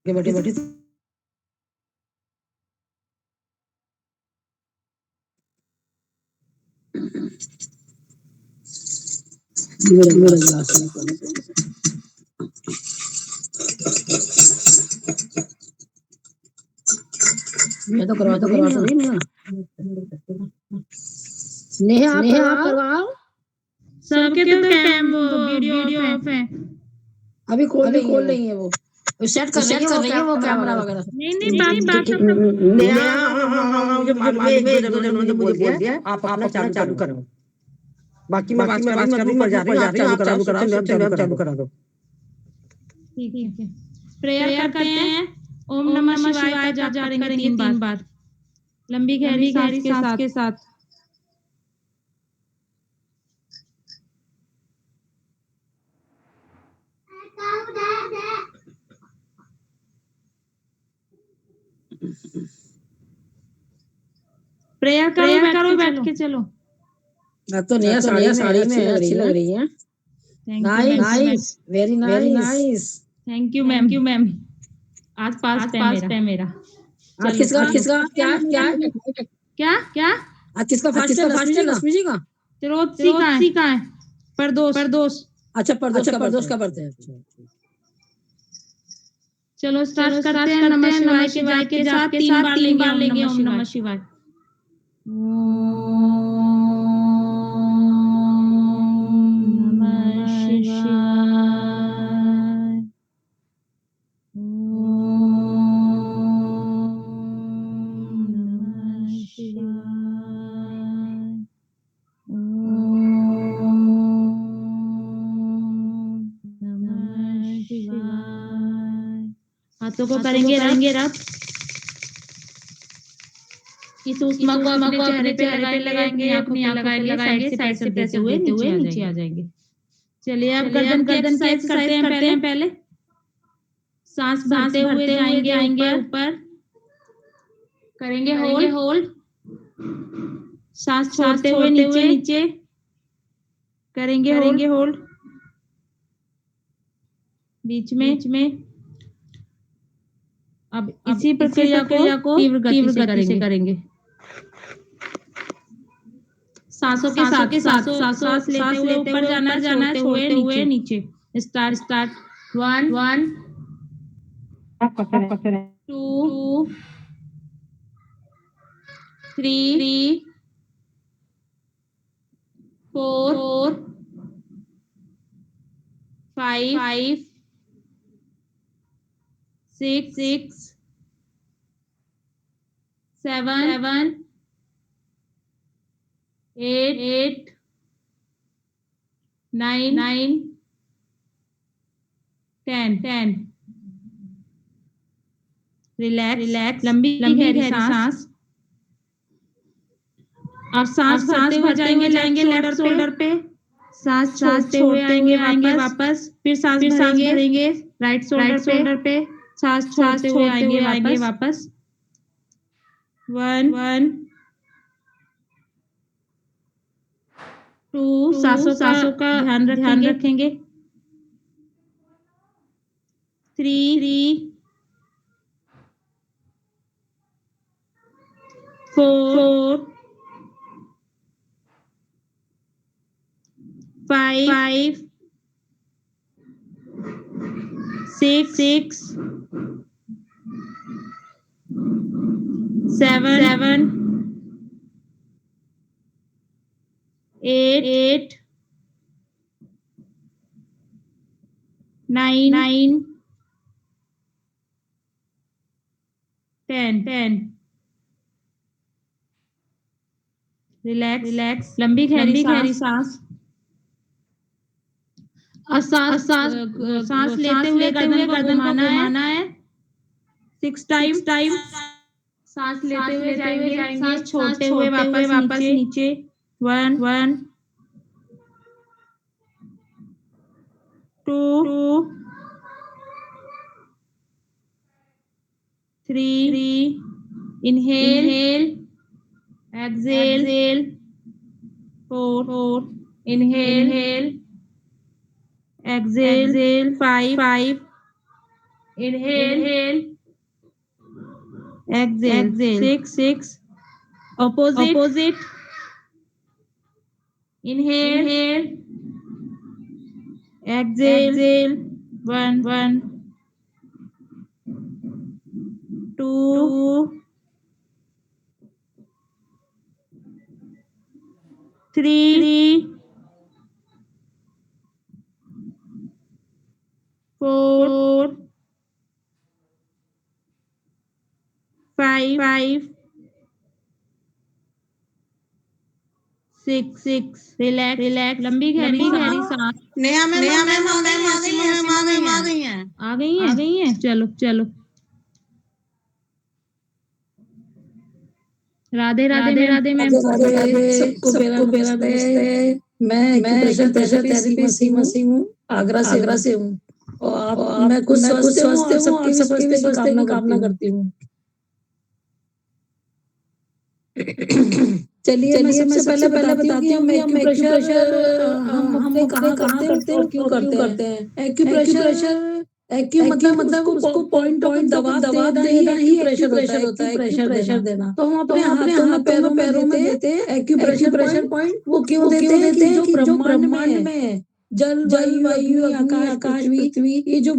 बैठी बैठी मैं तो करवा तो रही हूँ ना। नेहा आप करवाओ। सबके तो वीडियो ऑफ है। अभी खोल रही है वो सेट कर रही है वो कैमरा वगैरह। नहीं बात मुझे मालूम है, 1-2 जनों ने बोल दिया आप अपना चालू करो। बाकी मैं आवाज कर रही हूँ, ऊपर जा रही हूँ, आप चालू करा दो। ठीक है। प्रेयर करते हैं। ओम नमः शिवाय का जाप करेंगे 3 बार। लंबी गहरी सांस के साथ। प्रेयर करो बैठ के चलो। तो नेहा साड़ी में अच्छी लग रही है। Nice, very nice. Thank you ma'am. आज पास पे मेरा। आज किसका क्या आज किसका फर्स्ट है? लक्ष्मी जी का। तिरोत्सी का है। परदोष। अच्छा, परदोष का बर्थडे है। चलो स्टार्ट करते हैं नमः शिवाय के जाप के साथ 3 बार लेंगे ओम नमः शिवाय। हाथों को करेंगे रब। इस ऊष्मा को अपने चेहरे पे लगाएंगे, अपनी आंखों पे लगाएंगे, साइड से प्रेशर देते हुए नीचे आ जाएंगे। चलिए अब गर्दन की एक्सरसाइज करते हैं पहले। सांस भरते हुए जाएंगे ऊपर। करेंगे होल्ड। सांस छोड़ते हुए नीचे। करेंगे होल्ड। बीच में। अब इसी प्रक्रिया को तीव्र गति से करेंगे। सांसों के साथ सांस लेते हुए ऊपर जाना, छोड़ते हुए नीचे। स्टार्ट 1 2 3 4 5 6 7 8 9 10। रिलैक्स लंबी गहरी सांस। अब सांस भरते हुए जाएंगे लेफ्ट शोल्डर पे। सांस छोड़ते हुए आएंगे वापस। फिर सांस भरेंगे राइट शोल्डर पे। सांस छोड़ते हुए आएंगे वापस। 1 2 सांसों का ध्यान रखेंगे। 3 4 5 6 7 8 9 10। रिलैक्स लंबी गहरी सांस। सांस लेते हुए गर्दन को घुमाना है 6 टाइम। सांस लेते हुए जाएंगे, सांस छोड़ते हुए वापस नीचे। 1 2 3 inhale exhale 4 inhale exhale 5 Inhale. Exhale. Six. Opposite. Inhale. Exhale. One. Two. Three. Four. Five. Six. Relax. लंबी गहरी सांस। नेहा मैम नेहा मैम आ मैम आ गई हैं, सीमा मैम आ गई गई हैं। हैं। आ गई हैं। चलो। राधे मैम। सबको मेरा नमस्ते। मैं एक्यूप्रेशर थेरेपी सीमा सिंह हूँ, आगरा से हूँ। और मैं खुद स्वस्थ हूँ और सबके भी स्वस्थ की कामना करती हूँ। चलिए मैं सबसे पहले बताती हूँ कि हम एक्यूप्रेशर हम अपने कहाँ करते हैं और क्यों करते हैं। एक्यू मतलब उसको पॉइंट ऑफ दबाव देना ही एक्यूप्रेशर होता है, एक्यूप्रेशर देना। तो हम अपने हाथों में पैरों में देते हैं एक्यूप्रेशर पॉइंट। वो क्यों देते हैं कि जो ब्रह्मांड में है, जल वायु अग्नि आकाश पृथ्वी, ये जो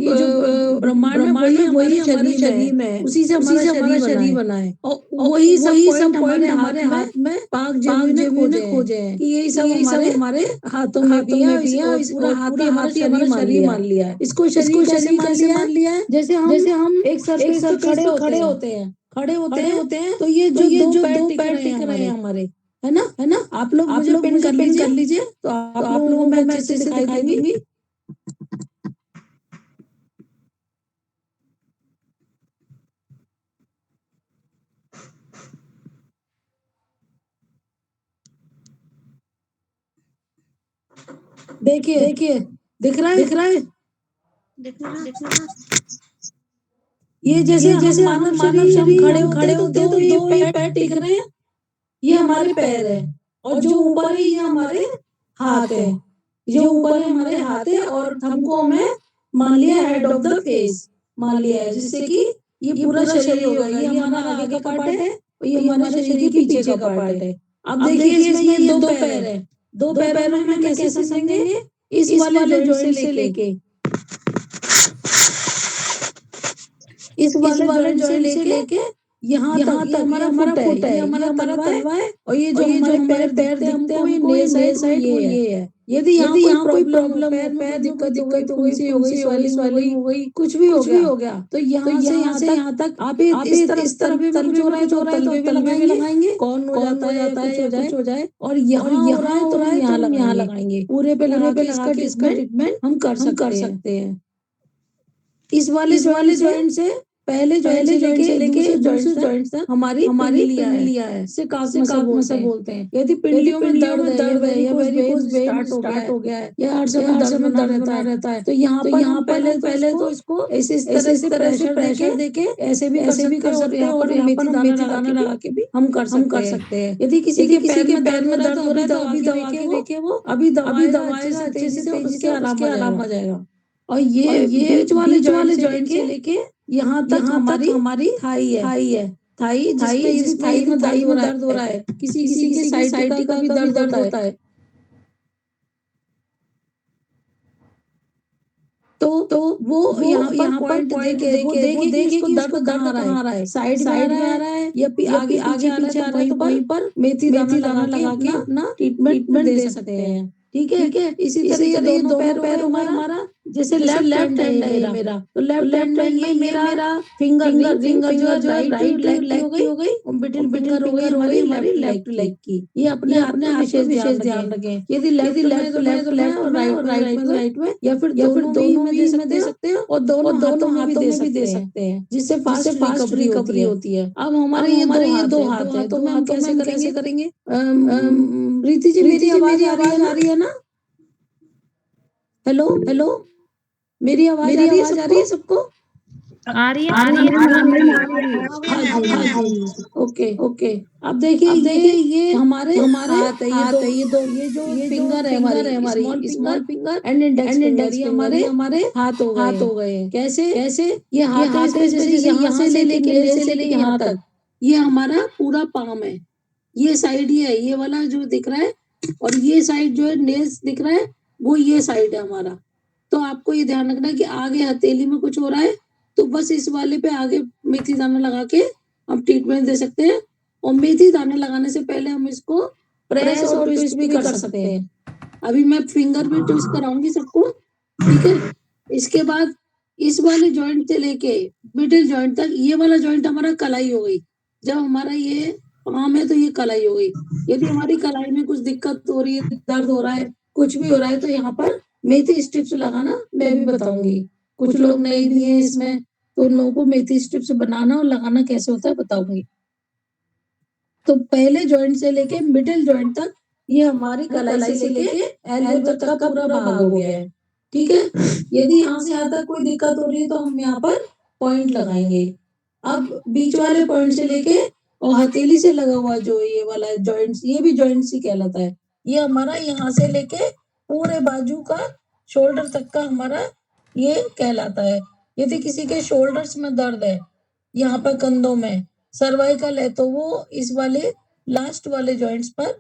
ब्रह्मांड में वही हमारे शरीर में है, उसी से हमारा शरीर बना है। और वही सब पॉइंट हमारे हाथ में पाक जेबी ने खोजे हैं कि यही सब हमारे हाथों में भी है। पूरा हाथ ही हमारा शरीर मान लिया है। इसको शरीर कैसे मान लिया है? जैसे हम एक सरफेस पे खड़े होते हैं, तो ये जो दो पैर टिक रहे हैं हमारे, है ना। आप लोग मुझे पिन कर लीजिए, तो आप लोगों को मैं अच्छे से दिखाई दूंगी। देखिए दिख रहा है। ये जैसे हम मानव शरीर हम खड़े होते हैं तो दो ही पैर टिक रहे हैं, ये हमारे पैर है। और जो ऊपर है ये हमारे हाथ है, जो ऊपर है हमारे हाथ है। और हमको हमें मान लिया हेड ऑफ द फेस मान लिया है, जिससे कि ये पूरा शरीर होगा। ये हमारा आगे का पार्ट है और ये हमारे शरीर के पीछे का पार्ट है। अब देखिए इसमें ये दो पैर है, दो पैरों में हमें कैसे समझेंगे? इस वाले जॉइंट से लेके इस वाले जॉइंट से लेके यहाँ तक ये हमारा फुट है, ये हमारा तलवा है। और ये जो हमारे पैर दिखते हैं हमको ये नए साइड वो ये है। यदि यहाँ कोई प्रॉब्लम है, पैर में कोई दिक्कत हो गई, फुंसी हो गई, कुछ भी हो गया, तो यहाँ से यहाँ तक आप इस तरफ भी कुछ हो रहा है तो तलवे भी लगाएंगे। कौन हो जाता है या कुछ हो जाए, और यहाँ हो रहा है तो हम यहाँ लगाएंगे। पूरे पे लगा के इसका ट्रीटमेंट हम कर सकते हैं। इस वाले जॉइंट से पहले जॉइंट से लेके दूसरे जॉइंट तक हमारी पिंडलियां है, इसे काफ मसल बोलते हैं। यदि पिंडलियों में दर्द है या वेरिकोज वेन स्टार्ट हो गया है या हर समय दर्द बना रहता है, तो यहाँ पहले तो इसको इस तरह से प्रेशर देके ऐसे भी कर सकते हैं। और यहाँ पर हम मेथी दाना लगा के भी हम कर सकते हैं। यदि किसी के पैर में दर्द हो रहा है तो अभी दबा के देखिए, वो अभी दबाएगा अच्छे से और उसके आराम आ जाएगा। और ये बीच वाले जॉइंट से लेके यहाँ तक हमारी थाई है। थाई जिसमें यदि थाई में दर्द हो रहा है, किसी की साइड का भी दर्द होता है, तो वो यहाँ पर पॉइंट देखे कि उसको दर्द कहाँ आ रहा है, साइड में आ रहा है या आगे पीछे आ रहा है, तो वहीं पर मेथी दाना लगा के अपना ट्रीटमेंट दे सकते हैं। ठीक है। इसी तरह ये दोनों पैरों में हमारा जैसे लेफ्ट हैंड है मेरा, तो लेफ्ट हैंड में ये मेरा फिंगर जो है राइट लेग की हो गई और मिडिल फिंगर हो गई हमारी लेफ्ट लेग की। ये अपने हाथ में विशेष ध्यान रखें। यदि लेफ्ट में तो लेफ्ट में और राइट में या फिर दोनों भी इसमें दे सकते हैं और दोनों हाथों में भी दे सकते हैं, जिससे फास्ट रिकवरी होती है। अब हमारे ये दो हाथ है, तो हम कैसे करेंगे? प्रीति जी मेरी आवाज आ रही है ना? हेलो, मेरी आवाज आ रही है सबको? आ रही है हाँ जी, ओके ओके। अब देखिए ये हमारे हाथ है, ये जो फिंगर है हमारी small finger and index finger, ये हमारे हाथ हो गए। कैसे ये हाथ है, इसमें जैसे यहाँ से लेके नेल से लेके यहाँ तक ये हमारा पूरा पाम है। ये साइड ये वाला जो दिख रहा है, और ये साइड जो है नेल्स दिख रहा है, वो ये साइड है हमारा। तो आपको ये ध्यान रखना है कि आगे हथेली में कुछ हो रहा है तो बस इस वाले पे आगे मेथी दाना लगा के हम ट्रीटमेंट दे सकते हैं। और मेथी दाना लगाने से पहले हम इसको प्रेस और ट्विस्ट भी कर सकते हैं। अभी मैं फिंगर भी ट्विस्ट कराऊंगी सबको, ठीक है। इसके बाद इस वाले जॉइंट से लेके मिडिल जॉइंट तक, ये वाला जॉइंट हमारा कलाई हो गई। जब हमारा ये पाम है तो ये कलाई हो गई। यदि हमारी कलाई में कुछ दिक्कत हो रही है, दर्द हो रहा है, कुछ भी हो रहा है, तो यहाँ पर मेथी स्ट्रिप्स लगाना मैं भी बताऊंगी। कुछ लोग नहीं भी हैं इसमें, तो उन लोगों को मेथी स्ट्रिप्स बनाना और लगाना कैसे होता है बताऊंगी। तो पहले जॉइंट से लेके मिडिल जॉइंट तक ये हमारी कलाई से लेके एल्बो तक का पूरा भाग हो गया है, ठीक है। यदि यहाँ से यहाँ तक कोई दिक्कत हो रही है तो हम यहाँ पर पॉइंट लगाएंगे। अब बीच वाले पॉइंट से लेके और हथेली से लगा हुआ जो ये वाला जॉइंट, ये भी जॉइंट ही कहलाता है। ये हमारा यहाँ से लेके पूरे बाजू का शोल्डर तक का हमारा ये कहलाता है। यदि किसी के शोल्डर्स में दर्द है, यहाँ पर कंधों में सर्वाइकल है, तो वो इस वाले लास्ट वाले जॉइंट्स पर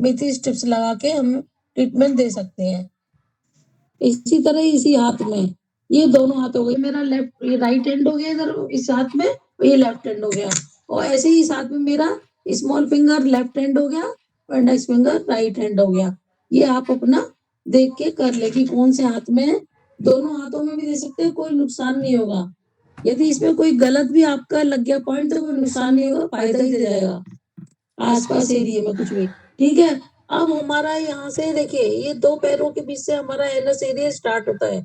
मेथी स्ट्रिप्स लगा के हम ट्रीटमेंट दे सकते हैं। इसी तरह इसी हाथ में ये दोनों हाथ हो गए, मेरा लेफ्ट ये राइट हैंड हो गया इधर इस हाथ में, और ये लेफ्ट हैंड हो गया। और ऐसे ही इस हाथ में मेरा स्मॉल फिंगर लेफ्ट हैंड हो गया और इंडेक्स फिंगर राइट हैंड हो गया। ये आप अपना देख के कर ले कि कौन से हाथ में है। दोनों हाथों में भी दे सकते हैं, कोई नुकसान नहीं होगा। यदि इसमें कोई गलत भी आपका लग गया पॉइंट तो कोई नुकसान नहीं होगा, फायदा ही दे जाएगा आसपास एरिया में कुछ भी, ठीक है। अब हमारा यहाँ से देखिए ये दो पैरों के बीच से हमारा एनएस एरिया स्टार्ट होता है।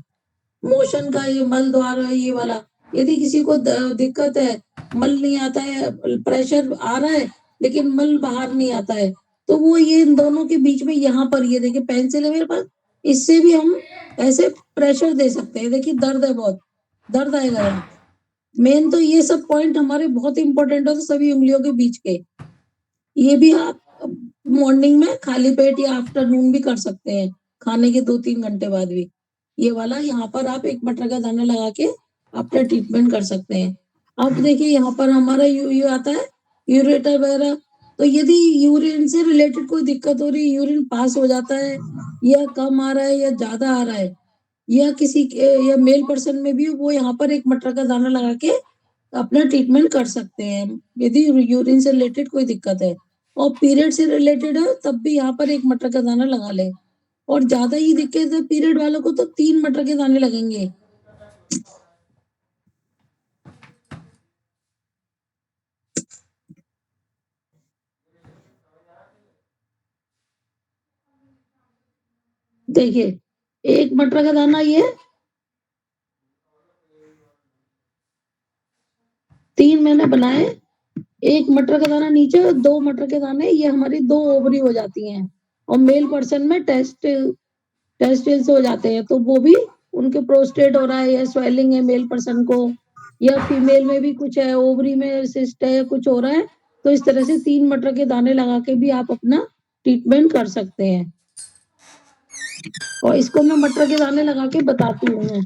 मोशन का ये मल द्वार है ये वाला। यदि किसी को दिक्कत है, मल नहीं आता है, प्रेशर आ रहा है लेकिन मल बाहर नहीं आता है, तो वो ये इन दोनों के बीच में यहाँ पर ये देखिए पेंसिल है मेरे पास, इससे भी हम ऐसे प्रेशर दे सकते हैं। देखिए दर्द है, बहुत दर्द आएगा यहाँ। मेन तो ये सब पॉइंट हमारे बहुत इंपॉर्टेंट होते सभी उंगलियों के बीच के। ये भी आप मॉर्निंग में खाली पेट या आफ्टरनून भी कर सकते हैं, खाने के 2-3 घंटे बाद भी। ये वाला यहाँ पर आप एक मटर का दाना लगा के अपना ट्रीटमेंट कर सकते हैं। अब देखिए यहाँ पर हमारा यू आता है यूरेटर वगैरह। तो यदि यूरिन से रिलेटेड कोई दिक्कत हो रही है, यूरिन पास हो जाता है या कम आ रहा है या ज्यादा आ रहा है, या किसी या मेल पर्सन में भी, वो यहाँ पर एक मटर का दाना लगा के अपना ट्रीटमेंट कर सकते हैं यदि यूरिन से रिलेटेड कोई दिक्कत है। और पीरियड से रिलेटेड है तब भी यहाँ पर एक मटर का दाना लगा ले। और ज्यादा ही दिक्कत है पीरियड वालों को तो 3 मटर के दाने लगेंगे। देखिए एक मटर का दाना ये 3 मैंने बनाए, एक मटर का दाना नीचे और 2 मटर के दाने, ये हमारी 2 ओवरी हो जाती हैं। और मेल पर्सन में टेस्टिल्स हो जाते हैं, तो वो भी उनके प्रोस्टेट हो रहा है या स्वेलिंग है मेल पर्सन को, या फीमेल में भी कुछ है, ओवरी में सिस्ट है, कुछ हो रहा है, तो इस तरह से 3 मटर के दाने लगा के भी आप अपना ट्रीटमेंट कर सकते हैं। और इसको मैं मटर के दाने लगा के बताती हूँ।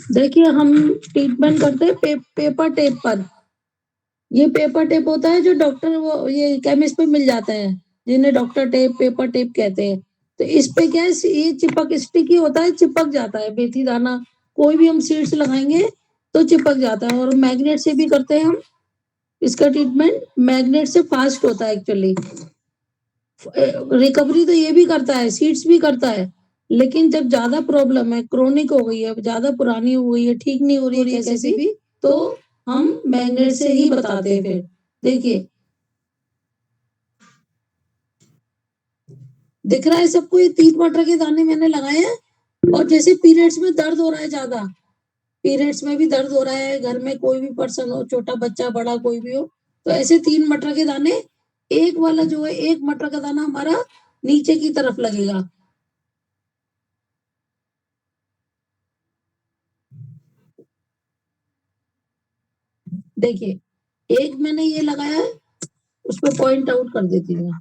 देखिए हम ट्रीटमेंट करते हैं पेपर टेप पर। ये पेपर टेप होता है जो डॉक्टर वो ये केमिस्ट पे मिल जाता है, जिन्हें डॉक्टर टेप पेपर टेप कहते हैं। तो इस पे क्या है, ये चिपक स्टिकी होता है, चिपक जाता है मेथी दाना। कोई भी हम सीड्स लगाएंगे तो चिपक जाता है। और मैग्नेट से भी करते हैं हम इसका ट्रीटमेंट। मैग्नेट से फास्ट होता है एक्चुअली। रिकवरी तो ये भी करता है, सीड्स भी करता है, लेकिन जब ज्यादा प्रॉब्लम है, क्रोनिक हो गई है, ज्यादा पुरानी हो गई है, ठीक नहीं हो रही है कैसे भी, तो हम मैग्नेट से ही बताते हैं। फिर देखिए दिख रहा है सबको, ये 3 मटर के दाने मैंने लगाए हैं। और जैसे पीरियड्स में दर्द हो रहा है ज्यादा, पीरियड्स में भी दर्द हो रहा है, घर में कोई भी पर्सन हो, छोटा बच्चा बड़ा कोई भी हो, तो ऐसे 3 मटर के दाने एक वाला जो है, एक मटर का दाना हमारा नीचे की तरफ लगेगा। देखिए, एक मैंने ये लगाया है, उस पर पॉइंट आउट कर देती हूँ।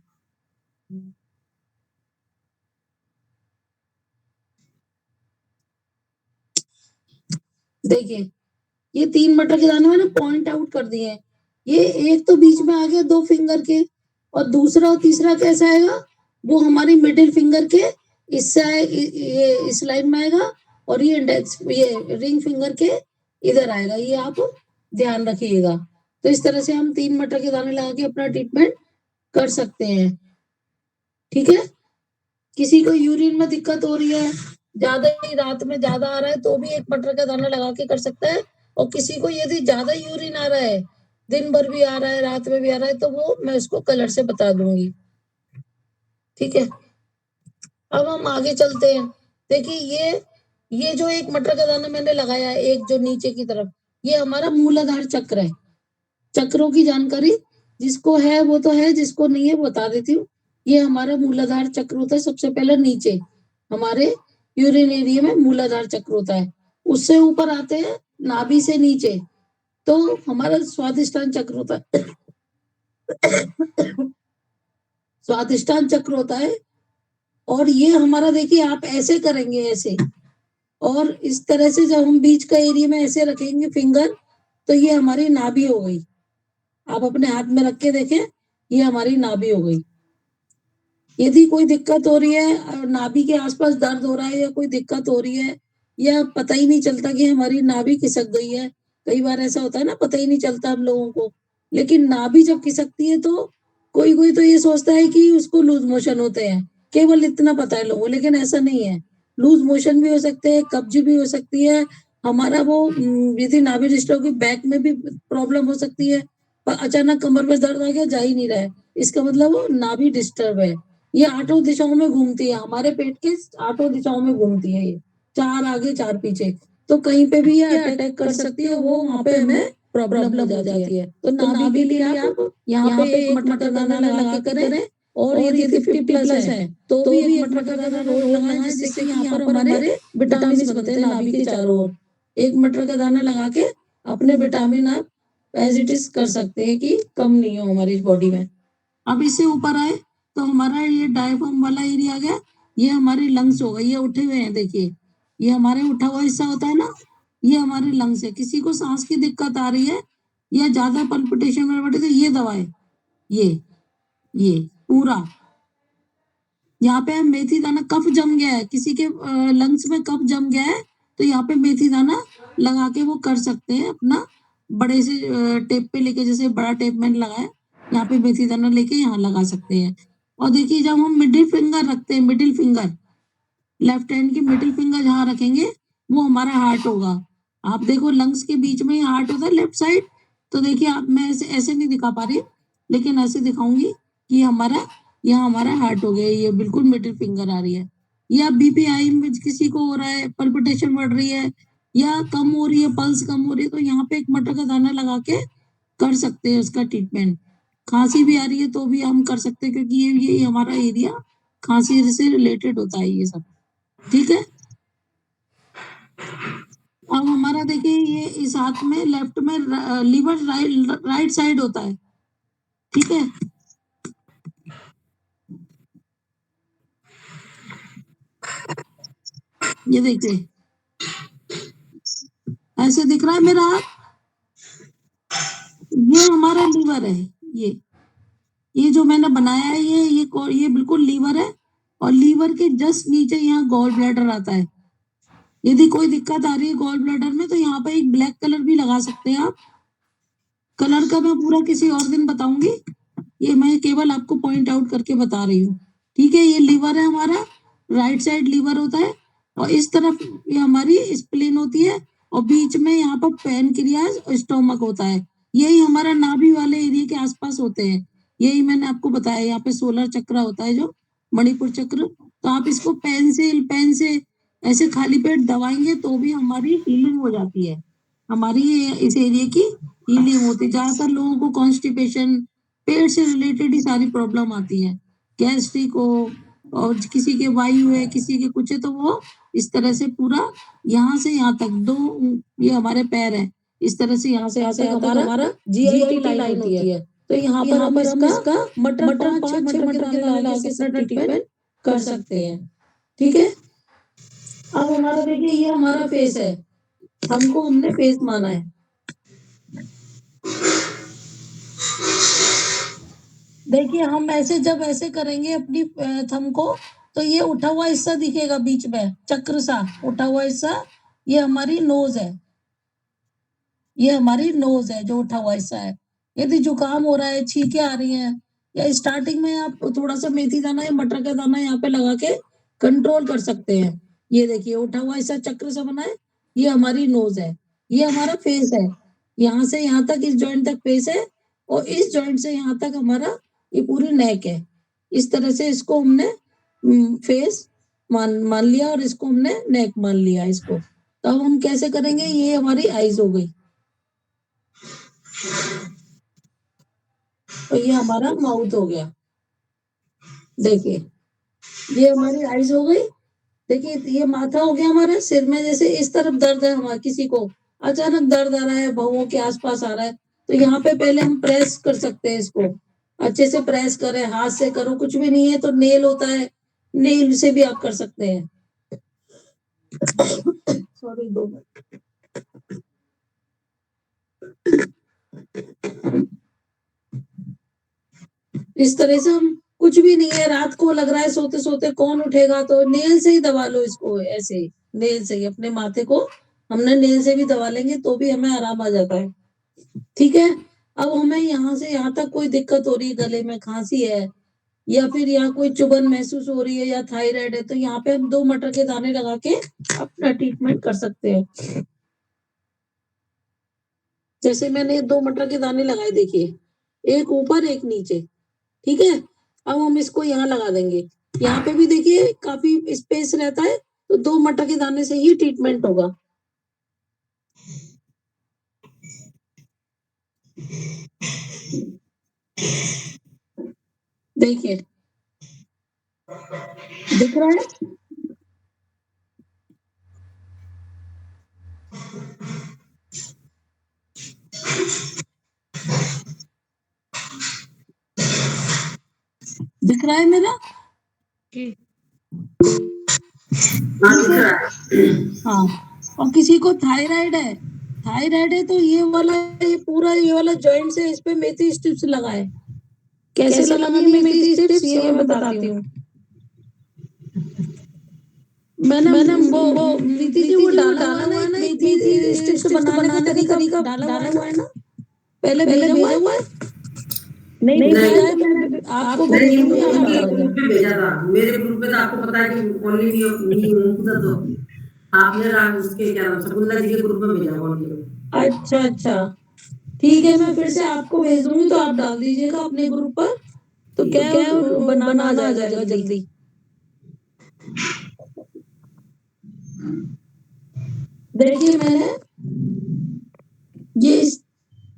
देखिए, ये 3 मटर के दाने मैंने पॉइंट आउट कर दिए हैं। ये एक तो बीच में आ गया 2 फिंगर के, और दूसरा और तीसरा कैसा आएगा, वो हमारी मिडिल फिंगर के इससे ये इस लाइन में आएगा, और ये इंडेक्स, ये रिंग फिंगर के इधर आएगा। ये आप ध्यान रखिएगा। तो इस तरह से हम 3 मटर के दाने लगा के अपना ट्रीटमेंट कर सकते हैं। ठीक है। किसी को यूरिन में दिक्कत हो रही है, ज्यादा ही रात में ज्यादा आ रहा है, तो भी 1 मटर का दाना लगा के कर सकता है। और किसी को यदि ज्यादा यूरिन आ रहा है, दिन भर भी आ रहा है, रात में भी आ रहा है, तो वो मैं उसको कलर से बता दूंगी। ठीक है। अब हम आगे चलते हैं। देखिए, ये जो 1 मटर का दाना मैंने लगाया है, एक जो नीचे की तरफ, ये हमारा मूलाधार चक्र है। चक्रों की जानकारी जिसको है वो तो है, जिसको नहीं है बता देती हूँ। ये हमारा मूलाधार चक्र होता है। सबसे पहले नीचे हमारे यूरिन एरिया में मूलाधार चक्र होता है। उससे ऊपर आते हैं नाभि से नीचे, तो हमारा स्वादिष्टान चक्र होता है। स्वादिष्टान चक्र होता है। और ये हमारा, देखिए, आप ऐसे करेंगे, ऐसे, और इस तरह से जब हम बीच का एरिया में ऐसे रखेंगे फिंगर, तो ये हमारी नाभि हो गई। आप अपने हाथ में रख के देखें, ये हमारी नाभि हो गई। यदि कोई दिक्कत हो रही है, नाभि के आसपास दर्द हो रहा है, या कोई दिक्कत हो रही है, या पता ही नहीं चलता कि हमारी नाभि खिसक गई है, कई बार ऐसा होता है ना, पता ही नहीं चलता हम लोगों को। लेकिन नाभि जब खिसकती है, तो कोई कोई तो ये सोचता है कि उसको लूज मोशन होते हैं, केवल इतना पता है लोगों, लेकिन ऐसा नहीं है। लूज मोशन भी हो सकते हैं, कब्ज भी हो सकती है, हमारा वो यदि नाभि डिस्टर्ब की बैक में भी प्रॉब्लम हो सकती है। अचानक कमर में दर्द आ गया, जा ही नहीं रहा है, इसका मतलब वो नाभि डिस्टर्ब है। ये 8 दिशाओं में घूमती है, हमारे पेट के 8 दिशाओं में घूमती है। ये 4 आगे 4 पीछे, तो कहीं पे भी ये अटैक कर सकती है, वो वहां पे हमें प्रॉब्लम हो जाती है। तो नाभि के लिए आप यहाँ पे 1 मटर का दाना लगा के करें। और यदि 50 प्लस है, तो भी 1 मटर का दाना रोज लगाएं, जिससे कि यहाँ पर हमारे विटामिन बनते हैं नाभि के चारों ओर। 1 मटर का दाना लगा के अपने विटामिन आप एज इट इज कर सकते हैं कि कम नहीं हो हमारी बॉडी में। अब इससे ऊपर आए, तो हमारा ये डायफ्राम वाला एरिया आ गया, ये हमारे लंग्स हो गए, ये उठे हुए हैं। देखिए, ये हमारे उठा हुआ हिस्सा होता है ना, ये हमारे लंग्स है। किसी को सांस की दिक्कत आ रही है, या ज्यादा पल्पिटेशन में बढ़े, तो ये दवाएं, ये पूरा, यहाँ पे मेथी दाना, कफ जम गया है किसी के लंग्स में, कफ जम गया है, तो यहाँ पे मेथी दाना लगा के वो कर सकते हैं अपना। बड़े से टेप पे लेके, जैसे बड़ा टेप मैंने लगाया, यहाँ पे मेथी दाना लेके यहाँ लगा सकते हैं। और देखिए, जब हम मिडिल फिंगर रखते हैं, मिडिल फिंगर, लेफ्ट हैंड की मिडिल फिंगर जहाँ रखेंगे, वो हमारा हार्ट होगा। आप देखो, लंग्स के बीच में ही हार्ट होता है, लेफ्ट साइड। तो देखिए, आप, मैं ऐसे ऐसे नहीं दिखा पा रही, लेकिन ऐसे दिखाऊंगी कि हमारा, यहाँ हमारा हार्ट हो गया, ये बिल्कुल मिडिल फिंगर आ रही है। या बीपीआई में किसी को हो रहा है, पल्पिटेशन बढ़ रही है, या कम हो रही है, पल्स कम हो रही है, तो यहाँ पे 1 मटर का दाना लगा के कर सकते हैं उसका ट्रीटमेंट। खांसी भी आ रही है, तो भी हम कर सकते हैं, क्योंकि ये हमारा एरिया खांसी से रिलेटेड होता है ये सब। ठीक है। अब हमारा देखिए, ये इस हाथ में लेफ्ट में लीवर राइट साइड होता है। ठीक है। ये देखिए, ऐसे दिख रहा है मेरा हाथ, ये हमारा लीवर है। ये जो मैंने बनाया है, ये बिल्कुल लीवर है। और लीवर के जस्ट नीचे यहाँ गॉल ब्लैडर आता है। यदि कोई दिक्कत आ रही है गॉल ब्लैडर में, तो यहाँ पे एक ब्लैक कलर भी लगा सकते हैं आप। कलर का मैं पूरा किसी और दिन बताऊंगी, ये मैं केवल आपको पॉइंट आउट करके बता रही हूँ। ठीक है। ये लीवर है हमारा, राइट साइड लीवर होता है, और इस तरफ ये हमारी स्प्लीन होती है, और बीच में यहाँ पर पैनक्रियाज और स्टोमक होता है। यही हमारा नाभि वाले एरिया के आसपास होते हैं। यही मैंने आपको बताया, यहाँ पे सोलर चक्र होता है, जो मणिपुर चक्र। तो आप इसको पेन से ऐसे खाली पेट दबाएंगे, तो भी हमारी हीलिंग हो जाती है। हमारी इस एरिया की हीलिंग होती है। ज्यादातर लोगों को कॉन्स्टिपेशन, पेट से रिलेटेड ही सारी प्रॉब्लम आती है, गैस्ट्रिक हो और किसी के वायु है, किसी के कुछ है, तो वो इस तरह से पूरा यहाँ से यहाँ तक दो, ये हमारे पैर है, इस तरह से यहाँ से यहाँ तक हमारा जीआईटी लाइन होती है। तो यहाँ पर हम इसका मटर 5-6 मटर के दाने लगा के अपना ट्रीटमेंट कर सकते हैं। ठीक है, अब हमारा देखिए ये हमारा फेस है, हमको हमने फेस माना है। देखिए हम ऐसे जब ऐसे करेंगे अपनी थंब को, तो ये उठा हुआ हिस्सा दिखेगा बीच में, चक्र सा उठा हुआ हिस्सा, ये हमारी नोज है, ये हमारी नोज है जो उठा हुआ हिस्सा है। यदि जुकाम हो रहा है, छींके आ रही हैं, या स्टार्टिंग में आप थोड़ा सा मेथी दाना या मटर का दाना यहाँ पे लगा के कंट्रोल कर सकते हैं। ये देखिए उठा हुआ हिस्सा चक्र सा बना है, ये हमारी नोज है, ये हमारा फेस है, यहाँ से यहाँ तक इस जॉइंट तक फेस है, और इस जॉइंट से यहाँ तक हमारा ये पूरी नेक है। इस तरह से इसको हमने फेस मान लिया, और इसको हमने नेक मान लिया इसको। तो अब हम कैसे करेंगे, ये हमारी आईज हो गई, तो ये हमारा माउथ हो गया। देखिए ये हमारी आईज हो गई। देखिए ये माथा हो गया हमारा, सिर में जैसे इस तरफ दर्द है, हमारा किसी को अचानक दर्द आ रहा है, भवों के आसपास आ रहा है, तो यहाँ पे पहले हम प्रेस कर सकते हैं इसको, अच्छे से प्रेस करें, हाथ से करो, कुछ भी नहीं है तो नेल होता है, नेल से भी आप कर सकते हैं। Sorry, 2 minute. इस तरह से हम, कुछ भी नहीं है, रात को लग रहा है सोते सोते कौन उठेगा, तो नेल से ही दबा लो इसको, ऐसे ही नेल से ही अपने माथे को हमने नेल से भी दबा लेंगे तो भी हमें आराम आ जाता है। ठीक है, अब हमें यहाँ से यहाँ तक कोई दिक्कत हो रही है, गले में खांसी है, या फिर यहाँ कोई चुभन महसूस हो रही है, या थायराइड है, तो यहाँ पे हम 2 मटर के दाने लगा के अपना ट्रीटमेंट कर सकते हैं। जैसे मैंने 2 मटर के दाने लगाए, देखिए एक ऊपर एक नीचे। ठीक है, अब हम इसको यहाँ लगा देंगे, यहाँ पे भी देखिए काफी स्पेस रहता है, तो 2 मटर के दाने से ही ट्रीटमेंट होगा। देखिए दिख रहा है, दिख रहा है मेरा? हाँ, और किसी को थायराइड है तो ये वाला, ये पूरा ये वाला जॉइंट से इस पे मेथी स्ट्रिप्स लगाए। कैसे लगानी है मेथी स्ट्रिप्स, ये मैं बताती हूँ। मैंने वो प्रीति जी वो डाला हुआ है ना, मेथी स्ट्रिप्स बनाने का तरीका डाला हुआ है ना, पहले भेजा हुआ है? नहीं भेजा है, मैंने आपको भेजूंगी, आप डालेंगे। ग्रुप में भेजा था, मेरे ग्रुप में तो आपको पता है कि ओनली मी हूँ खुद, तो आपने उसके क्या नाम शकुंतला जी के ग्रुप में भेजा ओनली। अच्छा अच्छा, ठीक है, मैं फिर से आपको भेज दूंगी, तो आप डाल दीजिएगा अपने ग्रुप पर, तो क्या बनाना आ जाएगा जल्दी। देखिए मैंने ये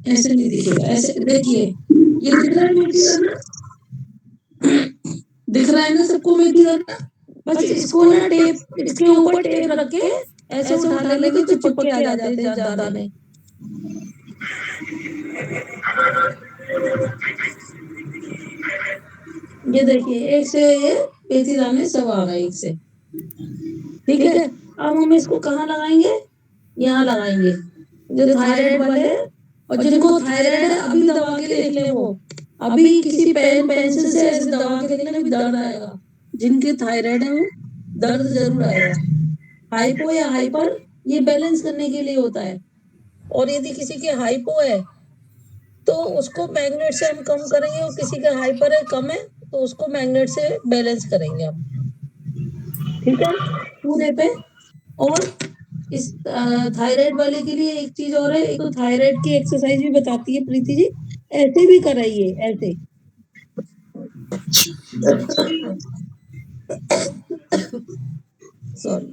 ऐसे नहीं दिखेगा, ऐसे देखिए, ये दिख रहा है मेथी दाना, दिख रहा है ना सबको मेथी दाना? बस इसको ना टेप, इसके ऊपर टेप रख के ऐसे उठा लेंगे तो चिपक के आ जाते हैं दाने। ये देखिए एक से ये मेथी दाने सब आ गए एक से। ठीक है, अब हम इसको कहाँ लगाएंगे, यहाँ लगाएंगे, जो थायराइड वाले, और जिनको थायराइड है अभी दबा के देख ले, वो अभी किसी पेंसिल से ऐसे दबा के देख ले, अभी दर्द आएगा। जिनके थायराइड है वो दर्द जरूर आएगा। हाइपो या हाइपर ये बैलेंस करने के लिए होता है, और यदि किसी के हाइपो है तो उसको मैग्नेट से हम कम करेंगे, और किसी का हाइपर है कम है तो उसको मैग्नेट से बैलेंस करेंगे हम। ठीक है, पूरे पे। और इस थायराइड वाले के लिए एक चीज और है, एक तो थायराइड की एक्सरसाइज भी बताती है प्रीति जी, ऐसे भी कराइए, ऐसे। सॉरी,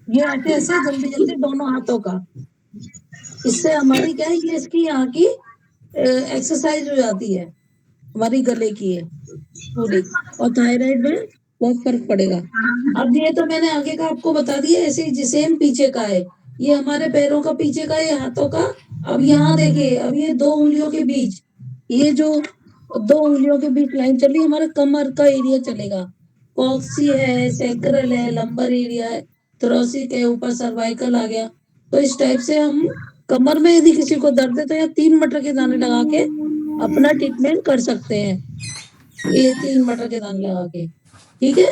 ये ऐसे ऐसे जल्दी जल्दी दोनों हाथों का, इससे हमारी क्या है, ये इसकी यहाँ की एक्सरसाइज हो जाती है। हमारी गले की है पूरी, और थायराइड में बहुत फर्क पड़ेगा। अब ये तो मैंने आगे का आपको बता दिया, ऐसे ही सेम पीछे का है, ये हमारे पैरों का पीछे का, ये हाथों का। अब यहाँ देखिए, अब ये 2 उंगलियों के बीच, ये जो 2 उंगलियों के बीच लाइन चली, हमारे कमर का एरिया चलेगा। कॉक्सी है, सैक्रल है, लंबर एरिया है, थोरैसिक है, ऊपर सर्वाइकल आ गया। तो इस टाइप से हम कमर में यदि किसी को दर्द है तो यहाँ 3 मटर के दाने लगा के अपना ट्रीटमेंट कर सकते हैं। ये 3 मटर के दाने लगा के, ठीक है।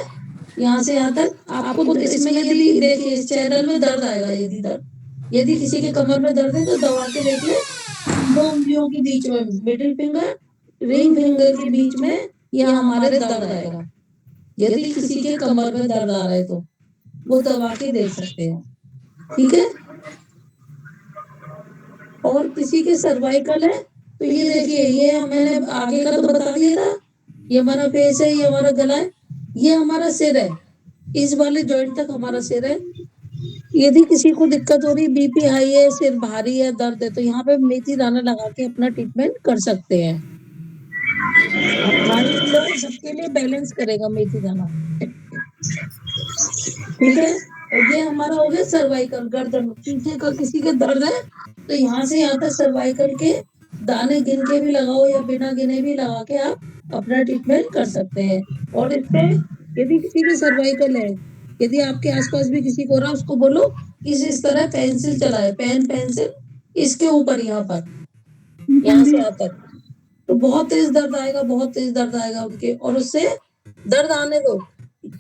यहाँ से यहाँ तक आपको इसमें यदि देखिए इस चैनल में दर्द आएगा, यदि किसी के कमर में दर्द है तो दबा के देख ले, 2 उंगलियों के बीच में, मिडिल फिंगर रिंग फिंगर के बीच में यहाँ हमारे दर्द आएगा। यदि किसी के कमर में दर्द आ रहा है तो वो दबा के देख सकते हैं, ठीक है। और किसी के सर्वाइकल है तो ये देखिए, ये मैंने आगे का तो बता दिया था, ये हमारा फेस है, ये हमारा गला है, ये हमारा सिर है, इस वाले जॉइंट तक हमारा सिर है। यदि किसी को दिक्कत हो रही, बीपी हाई है, सिर भारी है, दर्द है, तो यहाँ पे मेथी दाना लगा के अपना ट्रीटमेंट कर सकते हैं। हाई लो सबके लिए बैलेंस करेगा मेथी दाना, ठीक है। और ये हमारा हो गया सर्वाइकल, गर्दन पीछे का किसी के दर्द है तो यहाँ से यहाँ तक सर्वाइकल के दाने गिन के भी लगाओ या बिना गिने भी लगा के आप अपना ट्रीटमेंट कर सकते हैं। और इससे यदि किसी के सर्वाइकल है, यदि आपके आसपास भी किसी को हो रहा है, उसको बोलो इस तरह पेंसिल चलाए, पेन पेंसिल इसके ऊपर, यहाँ पर, यहाँ से यहाँ तक, तो बहुत तेज दर्द आएगा, बहुत तेज दर्द आएगा उनके, और उससे दर्द आने दो,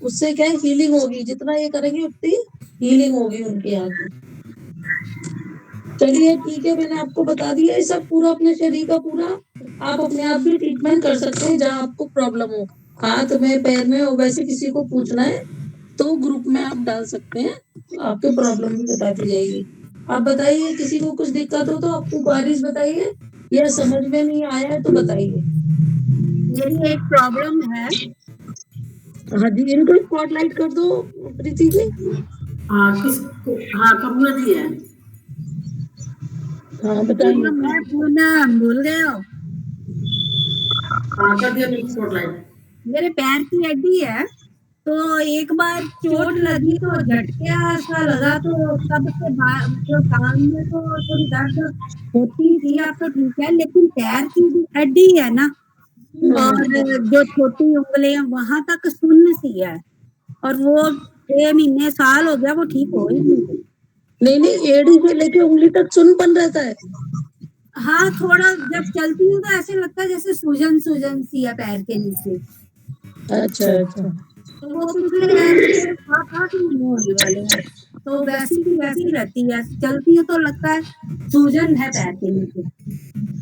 उससे क्या है हीलिंग होगी, जितना ये करेंगे उतनी हीलिंग होगी उनके यहाँ की। चलिए ठीक है, मैंने आपको बता दिया ये सब पूरा, अपने शरीर का पूरा आप अपने आप भी ट्रीटमेंट कर सकते हैं जहाँ आपको प्रॉब्लम हो, हाथ में, पैर में, और वैसे किसी को पूछना है तो ग्रुप में आप डाल सकते हैं, आपके प्रॉब्लम भी बता दी जाएगी। आप बताइए, किसी को कुछ दिक्कत हो तो आपको क्वेरीज बताइए, या समझ में नहीं आया है तो बताइए। मेरी एक प्रॉब्लम है। हाँ जी, इनको स्पॉटलाइट कर दो प्रीति जी। हाँ करुणा जी है। हाँ बताइए। मैं भूल गए हो। हाँ कर दिया स्पॉटलाइट। मेरे पैर की हड्डी है, तो एक बार चोट लगी तो झटका सा लगा, तो तब से जो कान में तो थोड़ी दर्द होती थी, अब तो ठीक है, लेकिन पैर की जो हड्डी है ना, और जो छोटी उंगली है वहां तक सुन्न सी है, और वो 6 महीने साल हो गया, वो ठीक हो ही नहीं। नहीं, एड़ी से लेके उंगली तक सुनपन रहता है। हाँ, थोड़ा जब चलती हूँ तो ऐसे लगता है जैसे सूजन सी है पैर के नीचे। अच्छा। तो वो पिछले 7-8 महीने होने वाले हैं, तो वैसी की वैसी रहती है, चलती हूँ तो लगता है सूजन है पैर के नीचे।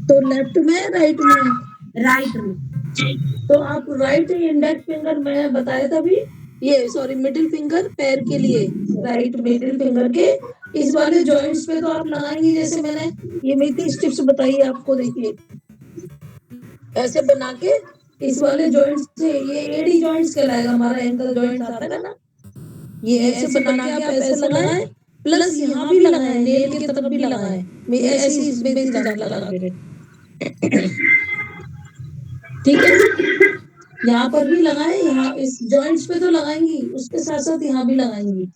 तो लेफ्ट में राइट में? राइट में। तो आप राइट इंडेक्स फिंगर में बताया था भी, ये सॉरी मिडिल फिंगर पैर के लिए, राइट मिडिल फिंगर के इस वाले जॉइंट्स पे तो आप लगाएंगे, जैसे मैंने ये मेथी स्टिप्स बताई है आपको, देखिए ऐसे बना के इस वाले जॉइंट्स से, ये एडी जॉइंट्स कहलाएगा, हमारा एंकल जॉइंट आता है ना, ये ऐसे बना के आप ऐसे लगाएं, प्लस यहाँ भी लगाएं, नेल की तरफ भी लगाएं, मैं ऐसी मेथी दाना लगा के, ठीक है। यहाँ पर भी लगाएं, यहाँ इस जॉइंट्स पे तो लगाएंगी, उसके साथ साथ यहाँ भी लगाएंगी,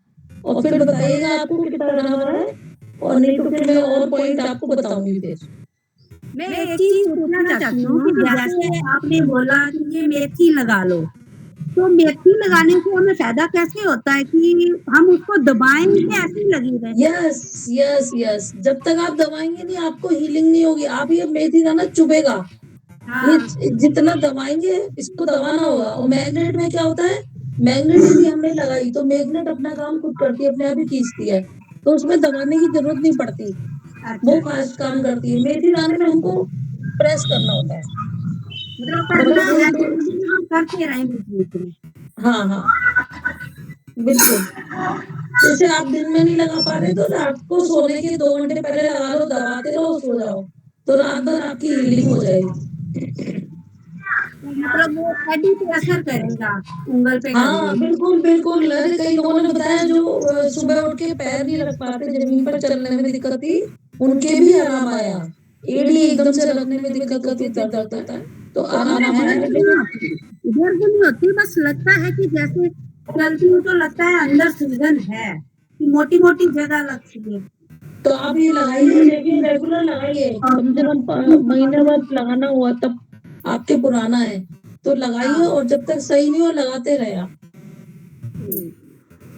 और फिर बताइएगा आपको कितना लगा रहा है, और नहीं तो फिर मैं और पॉइंट आपको बताऊंगी। फिर मैं एक चीज पूछना चाहती हूँ कि जैसे आपने बोला कि ये मेथी लगा लो, तो मेथी लगाने से हमें फायदा कैसे होता है कि हम उसको दबाएंगे ऐसे लगी रहे? यस, जब तक आप दबाएंगे नहीं आपको हीलिंग नहीं होगी, आप ये मेथी दाना चुभेगा। हाँ। ये जितना दबाएंगे इसको दबाना होगा। और मैग्नेट में क्या होता है, मैग्नेट यदि हमने लगाई तो मैग्नेट अपना काम खुद करती है, अपने आप ही खींचती है, तो उसमें दबाने की जरूरत नहीं पड़ती, वो फास्ट काम करती है। मेथी दाने में हमको प्रेस करना होता है, हम करते रहेंगे। हाँ बिल्कुल। जैसे आप दिन में नहीं लगा पा रहे तो रात को सोने के 2 घंटे पहले लगा लो, दबाते रहो, सो जाओ, तो रात भर आपकी हीलिंग हो जाएगी। मतलब वो हड्डी पे असर करेगा, उंगल पे। हाँ बिल्कुल। अरे कई लोगों ने बताया जो सुबह उठ के पैर नहीं रख पाते, जमीन पर चलने में दिक्कत थी, उनके भी आराम आया। एड़ी एकदम से रखने में दिक्कत होती है, दर्द होता है, तो तो आप इधर है दर्द नहीं होती, इधर भी नहीं होती, बस लगता है कि जैसे चलती हूँ तो लगता है अंदर सूजन है, कि मोटी मोटी जगह लगती है। तो आप ये लगाइए, लेकिन रेगुलर लगाइए, कम से कम महीने बाद लगाना हुआ तब आपके पुराना है तो लगाइए, और जब तक सही नहीं हो लगाते रहे आप।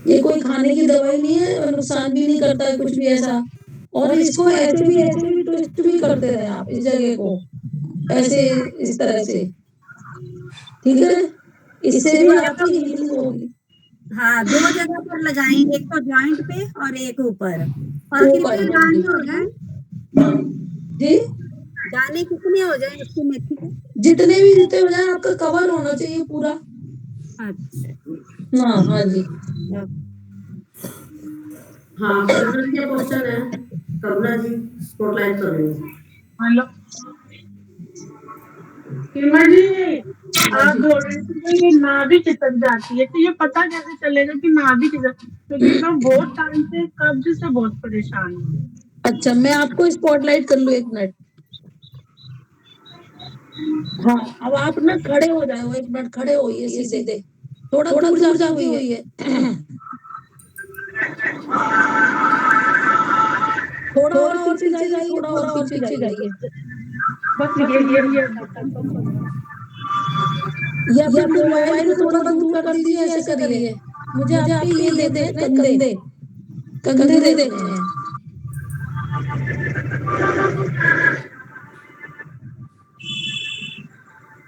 ये कोई खाने की दवाई नहीं है और नुकसान भी नहीं करता है कुछ भी ऐसा। और इसको ऐसे भी ट्विस्ट भी करते रहे आप इस जगह को, ऐसे इस तरह से, ठीक है, इससे भी आपकी हीलिंग होगी। हाँ, 2 जगह पर लगाएंगे, एक तो जॉइंट पे और एक ऊपर। और ऊपर, कितने हाँ जी। दाने हो जाए? जी, दाने कितने हो जाए इसकी मेथी के? जितने हो जाए आपका कवर होना चाहिए पूरा। अच्छा, हाँ हाँ जी। हाँ, करुणा जी क्या क्वेश्चन है? करुणा जी स्पॉटलाइट कर रही है। हेलो सीमा जी, आप बोल रहे थे कि ये नाभि खिसक जाती है, तो ये पता कैसे चलेगा कि नाभि खिसक? क्योंकि मैं बहुत टाइम से कब्ज से बहुत परेशान हूँ। अच्छा, मैं आपको स्पॉटलाइट कर लूँ, 1 मिनट। हाँ, अब आप ना खड़े हो जाओ, 1 मिनट खड़े होइए सीधे, थोड़ा दूर जाके हुई है। थोड़ा और पीछे जाइए, थोड़ा और पीछे जाइए, बस ये या फिर मोबाइल को थोड़ा दूर कर दीजिए, ऐसे करिए। मुझे आपके ये देखने हैं, कंधे कंधे देखने हैं।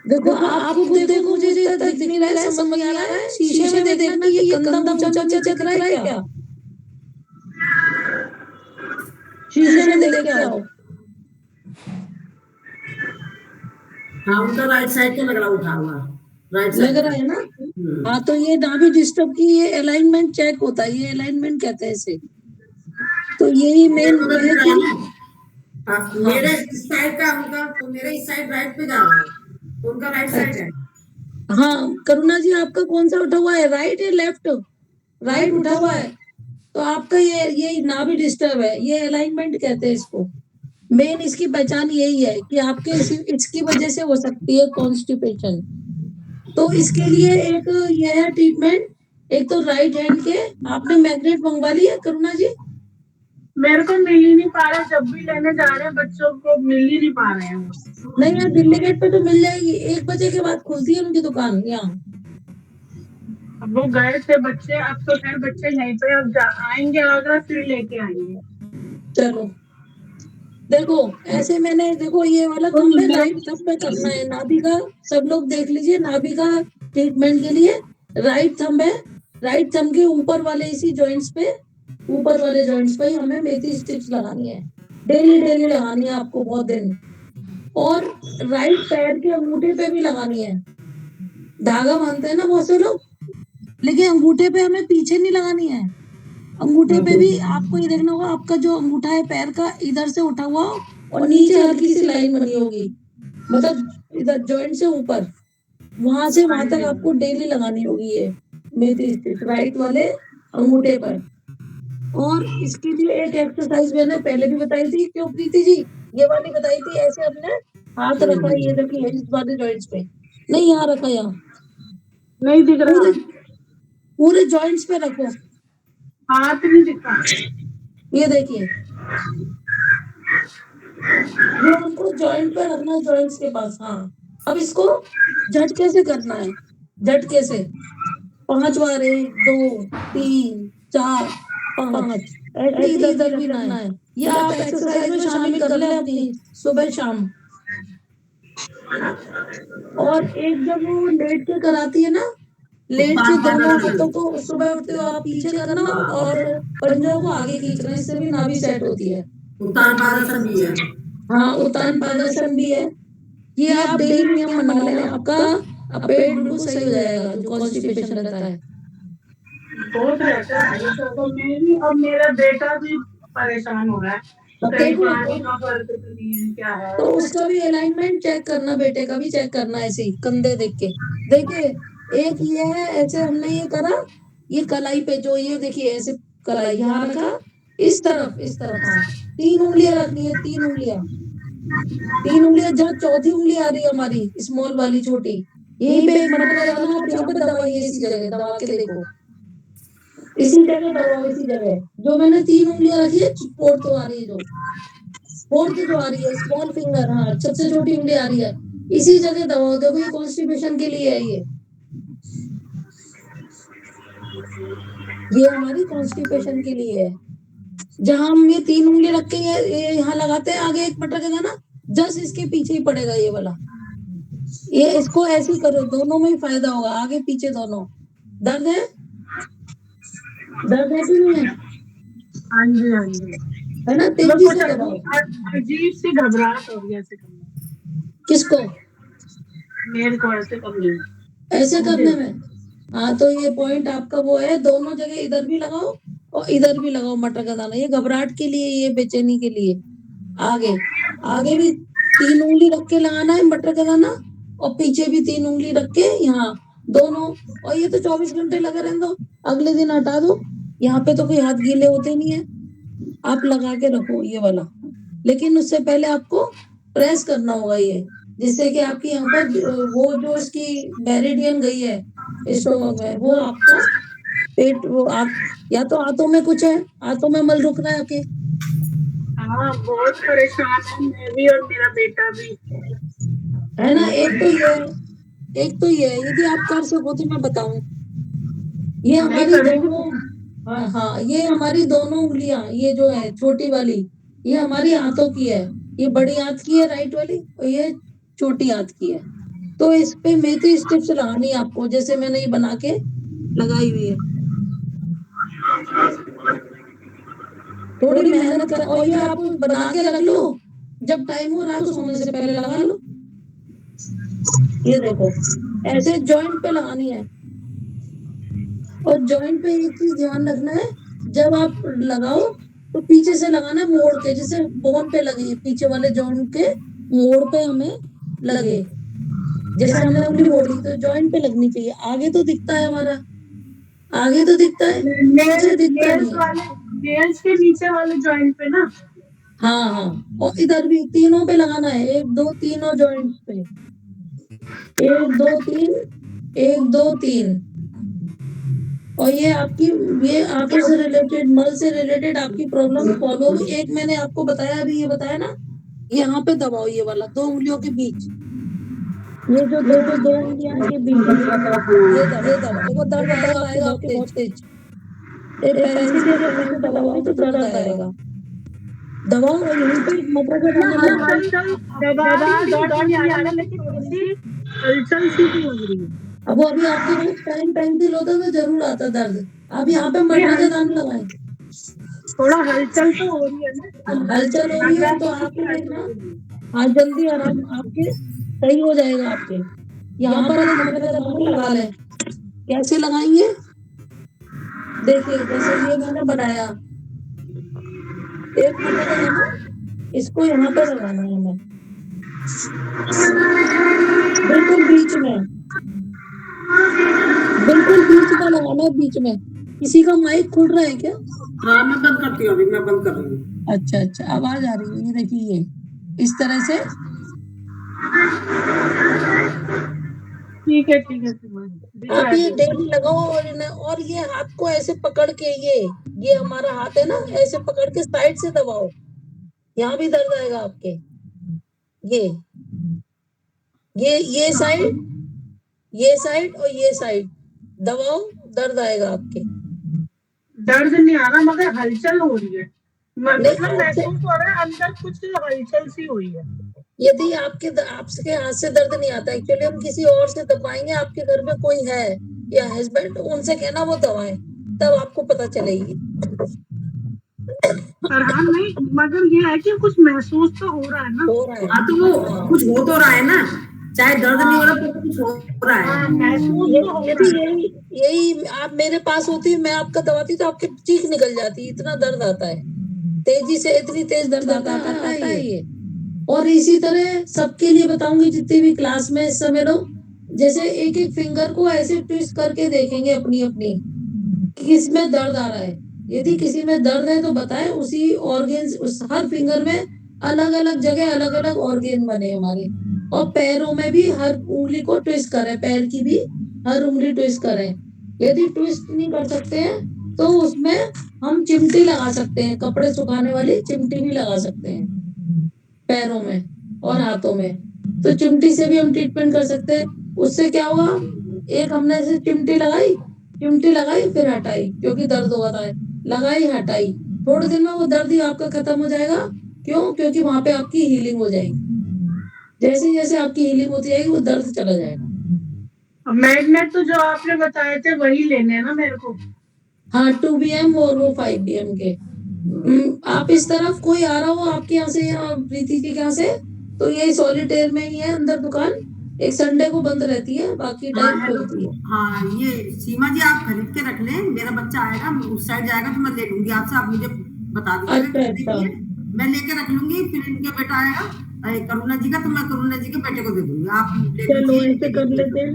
देखो आप खुद देखो, मुझे इतना दिख नहीं रहा है, समझ नहीं आ रहा है। शीशे में देखना कि ये कंधा ऊंचा नीचे दिख रहा है क्या, शीशे में देख के आओ। हाँ, उनका राइट साइड का लग रहा उठा हुआ, राइट लग साइड रहा है ना? हाँ, तो ये नाभि डिस्टर्ब की ये अलाइनमेंट चेक होता है, ये अलाइनमेंट कहते हैं इसे। तो यही मेन है कि मेरे इस साइड का उनका, तो मेरे इस साइड राइट पे जा रहा है, तो उनका राइट साइड है। हाँ, करुणा जी आपका कौन सा उठा हुआ है, राइट या लेफ्ट? राइट उठा हुआ है, तो आपका ये नाभि डिस्टर्ब है, ये अलाइनमेंट कहते हैं इसको। मेन इसकी पहचान यही है कि आपके इसकी वजह से हो सकती है कॉन्स्टिपेशन। तो इसके लिए एक ये है ट्रीटमेंट, एक तो राइट हैंड के, आपने मैग्नेट मंगवा लिया करुणा जी? मेरे को मिल ही नहीं पा रहा, जब भी लेने जा रहे हैं बच्चों को मिल ही नहीं पा रहे हैं। नहीं, यहाँ दिल्ली गेट पे तो मिल जाएगी, 1 बजे के बाद खुलती है उनकी दुकान यहाँ। अब वो गए थे बच्चे, अब तो खैर बच्चे यहीं पे, अब आएंगे आगरा फिर लेके आएंगे। चलो देखो, ऐसे मैंने देखो ये वाला थंब है, राइट थंब पे करना है नाभि का। सब लोग देख लीजिए, नाभि का ट्रीटमेंट के लिए राइट थंब है। राइट थंब के ऊपर वाले इसी जॉइंट्स पे, ऊपर वाले जॉइंट्स पे हमें मेथी स्टिक्स लगानी है। डेली लगानी है आपको, बहुत दिन। और राइट पैर के अंगूठे पे भी लगानी है। धागा बांधते हैं ना बहुत से लोग, लेकिन अंगूठे पे हमें पीछे नहीं लगानी है। अंगूठे पे भी आपको ये देखना होगा, आपका जो अंगूठा है पैर का इधर से उठा हुआ और नीचे हल्की सी लाइन बनी होगी, मतलब इधर जॉइंट से ऊपर, वहां से वहां तक आपको डेली लगानी होगी ये मेथी स्टिक, राइट वाले अंगूठे पर। और इसके लिए एक एक्सरसाइज मैंने पहले भी बताई थी, क्यों प्रीति जी? ये वाली बताई थी, ऐसे अपने हाथ रखा, ये देखिए इस वाले जॉइंट्स पे, नहीं यहाँ रखा, यहाँ नहीं दिख रहा, पूरे जॉइंट्स पे रखो, हाथ नहीं दिखा। ये देखिए, ये हमको जॉइंट पे रखना है, जॉइंट्स के पास। हाँ, अब इसको झटके से करना है, झटके से 5 बार, 1 2 3 4 5, ऐसे इधर उधर भी ना है। ये आप एक्सरसाइज में शामिल कर ले अपनी, सुबह शाम। और एक जब वो लेट के कराती है ना, लेट के दोनों हाथों को सुबह उठते हो आप पीछे करना, और पंजों को आगे खींचना, इससे भी नाभि सेट होती है। उत्तान पादासन भी है। हाँ, उत्तान पादासन भी है। ये आप डेली नियम बना लें, आपका पेट बिल्कुल सही हो जाएगा, जो कॉन्स्टिपेशन रहता है। बहुत रहता है ये तो मेरी, अब मेरा बेटा भी परेशान हो रहा है, कहीं पानी का फर्क तो नहीं है, क्या है। तो उसका भी अलाइनमेंट चेक करना, बेटे का भी चेक करना, ऐसे ही कंधे देख के। देखिए, एक ये है, ऐसे हमने ये करा, ये कलाई पे जो ये देखिए ऐसे कलाई यहाँ रखा, इस तरफ हाँ, 3 उंगलियां रखनी है, 3 उंगलियां। 3 उंगलियां, जहाँ चौथी उंगली आ रही है हमारी स्मॉल वाली छोटी, यहीं पे एक मटर का दाना, आप यहाँ पे दबाइए, इसी जगह दबा के देखो, इसी जगह दबाओ, इसी जगह जो मैंने 3 उंगलियां रखी है, फोर्थ आ रही है, जो फोर्थ जो आ रही है स्मॉल फिंगर, हाँ सबसे छोटी उंगली आ रही है, इसी जगह दबाओ। देखो ये कॉन्स्टिपेशन के लिए है, ये हमारी कॉन्स्टिपेशन के लिए है। जहां हम ये 3 उंगली रख के ये यहाँ लगाते हैं, आगे एक मटर का दाना जस्ट इसके पीछे ही पड़ेगा ये वाला, ये इसको ऐसे ही करो, दोनों में ही फायदा होगा, आगे पीछे दोनों। दर्द है, दर्द है कि नहीं है? हाँ जी, हाँ जी, है ना, मतलब तेजी कुछ से दबाओ। अजीब सी घबराहट हो रही है ऐसे करने में। किसको? मेरे को ऐसे करने में। ऐसे करने में, हाँ तो ये पॉइंट आपका वो है, दोनों जगह इधर भी लगाओ और इधर भी लगाओ मटर का दाना, ये घबराहट के लिए, ये बेचैनी के लिए। आगे आगे भी 3 उंगली रख के लगाना है मटर का दाना, और पीछे भी 3 उंगली रख के यहाँ दोनों, और ये तो 24 घंटे लगे रहने दो, अगले दिन हटा दो, यहाँ पे तो कोई हाथ गीले होते नहीं है, आप लगा के रखो ये वाला। लेकिन उससे पहले आपको प्रेस करना होगा ये, जिससे कि आपकी यहाँ पर वो जो इसकी मेरिडियन गई है स्टोमक में, वो आपका पेट, वो आप या तो हाथों में कुछ है, हाथों में मल रुक रहा है आपके। हाँ बहुत परेशान हूँ मैं भी और मेरा बेटा भी, है ना। एक तो ये, एक तो ये, यदि आप कर सको तो मैं बताऊं, ये हमारी दोनों, हाँ ये हमारी दोनों उंगलियां, ये जो है छोटी वाली, ये हमारी हाथों की है, ये बड़ी हाथ की है राइट वाली, और ये छोटी हाथ की है। तो इस पे मेथी स्टिप्स लगानी है आपको, जैसे मैंने ये बना के लगाई हुई है, थोड़ी मेहनत कर, और ये आप बना के रख लो, जब टाइम हो रात को सोने से पहले लगा लो। ये देखो ऐसे जॉइंट पे लगानी है, और जॉइंट पे एक चीज ध्यान रखना है, जब आप लगाओ तो पीछे से लगाना है, मोड़ के, जैसे बोन पे लगे, पीछे वाले जॉइंट के मोड़ पे हमें लगे, जैसे हमने उंगली मोड़ी तो जॉइंट पे लगनी चाहिए। आगे तो दिखता है हमारा, आगे तो दिखता है, पीछे दिखता नेल्स नहीं। वाले, नेल्स के नीचे वाले जॉइंट पे ना। हाँ हाँ, और इधर भी तीनों पे लगाना है, 1 2 तीनों जॉइंट पे, 1 2 3, 1 2 3। और ये आपकी, ये आंखों से रिलेटेड, मल से रिलेटेड आपकी प्रॉब्लम फॉलो। एक मैंने आपको बताया, अभी ये बताया ना, यहाँ पे दबाओ, ये वाला 2 उंगलियों के बीच, ये जो 2 उंगलियों के बीच, ये दबाओ, देखो दर्द आएगा आपके बहुत तेज। ये पेंसिल या कहीं से दबाओगे तो दर्द आएगा। दबाओ, और यहीं पे मटर का दाना लगाओ। हलचल दबा रही हूँ, दर्द नहीं आ रहा, लेकिन थोड़ी सी हलचल सी भी हो रही है। अब वो अभी आपके पास टाइम पेंसिल होता तो जरूर आता दर्द। अब यहाँ पे मटर का दाना लगाएं, थोड़ा हलचल तो हो रही है ना, हलचल हो रही है तो आपके देखना, हाँ जल्दी आराम आपके सही हो जाएगा आपके। यहाँ पर एक मटर का दाना लगा लें, कैसे लगाएंगे देखिए, जैसे ये मैंने बनाया, एक मटर का दाना, इसको यहाँ पे लगाना है हमें, बिल्कुल बीच में, बिल्कुल बीच में लगाना है, बीच में। किसी का माइक खुल रहा है क्या? हाँ मैं बंद करती हूँ, अभी मैं बंद कर रही हूँ। अच्छा अच्छा, आवाज आ रही है, ये देखिए, ये इस तरह से। ठीक है आप ये डेली लगाओ, और ये हाथ को ऐसे पकड़ के, ये हमारा हाथ है ना, ऐसे पकड़ के साइड से दबाओ, यहाँ भी दर्द आएगा आपके, ये साइड, ये साइड और ये साइड दबाओ, दर्द आएगा आपके। दर्द नहीं आ रहा मगर हलचल हो रही है, मतलब महसूस हो रहा है अंदर कुछ हलचल सी हुई है। यदि आपके हाथ से दर्द नहीं आता, एक्चुअली हम किसी और से दबाएंगे, आपके घर में कोई है या हस्बैंड, उनसे कहना वो दबाएं, तब आपको पता चलेगी। फरहान नहीं, मगर ये है कि कुछ महसूस तो हो रहा है ना, हो रहा है, हाँ तो वो कुछ हो तो रहा है ना, चाहे दर्द नहीं हो रहा तो कुछ हो रहा है। महसूस तो हो यदि रहा है। यही आप मेरे पास होती, मैं आपका दबाती तो आपकी चीख निकल जाती, इतना दर्द आता है, तेजी से, इतनी तेज दर्द आता है ये। और इसी तरह सबके लिए बताऊंगी, जितनी भी क्लास में इस समय लोग, जैसे एक एक फिंगर को ऐसे ट्विस्ट करके देखेंगे अपनी अपनी, किसमें दर्द आ रहा है। यदि किसी में दर्द है तो बताएं, उसी ऑर्गेन्स, उस हर फिंगर में अलग अलग जगह अलग अलग ऑर्गेन बने हमारे, और पैरों में भी हर उंगली को ट्विस्ट करें, पैर की भी हर उंगली ट्विस्ट करें। यदि ट्विस्ट नहीं कर सकते हैं तो उसमें हम चिमटी लगा सकते हैं, कपड़े सुखाने वाली चिमटी भी लगा सकते हैं पैरों में और हाथों में। तो चिमटी से भी हम ट्रीटमेंट कर सकते हैं। उससे क्या होगा, एक हमने ऐसे चिमटी लगाई फिर हटाई क्योंकि दर्द हो रहा है, लगाई हटाई, थोड़े दिन में वो दर्द ही आपका खत्म हो जाएगा। क्यों? क्योंकि वहां पे आपकी हीलिंग हो जाएगी। जैसे जैसे आपकी हीलिंग होती जाएगी वो दर्द चला जाएगा। मैग्नेट तो जो आपने बताए थे वही लेने हैं ना मेरे को? हाँ, 2 BM और वो 5 BM के। आप इस तरफ कोई आ रहा हो आपके यहाँ से या प्रीति के यहाँ से, तो ये सॉलिटेयर में ही है अंदर दुकान। एक संडे को बंद रहती है, बाकी टाइम खुलती है। हाँ, ये सीमा जी आप खरीद के रख लें, मेरा बच्चा आएगा उस साइड जाएगा तो मैं ले लूंगी आपसे, आप मुझे बता दीजिएगा, मैं लेके रख लूंगी। फिर इनका बेटा आएगा करुणा जी का, तो मैं करुणा जी के बेटे को दे दूंगी, आप चलो ऐसे कर लेते हैं।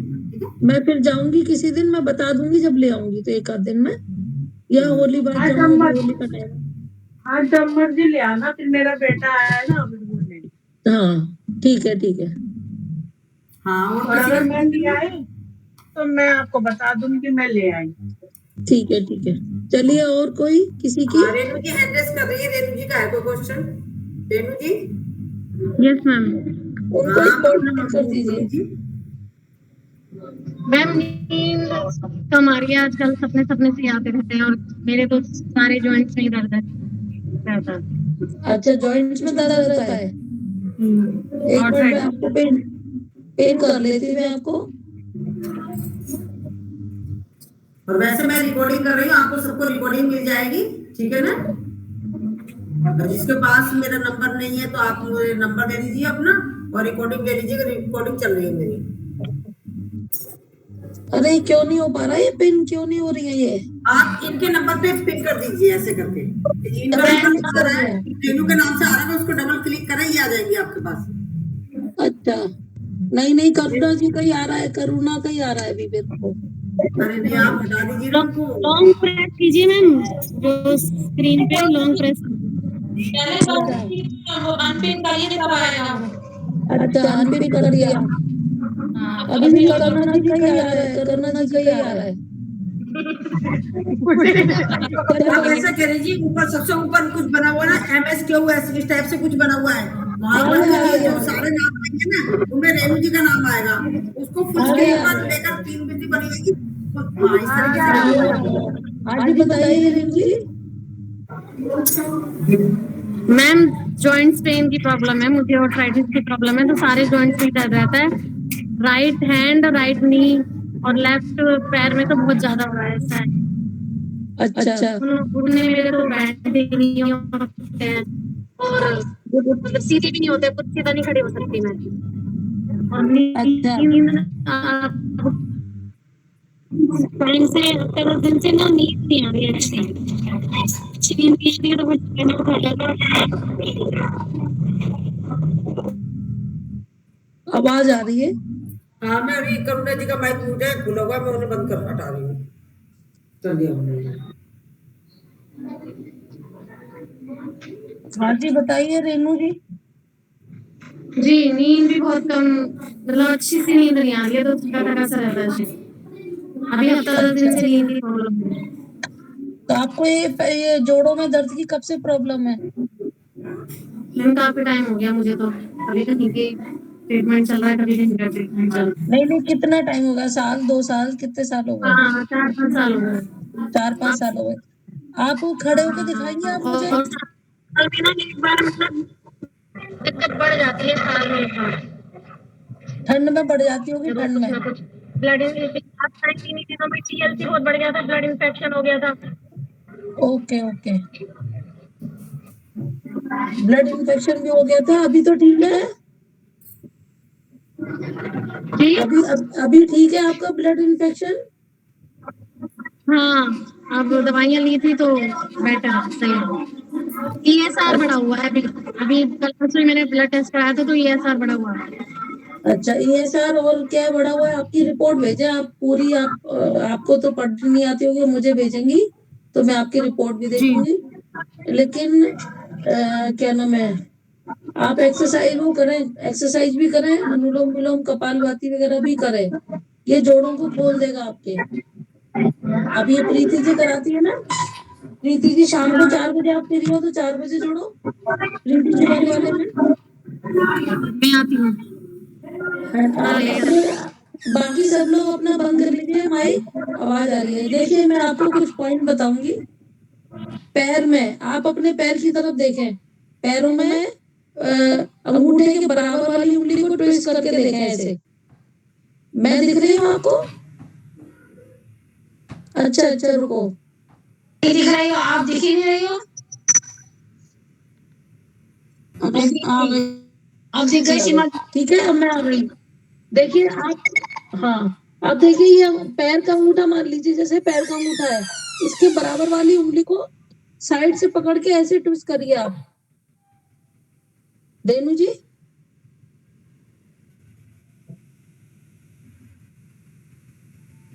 मैं फिर जाऊंगी किसी दिन, मैं बता दूंगी जब ले आऊंगी, तो एक आध दिन में या होली बाद होली का टाइम। हाँ, जब मर्जी ले आना, फिर मेरा बेटा आया है ना अभी। हाँ ठीक है ठीक है। हाँ, और अगर मैं नहीं आई तो मैं आपको बता दूंगी मैं ले आई। ठीक है ठीक है, चलिए। और कोई किसी की? रेनू जी हैंड रेस कर रही है, रेनू जी का है कोई question? Renu ji? Yes ma'am. उनको स्पॉट कर दीजिए। मैम नींद कम आ रही है आजकल, सपने सपने से आते रहते हैं और मेरे तो सारे जॉइंट्स में दर्द है। अच्छा, जॉइंट्स में दर्द रहता है। एक और मिनट, मैं आपको पेन कर लेती हूँ मैं आपको। और वैसे मैं रिकॉर्डिंग कर रही हूँ, आपको सबको रिकॉर्डिंग मिल जाएगी, ठीक है ना? और जिसके पास मेरा नंबर नहीं है तो आप मुझे नंबर दे दीजिए अपना और रिकॉर्डिंग ले लीजिएगा, रिकॉर्डिंग चल रही है मेरी। अरे क्यों नहीं हो पा रहा ये पिन, क्यों नहीं हो रही है ये? आप इनके नंबर पे पिन कर दीजिए ऐसे करके। इनका नंबर आ रहा है, रेनू के नाम से आ रहा है, उसको डबल क्लिक करें, ये आ जाएंगे आपके पास। अच्छा, नहीं नहीं, करुणा जी का ही आ रहा है, करुणा का ही आ रहा है अभी मेरे को। अरे नहीं, आप हटा दीजिए उनको। लॉन्ग प्रेस कीजिए मैम, जो स्क्रीन पे लॉन्ग प्रेस अनपिन करिए तब आएगा। अच्छा, अनपिन कर दिया। अभी भी करुणा जी का ही आ रहा है, करुणा जी का ही आ रहा है। आप ऐसा कह लीजिए, ऊपर सबसे ऊपर कुछ बना हुआ है ना, MSQS इस टाइप से कुछ बना हुआ है, वहाँ पर जो सारे नाम आएंगे ना उनमें रेनू जी का नाम आएगा, उसको फुल स्क्रीन पर लेकर 3 बिंदी बनेगी। हाँ, इस तरीके से आज भी बताइए रेनू जी। मैम जॉइंट्स पेन की प्रॉब्लम है मुझे, और आर्थराइटिस की प्रॉब्लम है, तो सारे जॉइंट्स में दर्द रहता है। राइट हैंड, राइट नी और लेफ्ट पैर में तो बहुत ज्यादा हो रहा है ऐसा है। अच्छा, उठने मेरे तो बैठते नहीं होते हैं और मतलब सीधे भी नहीं होते, कुछ सीधा नहीं खड़े हो सकती मैं। और नींद टाइम से 10 दिन से ना नींद नहीं आ रही है अच्छी नींद की थी, तो मैंने उठा था। आवाज आ रही है? हाँ, मैं अभी करुणा जी का माइक म्यूट है, खुला हुआ है, मैं उन्हें बंद कर हटा रही हूँ। चलिए हाँ जी, बताइए रेनू जी। जी नींद भी बहुत कम, मतलब अच्छी सी नींद नहीं आ रही है, तो थोड़ा सा रहता है अभी हफ्ता 10 दिन से नींद की प्रॉब्लम है। तो आपको ये जोड़ों में दर्द की कब से प्रॉब्लम है? काफी टाइम हो गया मुझे, तो कभी कहीं के ट्रीटमेंट चल रहा है, कभी कहीं का ट्रीटमेंट चल रहा है। नहीं, कितना टाइम होगा? साल, 2 साल, कितने साल हो गए? हाँ, 4-5 साल हो गए। 4-5 साल हो गए। आप खड़े होकर दिखाएंगे आप मुझे? एक बार मतलब दिक्कत बढ़ जाती है साल में एक बार। ठंड में बढ़ जाती होगी, ठंड में। ब्लड तीन दिनों में TLC बहुत बढ़ गया था, ब्लड इन्फेक्शन हो गया था। ओके ओके, ब्लड इन्फेक्शन भी हो गया था। अभी तो ठीक है? अभी ठीक है आपका ब्लड इन्फेक्शन? हाँ, अब दवाइयाँ ली थी तो बेटर सही है। ESR बढ़ा हुआ है अभी कल परसों मैंने ब्लड टेस्ट कराया था, तो ESR बढ़ा हुआ है। अच्छा, ESR और क्या बढ़ा हुआ है? आपकी रिपोर्ट भेजे आप पूरी। आपको तो पढ़नी नहीं आती होगी, मुझे भेजेंगी तो मैं आपकी रिपोर्ट भी देखूंगी। लेकिन क्या नाम है, आप एक्सरसाइज वो करें, एक्सरसाइज भी करें, अनुलोम विलोम कपालभाति वगैरह भी करें, ये जोड़ों को खोल देगा आपके। अब ये प्रीति जी कराती है ना, प्रीति जी शाम को 4 बजे आप फ्री हो तो 4 बजे जोड़ो प्रीति जी वाले में। मैं आती हूँ। बाकी सब लोग अपना बंद कर लीजिए माइक, आवाज आ रही है। देखिए मैं आपको कुछ पॉइंट बताऊंगी। पैर में आप अपने पैर की तरफ देखें, पैरों में अंगूठे के बराबर वाली उंगली को ट्विस्ट करके देखें ऐसे। मैं दिख रही हूँ आपको? अच्छा अच्छा रुको, दिख रही हो आप? दिख ही नहीं रही हो। अब दिख गई सीमा? ठीक है, अब मैं आ गई। देखिए आप, हाँ अब देखिए ये पैर का अंगूठा मान लीजिए, जैसे पैर का अंगूठा है, इसके बराबर वाली उंगली को साइड से पकड़ के ऐसे ट्विस्ट करिए आप। देनू जी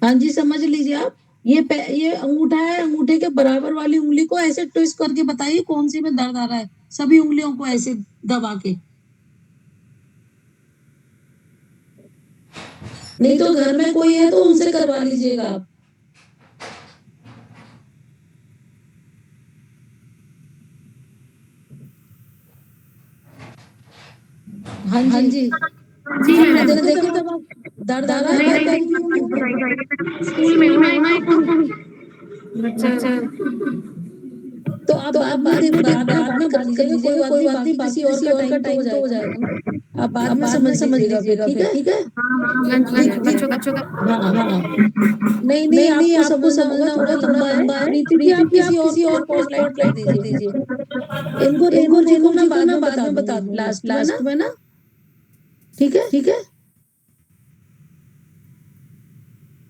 हाँ जी, समझ लीजिए आप, ये अंगूठा है, अंगूठे के बराबर वाली उंगली को ऐसे ट्विस्ट करके बताइए कौन सी में दर्द आ रहा है, सभी उंगलियों को ऐसे दबा के। नहीं तो घर में कोई है तो उनसे करवा लीजिएगा आप। हाँ जी आपने देखो दर्द आ रहा है स्कूल में हूँ ना। तो आप बाद में बात कर लीजिएगा, कोई बात नहीं, किसी और का टाइम तो हो जाएगा ना, आप बाद में समझ लीजिएगा फिर, ठीक है। बच्चों का हाँ नहीं आपको समझना होगा, लंबा है। प्रीति जी आप किसी और को स्पॉटलाइट कर दीजिए। इनको रेनू जी को मैं बाद में बता दूँ लास्ट में ना, ठीक है।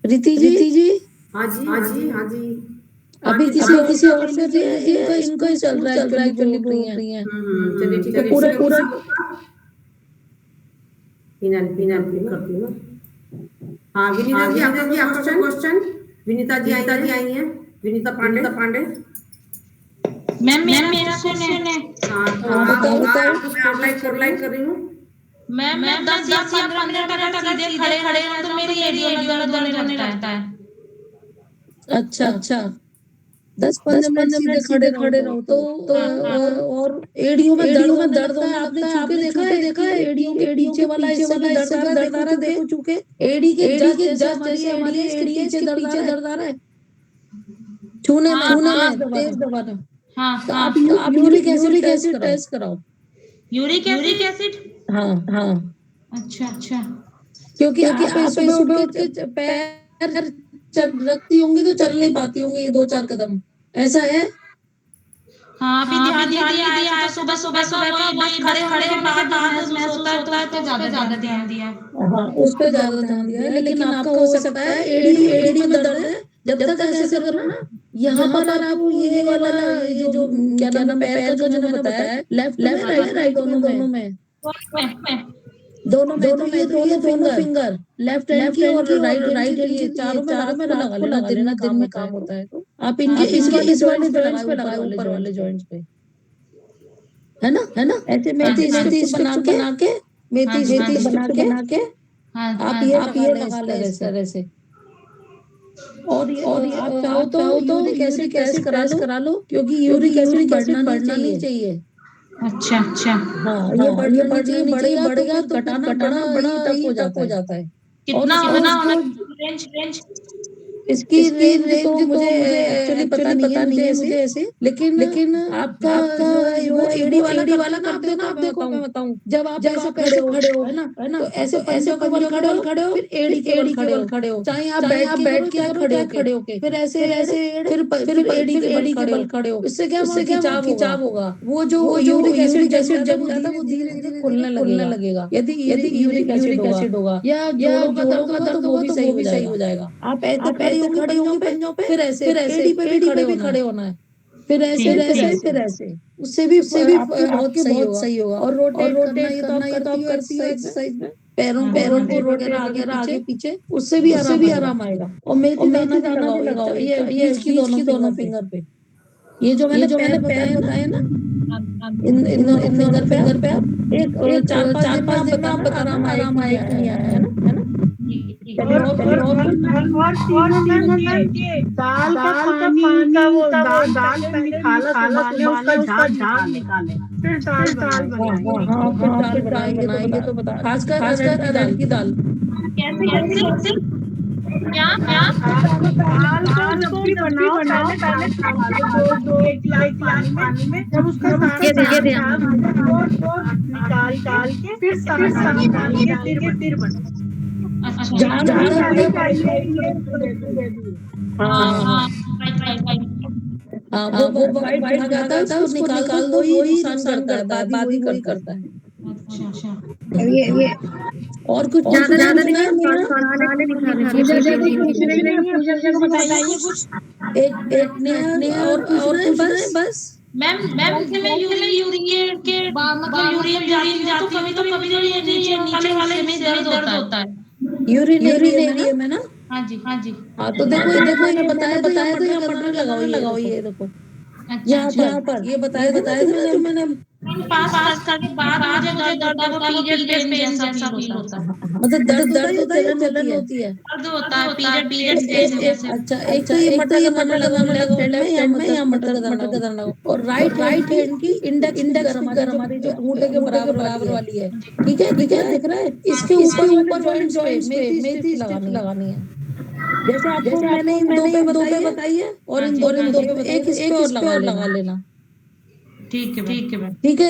प्रीति जी हाँ जी अभी किसी और से इनका ही चल रहा है, एक्चुअली बोल रही हैं। चलिए ठीक है, पूरा पीना करती हूँ ना। हाँ विनीता जी आपका क्वेश्चन। विनीता जी आई हैं, विनीता पांडे। मैम मेरा क्वेश्चन है। हाँ आपको स्पॉटलाइट कर रही हूँ। मैम 10 या 15 मिनट अगर सीधे खड़े हैं तो मेरी एडियो में दर्द होने लगता है। अच्छा 10-15 मिनट सीधे खड़े रहो तो और एडियो में दर्द होने लगता है। आपने देखा है एडियो के पीछे वाला हिस्सा भी दर्द आ रहा है, देखो चूके एडी के जस्ट जैसे हमारी एडी है, इसके पीछे दर्द आ रहा है, छूने में तेज दबाना। तो आप यूरिक एसिड टेस्ट कराओ। Uric acid? हाँ अच्छा क्योंकि आप सुबह उठ के पैर रखती होंगी तो चल नहीं पाती होंगी ये 2-4 कदम, ऐसा है? हाँ अभी ध्यान नहीं दिया है। सुबह का वही खड़े के बाद महसूस होता है तो ज्यादा ध्यान दिया। हाँ उस पे ज्यादा ध्यान दिया है, लेकिन आपका हो सकता है एडी में दर्द है। जब तक ऐसे करो ना, यहाँ पर आपको ये वाला ये जो क्या नाम है पैर का जो मैंने बताया, लेफ्ट में राइट दोनों में तो ये दोनों फिंगर लेफ्ट हैंड की और राइट हैंड की चारों में लगा लेना, दिन में काम होता है तो आप इनके इस वाले जॉइंट्स पे लगाओ, ऊपर वाले जॉइंट्स पे, है ना। ऐसे मेथी स्टिक्स बना के आप ये लगा लें इस तरह से। और आप चाहो तो यूरिक एसिड टेस्ट करा लो, क्योंकि यूरिक एसिड बढ़ना नहीं चाहिए। अच्छा हाँ ये बढ़ेगा तो घटाना बड़ा टफ हो जाता है। कितना होना रेंज? इसकी रेंज तो मुझे एक्चुअली पता नहीं है मुझे ऐसे, लेकिन आपका जो एडी वाला ना, आप देखो मैं बताऊं, जब आप ऐसे खड़े हो है ना, तो ऐसे केवल खड़े हो, फिर एडी केवल खड़े हो, चाहे आप बैठ के खड़े होके, फिर ऐसे फिर एडी केवल खड़े हो। इससे क्या खिंचाव होगा, वो जो यूरिक एसिड जब जाता है वो धीरे धीरे खुलने लगेगा। यदि यूरिक एसिड होगा या जोड़ों का दर्द होगा तो वो भी सही हो जाएगा। आप ऐसे खड़े होंगे पंजों पे, फिर ऐसे एडी पे भी खड़े होना है, फिर ऐसे उससे भी आपके बहुत सही होगा। और रोटेट करना ये तो आप करती हो एक्सरसाइज में, पैरों को रोटेट आगे पीछे, उससे भी आराम आएगा। और मेथी दाना भी लगाओ ये इसकी दोनों फिंगर पे। ये जो मैंने पैर बताए ना, इन दोनों फिंगर पे आप एक 4-5 दिन में आप बताना आराम आए कि नहीं आया, है ना? और तीनों मैम ये दाल का पानी का वो दाल पहले निकाला सुबह उसका झाग निकाले, फिर दाल बनाएंगे। हाँ, फिर दाल बनाएंगे तो बता, खासकर अरहर की दाल। कैसे क्या दाल को जब भी बनाओ पहले दाल डालो दो एक गिलास पानी में, जब उसका झाग निकाल के फिर साग डाल के फिर बनाओ। वो वाइट झाग आता है, उसको निकाल दो, वही नुकसान करता है, बादी वही करता है। ये और कुछ ज्यादा सुना है? बताइए कुछ। एक नया और कुछ नहीं, बस मैम जैसे मैं यूरिन के मतलब यूरिन जाती तो कभी ये नीचे वाले में दर्द होता है यूरिन एरिया में ना। हाँ जी हाँ, तो देखो ये बताया तो यहाँ पटरी लगाओ, ये देखो यहाँ पर ये बताया था जो मैंने पास करने के बाद मुझे दर्द होता है, पीरियड पेन जैसा फील होता है। मतलब दर्द होता है, जलन होती है। दर्द होता है पीरियड पेन जैसे। अच्छा, एक तो ये मटर का दाना लगाओ लेफ्ट हैंड में, या मटर का दाना और राइट हैंड की इंडेक्स फिंगर हमारी जो अंगूठे के बराबर वाली है, ठीक है, दिख रहा है। इसके ऊपर जॉइंट्स पे मेथी लगानी है। जैसे आपको मैंने इन दो पे बताई है, और इन दो पे एक इस पे और लगा लेना। ठीक है।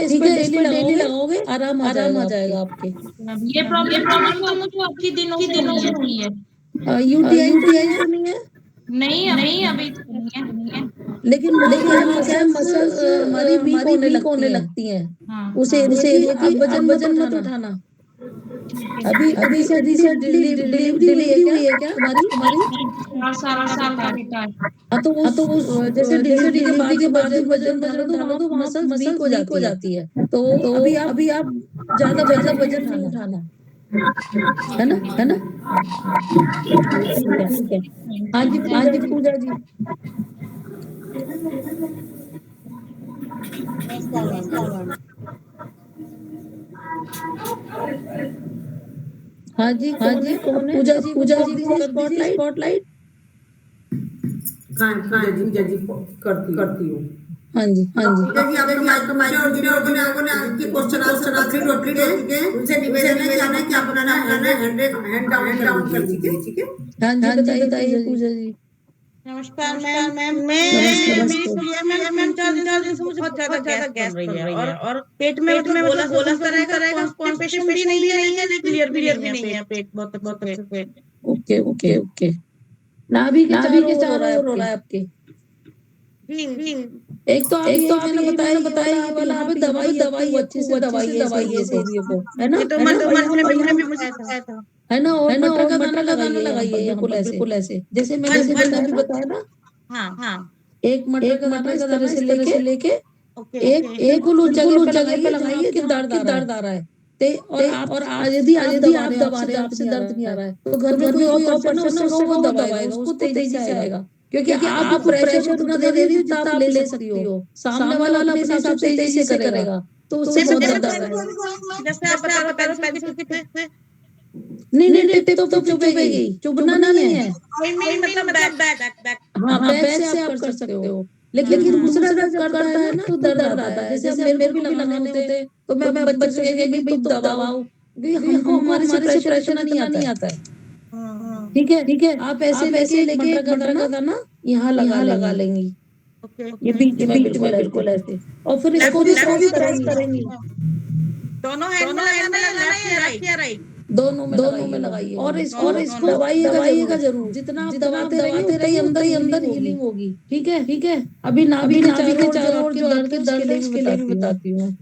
इस पे डेली लगाओगे, आराम आ जाएगा आपके। ये प्रॉब्लम तो मुझे आपकी दिनों से हुई है। यूटीआई तो नहीं है? नहीं अभी तो नहीं है। लेकिन यहाँ क्या मसल्स हमारी वीक होने लगती हैं। हाँ, उस एरिया की वजन मत उठाना। अभी रिसेंटली डिलीवरी हुई है क्या तुम्हारी? 4 साल का बेटा है। हाँ, तो जैसे डिलीवरी के बाद वजन उठाना तो मसल्स वीक हो जाती है। तो अभी आप ज्यादा वजन नहीं उठाना, है ना? ठीक है। हाँ जी पूजा जी। हाँ जी कौन है? पूजा जी को स्पॉटलाइट। पूजा जी करती हूँ। हाँ जी पूजा जी आपका माइक और आपके क्वेश्चन आंसर टोटली उनसे निवेदन है कि आप अपना हैंड डाउन कर दीजिए, ठीक है? हाँ जी बताइए पूजा जी। नमस्कार मैम। मेरी मैम 4 दिन से मुझे बहुत ज्यादा गैस बन रही है और पेट में मतलब गोला सा रहेगा, कॉन्स्टिपेशन भी नहीं है, क्लियर भी नहीं है पेट बहुत। ओके। नाभि के चारों हो रहा है आपके। एक तो मैंने बताया ये वाला यहाँ पे दवाई अच्छे से दवाई है को, है ना? तो मैंने भी मुझे बताया था, है ना? और मटर का दाना लगाइए यहाँ पर बिल्कुल ऐसे, जैसे मैंने बताया ना। हाँ एक मटर का दाना इस तरह से लेके एक उस जगह पे लगाइए कि दर्द आ रहा है। और यदि आप दबा रहे हैं, आपसे दर्द नहीं आ रहा है, तो घर में कोई और पर्सन है वो दबाएगा, उसको तेजी से आएगा। क्योंकि आप प्रेशर उतना दे रही हो जितना आप ले सकती हो, सामने वाला अपने हिसाब से तेजी से करेगा, तो उससे बहुत दर्द आएगा। जैसे आप बता रहे पेंसिल नहीं टिप तो चुभेगी, चुभना नहीं है। मतलब बैक हाँ, बैक से आप कर सकते हो, लेकिन दूसरा जब करता है ना तो दर्द आता है। जैसे मेरे को भी लगाने होते तो मैं बच्चे से कहती भाई तुम दबाओ, हमको हमारे से प्रेशर नहीं आता है। ठीक है, आप ऐसे लेके मटर का दाना यहाँ लगा लेंगी, ये बीच में बिल्कुल ऐसे, और फिर इसको भी करेंगी। दोनों हैंड में लेफ्ट या राइट? दोनों में लगाइए। और इसको दबाइएगा जरूर, जितना आप दबाते रहेंगे अंदर हीलिंग होगी। ठीक है। अभी नाभि के चारों ओर जो दर्द है उसके लिए भी बताती हूँ।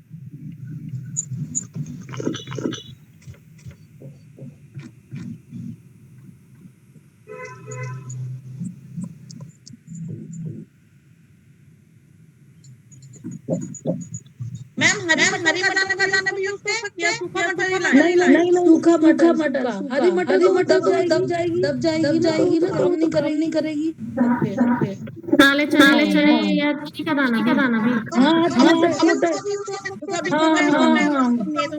मैम हरी मटर का दाना भी यूज कर सकते हैं या सूखा मटर? नहीं, सूखा मटर। हरी मटर तो दब जाएगी ना, काम नहीं करेगी। काले चने या चीनी का दाना भी। हाँ छोटा छोटा, हाँ हाँ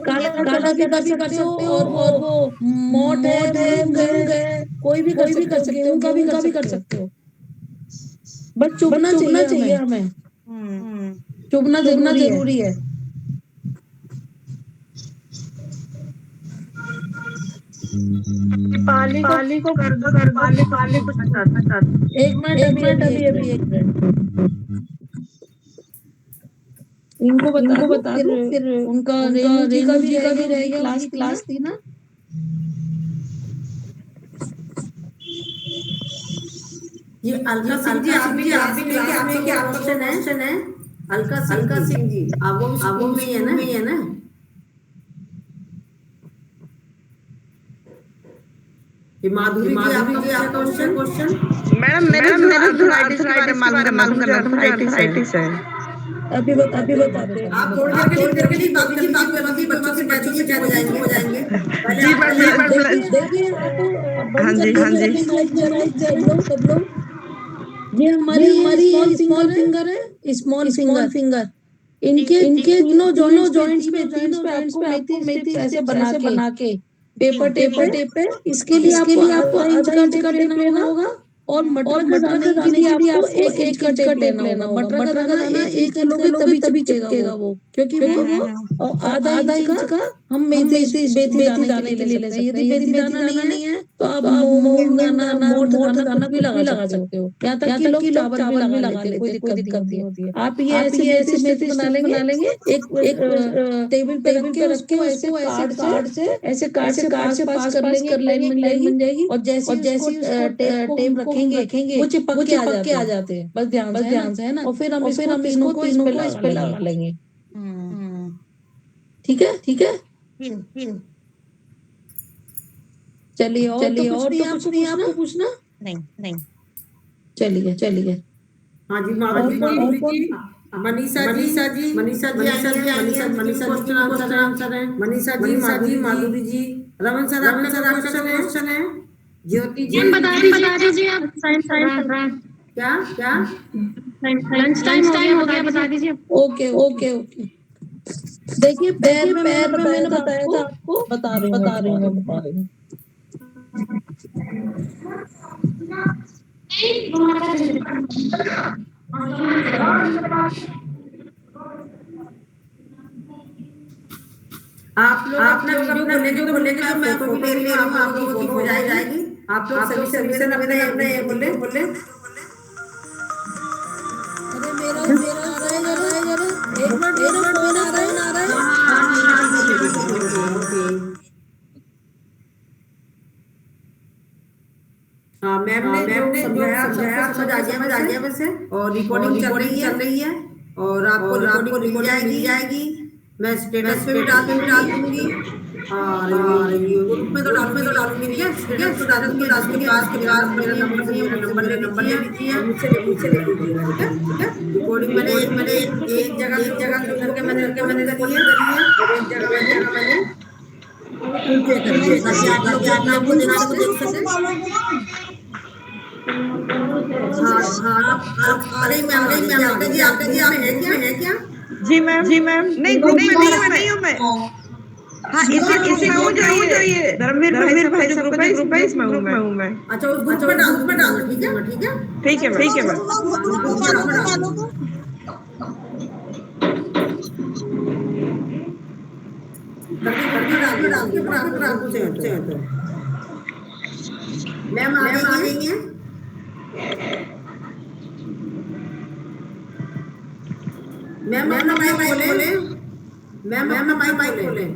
काला काला भी कर सकते हो, और वो मोट है, मूंग है, कोई भी कर सकते हो, गेहूं का भी कर सकते हो। बस चुभना चाहिए हमें, चुभना जरूरी है। पाली को कर दो, पाली कुछ बताता। एक मिनट अभी एक मिनट इनको बता दो, फिर उनका रेणु जी का भी रहेगा, उनकी क्लास थी ना। ये अलका सिंह जी, आप भी क्लास में क्या आपका क्वेश्चन है? अलका सिंह जी, आप वो स्कूल में ही है ना? ये माधुरी जी, आपका क्वेश्चन? मैडम मेरे आर्थराइटिस के बारे में मालूम करना था, मुझे आर्थराइटिस है। अभी बताते हैं। आप थोड़ी देर के लिए बात कीजिए, बाकी बच्चों से क्या हो जाएंगे। जी मैडम। देखिए हाँ जी सब लोग, ये हमारी स्मॉल फिंगर है, स्मॉल फिंगर। इनके तीनों जॉइंट्स पे आपको मेथी ऐसे बना के पेपर टेप पे, इसके लिए आपको आधा इंच का टेप लेना होगा, और मटर के दाने के लिए आपको 1 इंच का टेप लेना होगा। मटर का दाना 1 इंच का लोगे तभी चिपकेगा वो, क्योंकि वो आधा इंच का हम मेथी दाने के लिए ले सकते हैं। यदि मेथी दाना नहीं है तो आप मूंग दाना, मोठ दाना कुछ भी लगा सकते हो। यहाँ तक कि लोग चावल भी लगा लेते हैं, कोई दिक्कत नहीं होती है। आप ये ऐसे मेथी बना लेंगे, एक टेबल पे रख के उसको ऐसे कार्ड से ऐसे पास कर लेंगे, लाइन बन जाएगी। और जैसे टेप रखेंगे वो चिपक के आ जाते हैं। बस ध्यान से है ना। और फिर हम तीनों को इस पे लगा लेंगे। ठीक है। चलिए, और तो कुछ नहीं आपको पूछना? नहीं। चलिए। हाँ जी, माधुरी जी, मनीषा जी क्वेश्चन आंसर है। मनीषा जी, माधुरी जी, रमन सर आपका क्वेश्चन है। ज्योति जी बता दीजिए आप। क्या लंच टाइम हो गया, बता दीजिए। ओके। देखिए पैर में मैंने बताया था आपको, बता रही हूँ। आप लोग अपना वीडियो खोलेंगे तो मैं फोटो भी ले रही हूँ, आप लोगों की फोटो हो जाएगी। आप लोग सभी अपने बोले। अरे मेरा एक मिनट फोन आ रहा है। हाँ मैम ने समझाया, समझ आ गया वैसे। और रिकॉर्डिंग चल रही है, और आपको रिकॉर्डिंग मिल जाएगी। मैं स्टेटस पे भी डाल दूंगी, और ग्रुप में तो डालूंगी। ठीक है, स्टेटस तो डालूंगी। उसके बाद मेरा नंबर ले लीजिए, मुझसे ले लीजिएगा। ठीक है। रिकॉर्डिंग मैंने एक जगह करके मैंने रिकॉर्डिंग करी है, और एक जगह मैंने प्ले करी है, ताकि आप लोग अपने आप को देख सकें। हाँ आप अरे मैम जी, आप है क्या? जी मैम। नहीं ग्रुप में नहीं हूँ मैं। हाँ इसी में हूँ जो ये धर्मवीर भाई सब ग्रुप है, इसमें हूँ मैं। अच्छा, उस ग्रुप में डाल दो। ठीक है मैम। जल्दी डाल दो, फिर आप पूछे तो मैम आ गई हैं। मैम अपना माइक खोले। मैम माइक खोले।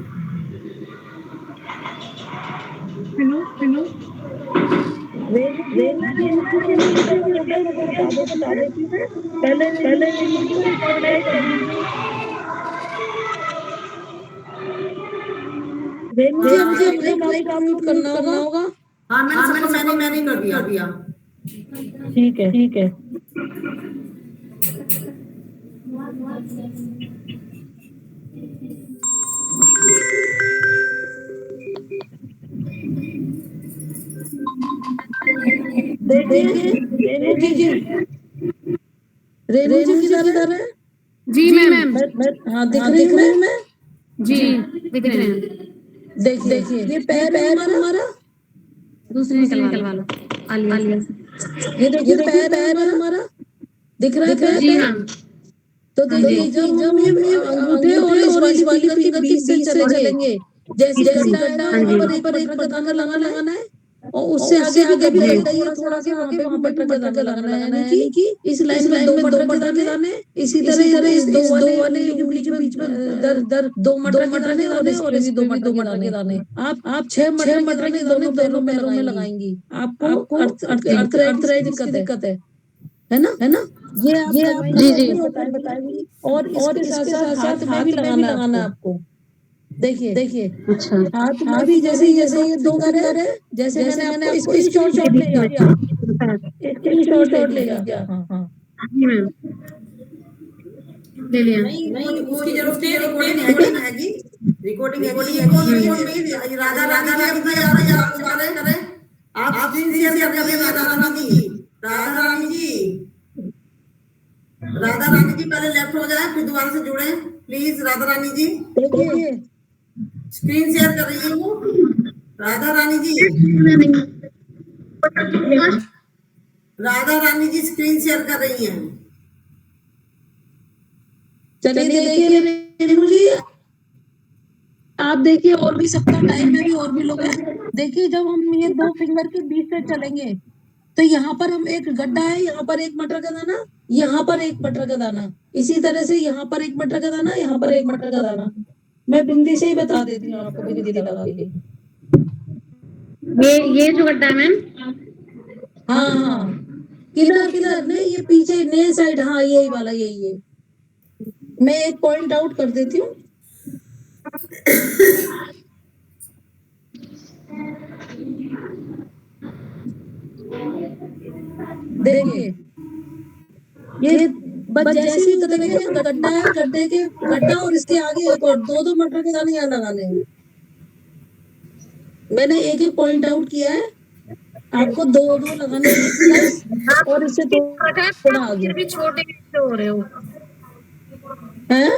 हेलो मुझे माइक म्यूट करना होगा। हाँ मैंने कर दिया। ठीक है। देखिए रेणु जी, रेणु जी किधर है? जी मैम। हाँ दिख रही हूँ मैं। जी दिख रहे हैं। देखिए ये पैर है हमारा, दूसरी निकलवा लो आलिया। ये देखिए पैर है हमारा, दिख रहा है पैर? जी मैम। तो देखिए जब हम ये अंगूठे और इस वाली फिंगर के बीच से चलेंगे, जैसे गड्ढा है वहाँ पर एक मटर का लगाना है, और उससे आगे भी गड्ढा ही है थोड़ा सा, आगे वहाँ पे मटर का लगाना है, यानी कि इस लाइन में 2 मटर के दाने, इसी तरह इस दो वाले उंगली के बीच में दर 2 मटर के दाने, और इसमें भी 2 मटर के दाने। आप 6 मटर के दाने दोनों पैरों में लगाएंगी, आपको अर्थराइटिस की दिक्कत है ना? ये आप जी बताएंगी। और इसके साथ हाथ में भी लगाना है आपको। देखिए अच्छा। हाथ में भी जैसे ये 2 फिंगर है, जैसे मैंने आपको स्क्रीनशॉट ले लिया, स्क्रीनशॉट ले लिया। हाँ जी मैम ले लिया। नहीं उसकी जरूरत नहीं, रिकॉर्डिंग हैगी, रिकॉर्डिंग हैगी। राधा रानी जी आप दोबारा करें, आप स्क्रीन शेयर कर रही हैं राधा रानी जी। राधा रानी जी पहले लेफ्ट हो जाए, फिर दोबारा से जुड़े प्लीज। राधा रानी जी देखिए स्क्रीन शेयर कर रही हूँ। राधा रानी जी स्क्रीन शेयर कर रही हैं। चलिए देखिए रेणु जी, आप देखिए और भी सबका टाइम में भी और भी लोग हैं। देखिए जब हम ये 2 फिंगर के बीच से चलेंगे, तो यहाँ पर हम एक गड्ढा है, यहाँ पर 1 मटर का दाना, यहाँ पर 1 मटर का दाना, इसी तरह से यहाँ पर 1 मटर का दाना, यहाँ पर 1 मटर का दाना। मैं बिंदी से ही बता देती हूँ आपको, बिंदी लगा के। ये जो गड्ढा है मैम। हाँ किधर नहीं, ये पीछे नए साइड, हाँ यही वाला, यही है। मैं एक पॉइंट आउट कर देती हूँ। देखिए ये बस जैसे ही उतरेंगे, गड्ढा है, गड्ढा और इसके आगे एक और 2 मटर के दाने यहाँ लगाने हैं। मैंने एक पॉइंट आउट किया है, आपको 2 लगाने हैं, और इससे थोड़ा आगे भी छोटे हो रहे हो हैं,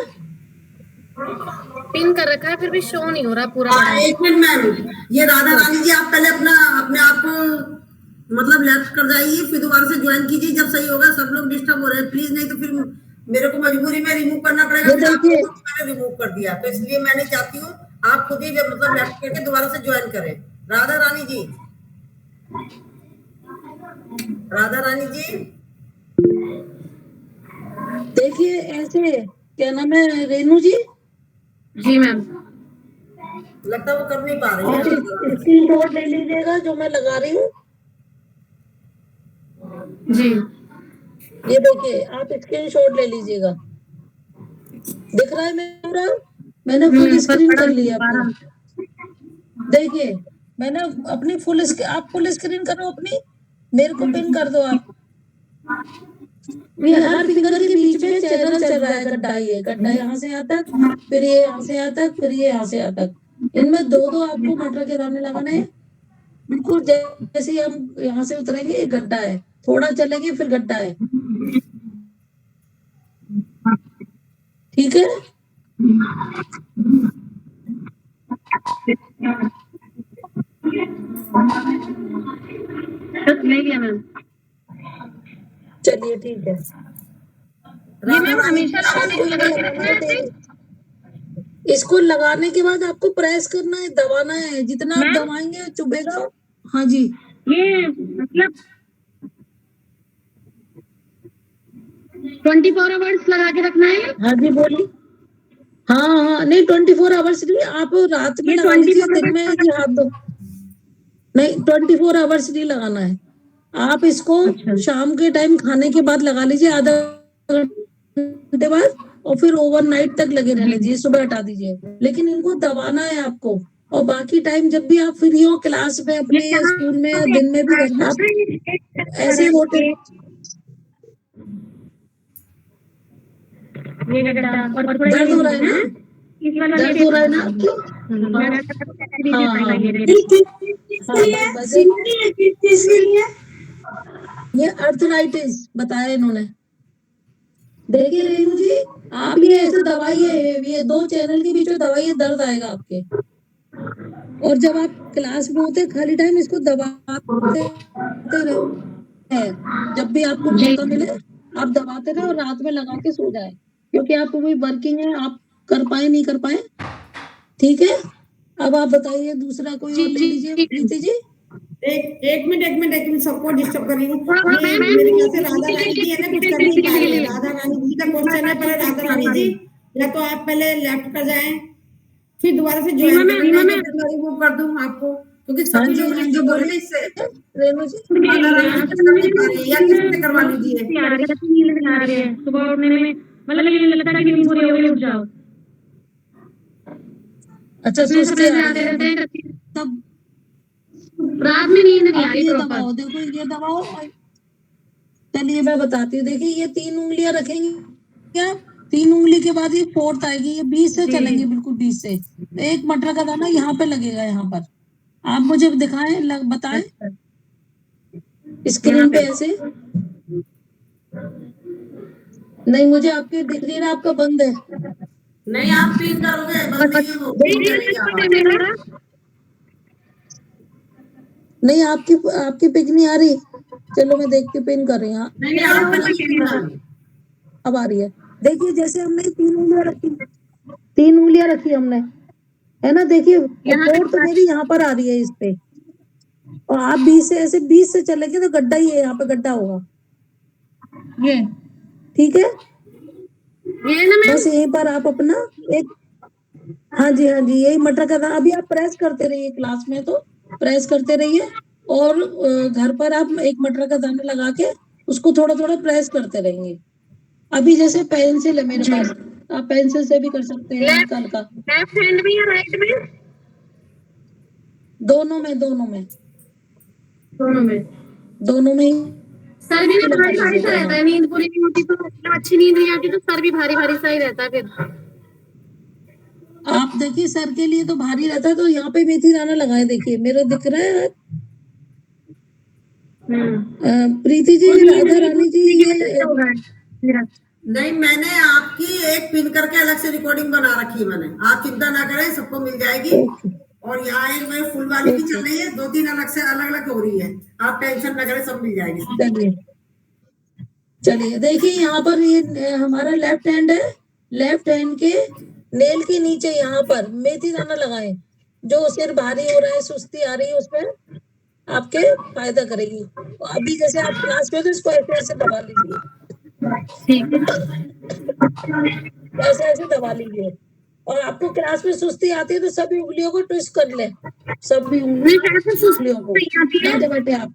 पिन कर रखा है, फिर भी शो नहीं हो रहा पूरा। एक मिनट मैम, ये राधा रानी जी आप पहले अपने आप को मतलब लेफ्ट कर जाइए, फिर दोबारा से ज्वाइन कीजिए जब सही होगा। सब लोग डिस्टर्ब हो रहे हैं प्लीज, नहीं तो फिर मेरे को मजबूरी में रिमूव करना पड़ेगा। फिर आपको मैंने रिमूव कर दिया, तो इसलिए मैं नहीं चाहती हूँ आप खुद ही जब मतलब लेफ्ट करके दोबारा से ज्वाइन करें। राधा रानी जी देखिए ऐसे, क्या नाम है रेणु जी? जी मैम। लगता है वो कर नहीं पा रही है। स्क्रीनशॉट ले लीजिएगा जो मैं लगा रही हूँ। जी ये देखिए आप स्क्रीनशॉट ले लीजिएगा, दिख रहा है मेरा? मैंने फुल स्क्रीन कर लिया अपनी। देखिए मैंने अपनी आप फुल स्क्रीन करो अपनी, मेरे को पिन कर दो आप। ये हर फिंगर के बीच में चैनल चल रहा है, गड्ढा यहाँ से यहाँ तक, फिर ये यहाँ से यहाँ तक, फिर ये यहाँ से यहाँ तक। इनमें 2 आपको मटर के दाने लगाने हैं। बिल्कुल जैसे हम यहाँ से उतरेंगे, एक गड्ढा है, थोड़ा चलेंगे फिर गड्ढा है, ठीक है? ले लिया मैम। चलिए ठीक है। ये मैम हमेशा इसको लगाने के बाद आपको प्रेस करना है, दबाना है, जितना आप दबाएंगे चुभेगा। हाँ जी, ये मतलब 24 आवर्स लगा के रखना है। हाँ जी बोलिए। हाँ नहीं 24 आवर्स नहीं, आप रात में लगा लीजिए, दिन में जी हाथ दो। नहीं 24 आवर्स नहीं लगाना है, आप इसको शाम के टाइम खाने के बाद लगा लीजिए, आधा घंटे बाद, और फिर ओवरनाइट तक लगे रहने दीजिए, सुबह हटा दीजिए। लेकिन इनको दबाना है आपको, और बाकी टाइम जब भी आप फ्री हो, क्लास में अपने स्कूल में या दिन में भी, आप ऐसे रोटेट। दर्द हो रहा है ना? दर्द हो रहा है ना आपको? ये अर्थराइटिस बताया इन्होंने। देखिए रेणु जी, आप ये ऐसे दबाइए, ये 2 चैनल के बीच में दबाइए, दर्द आएगा आपके। और जब आप क्लास में होते खाली टाइम इसको दबाते रहे, जब भी आपको मौका मिले आप दबाते रहे और रात में लगा के सो जाए, क्योंकि आप भी वर्किंग है, आप कर पाए नहीं कर पाए, ठीक है। अब आप बताइए दूसरा कोई और ले लीजिए प्रीति जी। एक मिनट सबको डिस्टर्ब कर रही हूँ। ये मेरे ख्याल से राधा रानी जी है ना, कुछ कर नहीं पा रही है। राधा रानी जी का क्वेश्चन है, पहले राधा रानी जी या तो आप पहले लेफ्ट कर जाएं, फिर दोबारा से ज्वाइन रिमूव कर दूं आपको, क्योंकि सभी लोग जो बोल रहे इससे रेणु जी राधा रानी जी कुछ कर नहीं पा रही है, या किसी से करवा लीजिए। नींद नहीं आ रही है, सुबह उठने में मतलब ये लगता है कि नींद पूरी हो गई, उठ जाओ। अच्छा, सुस्ती आते रहते हैं तब रात में नींद नहीं आ रही ये प्रॉपर। दबाओ, देखो ये दबाओ। चलिए मैं बताती हूँ, देखिए ये 3 उंगलियां रखेंगी क्या, 3 उंगली के बाद ये 4th आएगी, ये 20 से चलेंगे, बिल्कुल 20 से। तो एक मटर का दाना यहाँ पे लगेगा, यहाँ पर आप मुझे दिखाएं, बताएं स्क्रीन पे ऐसे। नहीं मुझे आपके दिख रही है, आपका बंद है। नहीं आप पिन करोगे, बस नहीं हो नहीं आपकी पिक नहीं आ रही। चलो मैं देख के पिन कर रही हूँ। नहीं आप अब आ रही है। देखिए जैसे हमने 3 उंगलियां रखी, 3 उंगलियां रखी हमने, है ना। देखिए फोर्थ मेरी यहाँ पर आ रही है इस पे, और आप 20 से ऐसे 20 से चलेंगे तो गड्ढा ही है, यहाँ पे गड्ढा होगा ये, ठीक है। ये ना बस यहीं पर आप अपना एक, हाँ जी यही मटर का दाना। अभी आप प्रेस करते रहिए, क्लास में तो प्रेस करते रहिए, और घर पर आप एक मटर का दाना लगा के उसको थोड़ा थोड़ा प्रेस करते रहेंगे। अभी जैसे पेंसिल है मेरे पास, आप पेंसिल से भी कर सकते हैं हल्का। लेफ्ट हैंड में या राइट में? दोनों में ही सर भी ना भारी भारी सा रहता है, नींद पूरी नहीं होती तो मतलब अच्छी नींद नहीं आती तो सर भी भारी भारी सा ही रहता है फिर। आप देखिए सर के लिए तो भारी रहता है, तो यहाँ पे मेथी दाना लगाए, देखिए मेरा दिख रहा है। प्रीति जी, राधा रानी जी, ये नहीं मैंने आपकी एक पिन करके अलग से रिकॉर्डिंग बना रखी है मैंने, आप चिंता ना करें, सबको मिल जाएगी। और यहाँ एक मैं फुल वाली भी चल रही है, 2-3 अलग हो रही है, आप टेंशन ना करें, सब मिल जाएगी। चलिए देखिए यहाँ पर ये हमारा लेफ्ट हैंड है, लेफ्ट हैंड के नेल के नीचे यहाँ पर मेथी दाना लगाएं। जो सिर भारी हो रहा है, सुस्ती आ रही है, उसमें आपके फायदा करेगी। अभी जैसे आप क्लास में तो इसको ऐसे ऐसे दबा लीजिए, ऐसे ऐसे दबा लीजिए। और आपको क्लास में सुस्ती आती है तो सभी उंगलियों को ट्विस्ट कर ले, सभी उंगलियों को बैठे बैठे आप।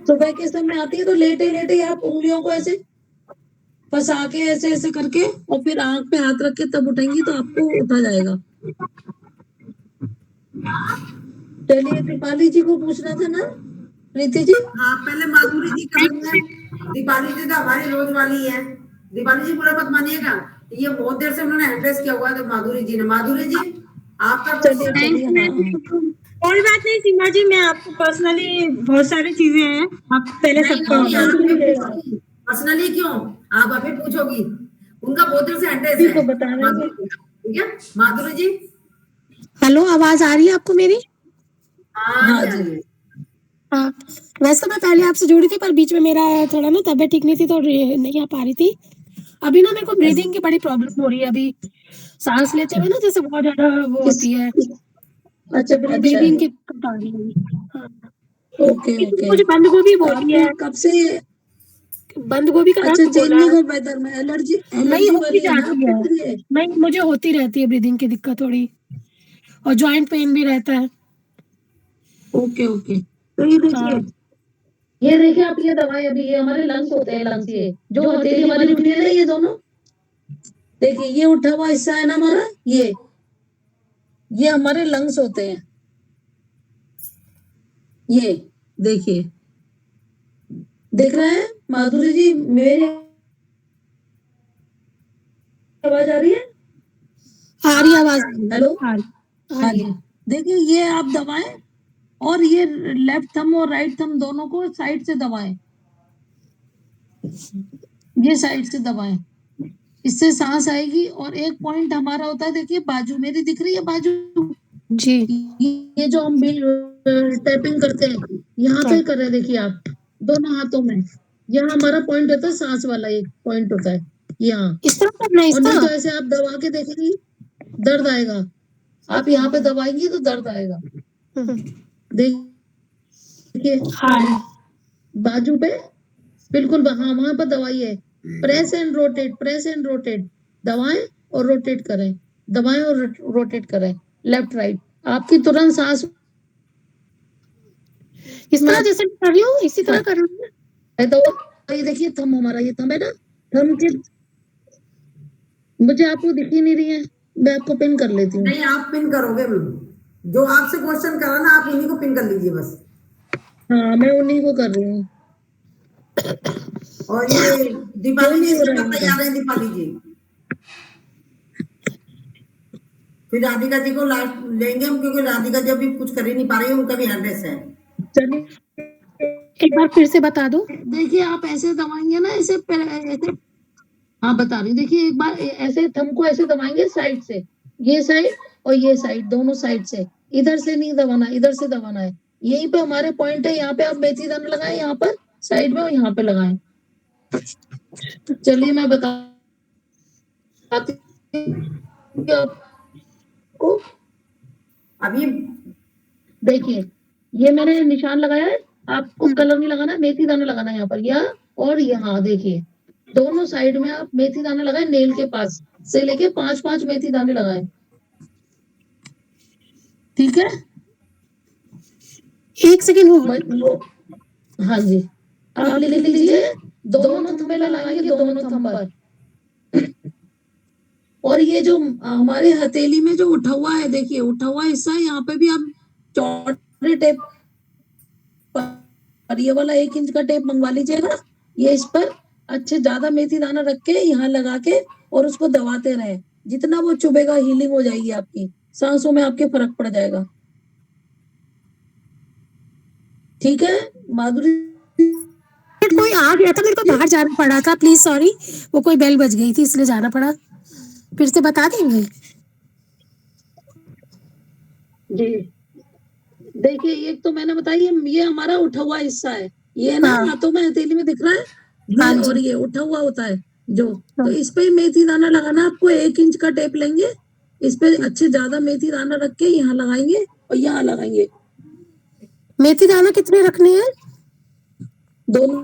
सुबह के समय आती है तो लेटे लेटे आप उंगलियों को ऐसे फंसा के ऐसे ऐसे करके, और फिर आंख पे हाथ रख के तब उठेंगी तो आपको उठा जाएगा। चलिए दीपाली जी को पूछना था ना प्रीति जी। हाँ पहले माधुरी जी कर लेंगे, दीपाली जी तो हमारी रोज वाली है। दीपाली जी पूरा मत मानिएगा, ये बहुत देर से उन्होंने एड्रेस किया हुआ है, तो माधुरी जी ने, माधुरी जी आपका कोई बात नहीं सीमा जी, मैं आपको पर्सनली बहुत सारी चीजें हैं, आप पहले सबको पर्सनली क्यों, आप अभी पूछोगी, उनका बहुत देर से एड्रेस है। ठीक है माधुरी जी। हेलो, आवाज आ रही है आपको मेरी? हाँ जी। हाँ, वैसे मैं पहले आपसे जुड़ी थी, पर बीच में मेरा थोड़ा ना तबीयत ठीक नहीं थी तो नहीं आ पा रही थी। अभी ना मेरे को ब्रीदिंग की बड़ी प्रॉब्लम हो रही है, अभी सांस लेते हुए ना जैसे बहुत ज्यादा वो होती है। अच्छा ब्रीदिंग की दिक्कत आ रही है। ओके मुझे बंद गोभी बोली है, कब से बंद गोभी का अच्छा रस बोला चेंजिंग ऑफ वेदर में एलर्जी नहीं होती वाली है ना जाती है, नहीं मुझे होती रहती है ब्रीदिंग की दिक्कत थोड़ी, और जॉइंट पेन भी रहता है। ओके तो ये देखिए, ये देखिए आप, ये दवाई अभी ये हमारे लंग्स होते हैं, लंग्स ये जो हथेली हमारी उठी है ना, ये दोनों देखिए, ये उठा हुआ हिस्सा है ना हमारा, ये हमारे लंग्स होते हैं। ये देखिए, देख रहे हैं माधुरी जी, मेरी आवाज आ रही है? आ रही आवाज? हेलो हाँ जी। देखिए ये आप दबाएं, और ये लेफ्ट थंब और राइट थंब दोनों को साइड से दबाएं। ये साइड से दबाएं, इससे सांस आएगी। और एक पॉइंट हमारा होता है, देखिए बाजू मेरी दिख रही है, बाजू जी ये जो हम टैपिंग करते हैं यहाँ पे कर रहे हैं, देखिए आप दोनों हाथों में, यहाँ हमारा पॉइंट होता है, सांस वाला एक पॉइंट होता है यहाँ। इस तरह करना है, इस और नहीं तो तरह ऐसे आप दबा के देखेंगी दर्द आएगा, आप यहाँ पे दबाएंगी तो दर्द आएगा। देखिए हाँ बाजू पे बिल्कुल, हाँ वहां पर दबाइए, press and rotate, press and rotate, दबाएं और रोटेट करें, दबाएं और रोटेट करें, लेफ्ट राइट, आपकी तुरंत सांस इस तरह जैसे कर रही हूँ, इसी तरह कर रही हूँ। तो ये देखिए थंब हमारा, ये थंब है ना, थंब के मुझे आपको दिख ही नहीं रही है, मैं आपको पिन कर लेती हूँ। नहीं, आप पिन करोगे, जो आपसे क्वेश्चन करा ना आप उन्हीं को पिन कर लीजिए बस। हाँ मैं उन्हीं को कर रही हूँ। और ये दीपाली जी इसके बाद तैयार है, दीपाली जी। फिर राधिका जी को लास्ट लेंगे हम, क्योंकि राधिका जी अभी कुछ कर ही नहीं पा रही है, उनका भी हेडनेस है। एक बार फिर से बता दो। देखिए आप ऐसे दबाएंगे ना, ऐसे ऐसे, हाँ बता रही हूँ, देखिए एक बार ऐसे थंब को ऐसे दबाएंगे साइड से, ये साइड और ये साइड, दोनों साइड से, इधर से नहीं दबाना, इधर से दबाना है। यहीं पे हमारे पॉइंट है, यहाँ पे आप मेथी दाना लगाएं, यहाँ पर साइड में और यहाँ पे लगाएं। चलिए मैं बताती हूँ आपको। अभी देखिए ये मैंने निशान लगाया है, आपको कलर नहीं लगाना, मेथी दाना लगाना है यहाँ पर, यहाँ और यहाँ। देखिए दोनों साइड में आप मेथी दाना लगाए, नेल के पास से लेके 5-5 मेथी दाने लगाए, ठीक है। एक सेकेंड वो हाँ जी, आप लिख लीजिए, दोनों थंब में लगाएंगे, दोनों थंब पर। और ये जो हमारे हथेली में जो उठा हुआ है, देखिए उठा हुआ हिस्सा है, यहाँ पे भी आप चौड़े टेप पर ये वाला 1 इंच का टेप मंगवा लीजिएगा, ये इस पर अच्छे ज्यादा मेथी दाना रख के यहाँ लगा के और उसको दबाते रहे, जितना वो चुभेगा हीलिंग हो जाएगी, आपकी सांसों में आपके फर्क पड़ जाएगा, ठीक है माधुरी। कोई आ गया था, मेरे को बाहर जाना पड़ा था, प्लीज सॉरी, वो कोई बेल बज गई थी इसलिए जाना पड़ा। फिर से बता देंगे? जी देखिए एक तो मैंने बताई, ये हमारा उठा हुआ हिस्सा है, ये ना हाँ। हाथों में हथेली में दिख रहा है, हाँ ये जी। और ये उठा हुआ होता है जो, तो इस पे मेथी दाना लगाना, आपको 1 इंच का टेप लेंगे, इस पे अच्छे ज्यादा मेथी दाना रख के यहाँ लगाएंगे और यहाँ लगाएंगे। मेथी दाना कितने रखने हैं? दोनों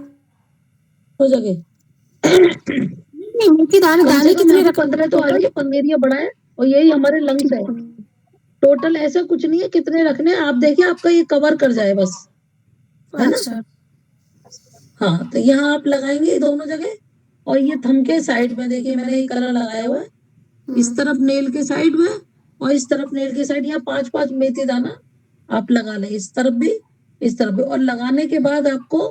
जगह। नहीं, मेथी दाने कितने रखने? 15 तो आ रही है, 15 बड़ा है और यही हमारे लंग्स है, टोटल ऐसा कुछ नहीं है कितने रखने हैं, आप देखिए आपका ये कवर कर जाए बस, है ना। अच्छा। हाँ तो यहाँ आप लगाएंगे दोनों जगह, और ये थंब के साइड में देखिए मैंने ये कलर लगाया हुआ है, इस तरफ नेल के साइड में और इस तरफ नेल के साइड, यहाँ 5-5 मेथी दाना आप लगा लें, इस तरफ भी इस तरफ भी। और लगाने के बाद आपको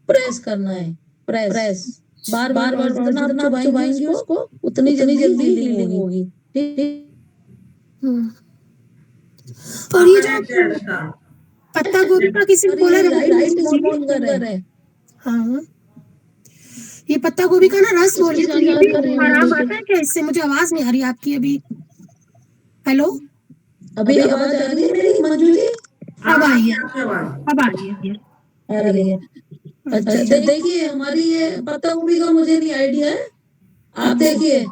प्रेस करना है, प्रेस बार बार जितना आप चुभाएंगे उसको उतनी जल्दी हीलिंग होगी, ठीक। और ये जो पत्ता गोभी का किसी ने बोला राइट फिंगर है, हाँ, ये पत्ता गोभी का ना रस बोल रही थी, आराम आता है क्या इससे? मुझे आवाज नहीं आ रही आपकी अभी। हेलो, अभी आवाज आ रही है मेरी मंजू जी? अब आई है, अब आ रही है। आ रही है। अच्छा देखिए हमारी ये पत्ता गोभी का मुझे नहीं आइडिया है, आप देखिए।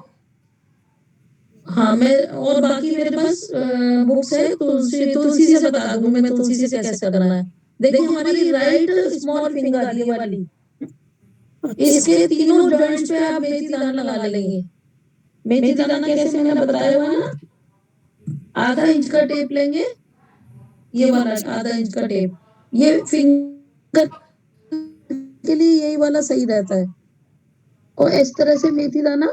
हाँ मैं, और बाकी मेरे पास बुक्स है, तुलसी से बता दूंगी मैं, तुलसी से कैसे करना है। देखिए हमारी राइट स्मॉल फिंगर ये वाली, इसके तीनों जॉइंट्स पे आप मेथी दाना लगा लेंगे। मेथी दाना कैसे मैंने बताया हुआ ना, आधा इंच का टेप लेंगे, ये वाला आधा इंच का टेप, ये फिंगर के लिए यही वाला सही रहता है, और इस तरह से मेथी दाना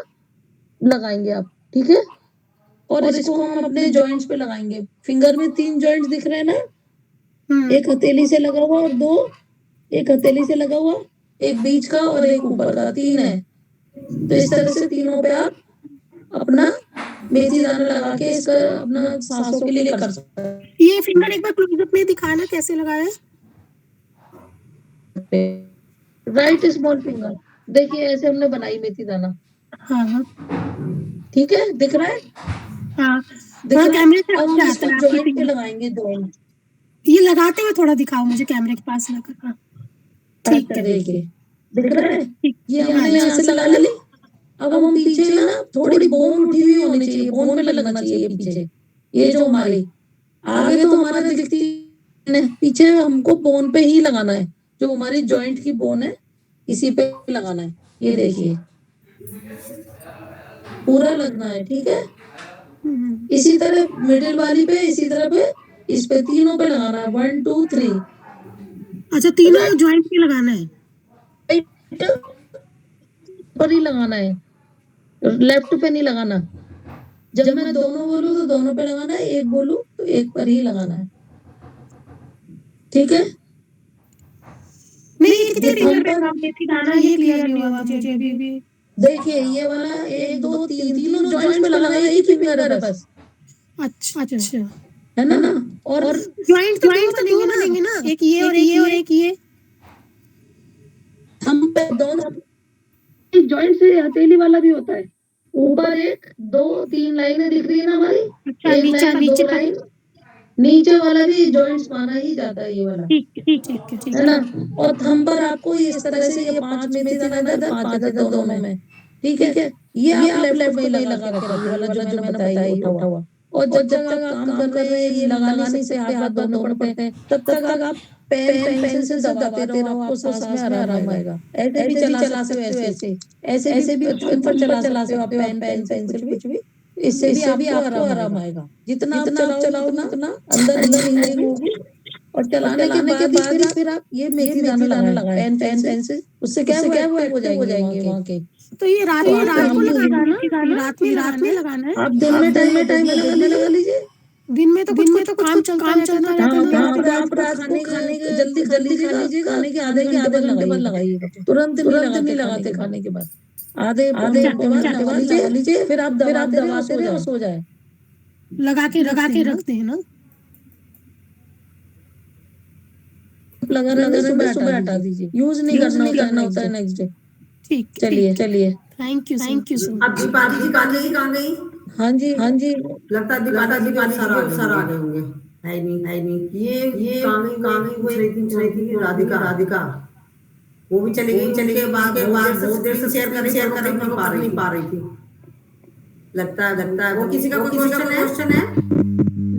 लगाएंगे आप, ठीक है। और इसको हम अपने जॉइंट्स पे लगाएंगे, फिंगर में 3 जॉइंट्स दिख रहे हैं ना, एक हथेली से लगा हुआ और 2, एक हथेली से लगा हुआ, एक बीच का और एक ऊपर का, 3 है। तो इस तरह से तीनों पे आप अपना मेथी दाना लगा के इसका अपना सांसों के लिए कर सकते हैं। ये फिंगर एक बार क्लोजअप में दिखाना कैसे लगाया है? राइट स्मॉल फिंगर, देखिए ऐसे हमने बनाई मेथी दाना, हाँ ठीक है, दिख रहा है? हाँ दिख हाँ, रहा है? कैमरे से अब हम अच्छा इसको आता है आपकी जॉइंट पे फिंगर। लगाएंगे, जॉइंट। ये लगाते हुए थोड़ा दिखाओ मुझे कैमरे के पास लाकर। हाँ ठीक है, देखिए दिख रहा है? ठीक। ये हमने यहाँ से लगा ली। अब हम पीछे ना थोड़ी बोन उठी हुई होनी चाहिए, बोन पे लगना चाहिए पीछे। ये जो हमारी आगे तो हमारा दिखती है, पीछे हमको बोन पे ही लगाना है, जो हमारी जॉइंट की बोन है इसी पे लगाना है। ये देखिए पूरा लगना है, ठीक है? इसी तरह मिडिल वाली पे, इसी तरह पे, इस पे तीनों पे लगाना है, 1 2 3। अच्छा, तीनों जॉइंट पे लगाना है, पर ही लगाना है, लेफ्ट पे नहीं लगाना। जब मैं दोनों बोलूं तो दोनों पे लगाना है, एक बोलूं तो एक पर ही लगाना है, ठीक है? नहीं ये कितने फिंगर पे काम मेथी दाना, ये क्लियर नहीं हुआ मुझे अभी भी। देखिए ये वाला 1 2 3 तीनों जॉइंट्स पे लगाना है, एक ही फिंगर है बस, अच्छा अच्छा, है ना? और जॉइंट तो दो बनेंगे ना, एक ये और एक ये। हम पे दोनों जॉइंट से हथेली वाला भी होता है, ऊपर 1 2 3 लाइनें दिख रही है ना हमारी, अच्छा, एक नीचे लाइन 2 लाइन, नीचे वाला भी जॉइंट्स माना ही जाता है, ये वाला, ठीक है ना? और थंब पर आपको इस तरह से ये 5 मेथी दाना इधर, 5 इधर, दोनों में, ठीक है? ये आप लेफ्ट में ही लगा के रखिए, ये वाला जो मैंने बताया उठा हुआ। और जब तक आप काम कर रहे हैं, ये लगा नहीं सकते, हाथ दोनों पड़ते हैं, तब तक आप पेंसिल से दबाते रहो, आपको सांस में आराम आएगा। ऐसे भी चला सकते हो, ऐसे भी थंब पर चला सकते हो आप, पेन पेंसिल कुछ भी, इससे भी आपको आराम आएगा। जितना आप चलाओगे उतना अंदर हीलिंग होगी। और चलाने के बाद ही फिर आप ये मेथी दाना लगाएं, पेन से, उससे क्या है वो एक्टिव हो जाएंगे वहाँ के। तो ये रात को लगाना, रात में लगाना है। आप दिन में टाइम लगा लीजिए, दिन में तो कुछ काम चलता रहता है ना, तो आप रात को खाने के जल्दी खा लीजिएगा, खाने के आधे घंटे बाद लगाइएगा, तुरंत नहीं लगाते खाने के बाद, आधे घंटे बाद लगा लीजिए, फिर आप दबाते रहे और सो जाए। लगा के रखते हैं ना, लगा सुबह हटा दीजिए, यूज नहीं करना होता है नेक्स्ट डे। ठीक, चलिए थैंक यू सो अब दीपाली जी कहाँ गई? हाँ जी लगता है दीपाली सर आ गए होंगे। है नहीं ये कहाँ गई वो रही थी राधिका, वो भी चली गई के बाद बहुत देर से शेयर कर नहीं पा रही थी। लगता है वो किसी का कोई क्वेश्चन है?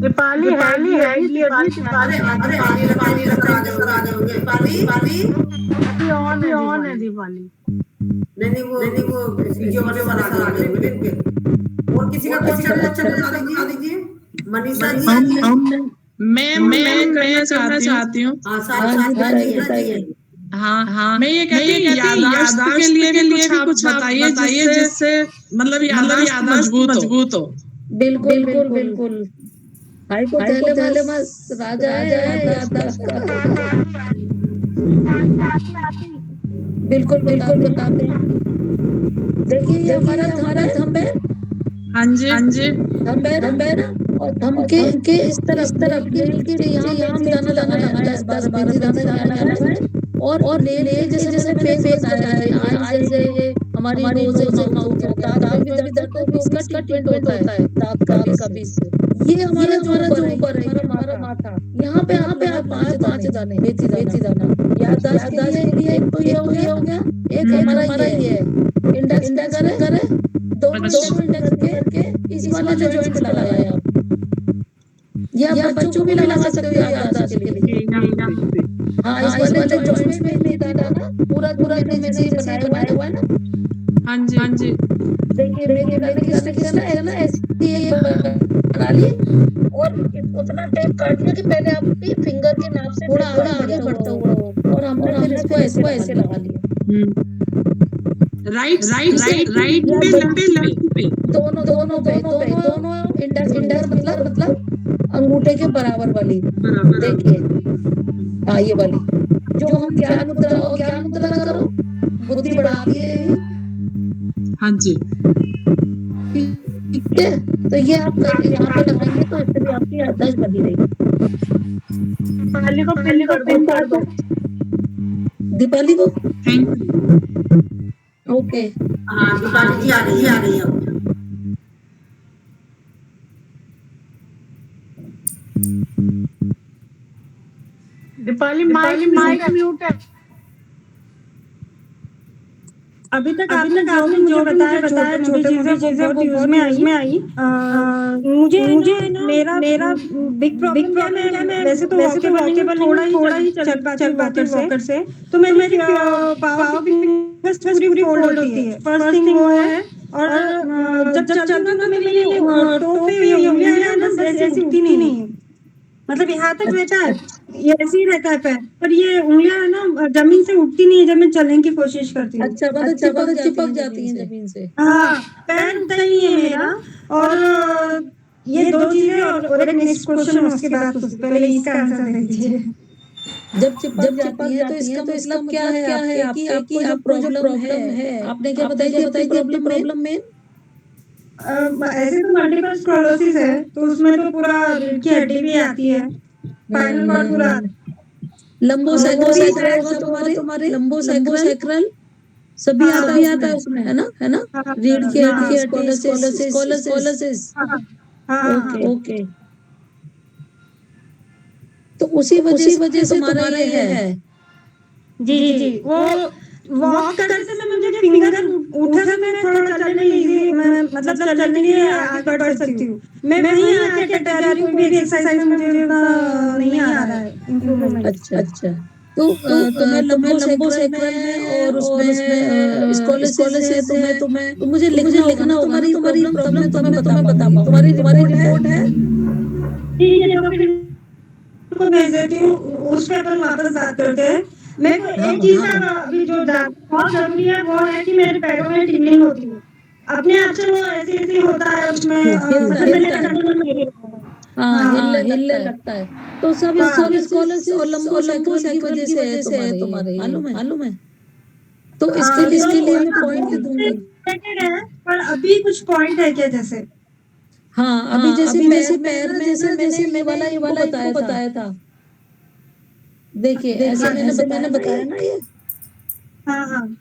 दीपाली है ये अरे सर आ गए होंगे। दीपाली ऑन है दीपाली। नहीं वो वीडियो वाले सर आ गए होंगे। और किसी का क्वेश्चन बता दीजिए। मनीषा जी, मैं करना चाहती हूँ। बताइए। हाँ मैं ये कहती हूँ याददाश्त के लिए भी कुछ आप बताइए जिससे मतलब याददाश्त मजबूत हो। बिल्कुल हाइपोथैलेमस राजा है याददाश्त का। बिल्कुल बताते हैं। देखिए ये हमारा थंब है। हाँ जी थंब है ना, और थंब के इस तरफ नेल के नीचे यहाँ मेथी दाना लगाया, 10 मेथी दाना लगाया है। और नेल के जैसे मैंने फेस बताया है, आईज है, ये हमारी नोज है, माउथ हो गया, दांत में भी दर्द है तो इसका ट्रीटमेंट होता है दांत का भी इससे। ये हमारा जो ऊपर है हमारा माथा, यहाँ पे आप 5 दाने मेथी दाना। याददाश्त के लिए एक तो ये हो गया, एक हमारा ये है इंडेक्स फिंगर है, दोनों इंडेक्स करके इस वाले जो जॉइंट पे लगाया है आप। ये आप बच्चों को भी लगा सकते हो याददाश्त के लिए। हाँ इस वाले जो जॉइंट्स में मेथी दाना पूरा मैंने जैसे बनाया हुआ है ना। हाँ जी देखिए मेथी दाने किस तरह है ना, ऐसी एक बना ली और उतना टेप काट लिया कि पहले आपकी फिंगर के नाप से थोड़ा आगे बढ़ता हुआ हो, और हमने फिर इसको ऐसे लगा लिया। राइट पे लेफ्ट पे दोनों इंडेक्स मतलब अंगूठे के बराबर वाली। देखिए हाँ ये वाली जो हम ज्ञान मुद्रा करो, बुद्धि बढ़ाती है। हाँ जी ठीक है, तो ये आप यहाँ पे लगाएंगे तो इससे भी आपकी याददाश्त बनी रहेगी। दीपाली को दीपाली को थैंक यू। ओके हाँ दीपाली जी आ गई अब। दीपाली माइक म्यूट है। अभी तक आपने जो भी मुझे बताया छोटे मोटी चीजें वो बहुत यूज में आई। मुझे मेरा बिग प्रॉब्लम क्या है, मैं वैसे तो वॉकेबल नहीं हूँ, थोड़ा ही चल पाती हूँ वॉकर से। तो मेरी पाव की फिंगर्स पूरी फोल्ड होती है, फर्स्ट थिंग वो है। और जब चलती हूँ ना तो मेरी टो पे ये उंगलियां है ना ऐसे उठती नहीं है, मतलब यहाँ तक रहता है, ये ऐसे ही रहता है पैर, पर ये उंगलियां है ना जमीन से उठती नहीं है जब मैं चलने की कोशिश करती हूँ। अच्छा, मतलब चिपक जाती हैं जमीन से। हाँ, पैर उठता ही नहीं है मेरा। और ये दो चीजें और एक नेक्स्ट क्वेश्चन उसके बाद पहले इसका आंसर दे दीजिए। जब चिपक जाती है तो इसका मतलब क्या है आपके कि आपको जो प्रॉब्लम है, आपने क्या बताई थी अपनी प्रॉब्लम में? ऐसे तो मल्टीपल स्क्लेरोसिस है, तो उसमें तो पूरा रीढ़ की हड्डी भी आती है, स्पाइनल कॉर्ड पूरा लंबोसैक्रल तुम्हारे लंबोसैक्रल सभी आता है उसमें, है ना रीढ़ की हड्डी, स्कॉलोसिस। ओके, तो उसी वजह से तुम्हारा ये है। जी वो वॉक करते समय मुझे फिंगर उठा से मैं थोड़ा चलने में इजी, मैं मतलब चलने के लिए आगे बढ़ सकती हूँ। मैं वहीं आके अटक जा रही हूँ, कोई भी एक्सरसाइज में मुझे उतना नहीं आ रहा है इम्प्रूवमेंट। अच्छा, तो तुम्हें लंबोसैक्रल में और उसमें स्कॉलोसिस है तुम्हें, तो मुझे लिखना होगा तुम्हारी प्रॉब्लम, तब मैं तुम्हें बता पाऊंगी। तुम्हारी रिपोर्ट है? ठीक है, तो फिर को भेज देती हूँ, उस पे अपन वापस बात करते हैं। मेरे को एक चीज का अभी जो बहुत जरूरी है वो है कि मेरे पैरों में टिंगलिंग होती है, अपने आप से वो ऐसे होता है उसमें हिलने लगता है। तो सब स्कॉलोसिस और लंबोसैक्रल की वजह से है तुम्हारे, मालूम है। तो इसके लिए मैं पॉइंट दूंगी। पर अभी कुछ पॉइंट है क्या, जैसे अभी जैसे पैर में जैसे मैंने ये वाला इनको बताया था। देखिए ऐसे मैंने बताया ना ये। हाँ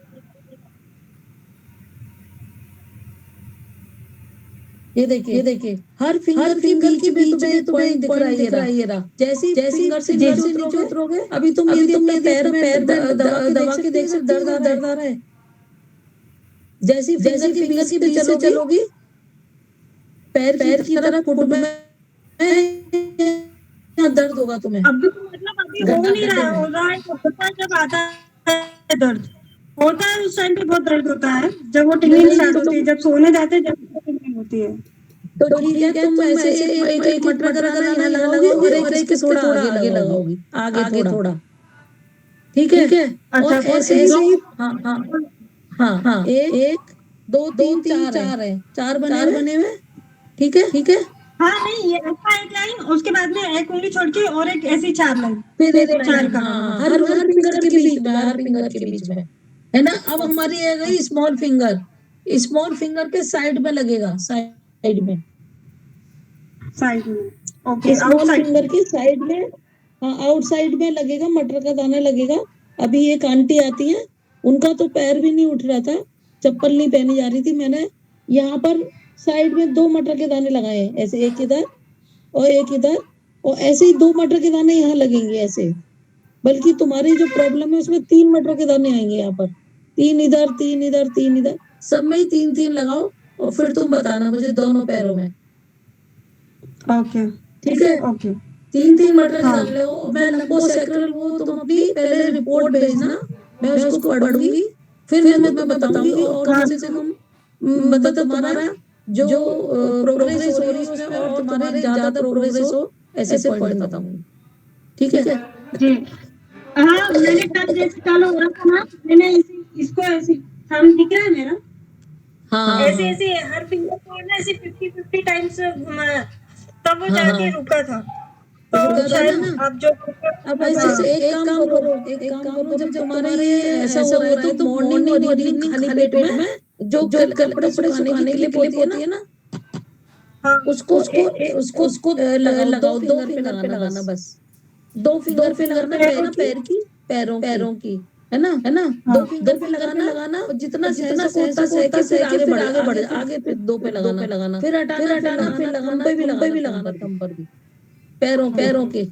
ये देखिए हर फिंगर के बीच में तुम्हें पॉइंट दिख रहा है ये रहा। जैसी फिंगर से नीचे उतरोगे, अभी तुम यदि अपने पैर में दबा के देख सकते हो दर्द आ रहा है। जैसी फिंगर के बीच से चलोगी, पैर की तरफ घुटने में दर्द होगा तुम्हें। अब तो मतलब अभी हो नहीं रहा, हो रहा है जब आता है दर्द होता है, उस टाइम पे बहुत दर्द होता है, जब वो टिंगलिंग स्टार्ट होती है, जब सोने जाते हैं जब टिंगलिंग होती है। तो ठीक है, तुम ऐसे एक मटर का दाना यहाँ लगाओगी और एक थोड़ा आगे लगाओगी, आगे थोड़ा। ठीक है, और ऐसे ही हाँ, एक दो तीन चार है, चार बने हुए। ठीक है। हाँ नहीं, ये ऐसा एक लाइन, उसके बाद में एक उंगली छोड़ के और एक ऐसी चार लाइन, फिर चार का हर फिंगर के बीच में, है ना। अब हमारी आ गई स्मॉल फिंगर के साइड में लगेगा, साइड में ओके, स्मॉल फिंगर के साइड में, आउटसाइड में लगेगा, मटर का दाना लगेगा। अभी एक आंटी आती है, उनका तो पैर भी नहीं उठ रहा था, चप्पल नहीं पहनी जा रही थी। मैंने यहाँ पर साइड में 2 मटर के दाने लगाए हैं, ऐसे एक इधर और एक इधर, और ऐसे ही 2 मटर के दाने यहाँ लगेंगे ऐसे। बल्कि तुम्हारी जो प्रॉब्लम है उसमें 3 मटर के दाने आएंगे यहाँ पर, 3 इधर 3 इधर, सब में ही 3 लगाओ और फिर तुम बताना मुझे दोनों पैरों में। ओके ठीक है, ओके 3 मटर के दाने लो। मैं लंबोसैक्रल वो तुम अपनी पहले रिपोर्ट भेजना, मैं उसको पढ़ूंगी, फिर मैं बताऊंगी। और कम से कम मतलब तुम्हारा जो प्रोग्रेस हो रही है उसमें और तुम्हारे ज्यादा प्रोग्रेस हो, ऐसे पॉइंट बताऊंगी। ठीक है जी। हाँ, मैंने कल जैसे कल हो रहा था ना, मैंने इसको ऐसे थंब दिख रहा है मेरा, ऐसे हर फिंगर को ना ऐसे 50 टाइम्स घुमाया, तब वो जाके रुका था। तो शायद अब ऐसे एक काम करो, जब तुम्हारे ये ऐसा हो रहा है तो मॉर्निंग और इवनिंग खाली पेट में जो कपड़े सुखाने की क्लिप होती है ना, उसको लगाओ, 2 फिंगर पे लगाना बस। 2 फिंगर पे लगाना पैरों की, है ना 2 फिंगर पे लगाना और जितना होता है फिर आगे बढ़े आगे फिर 2 पे लगाना फिर हटाना फिर लगाना थंब भी लगाना थंब पर भी पैरों के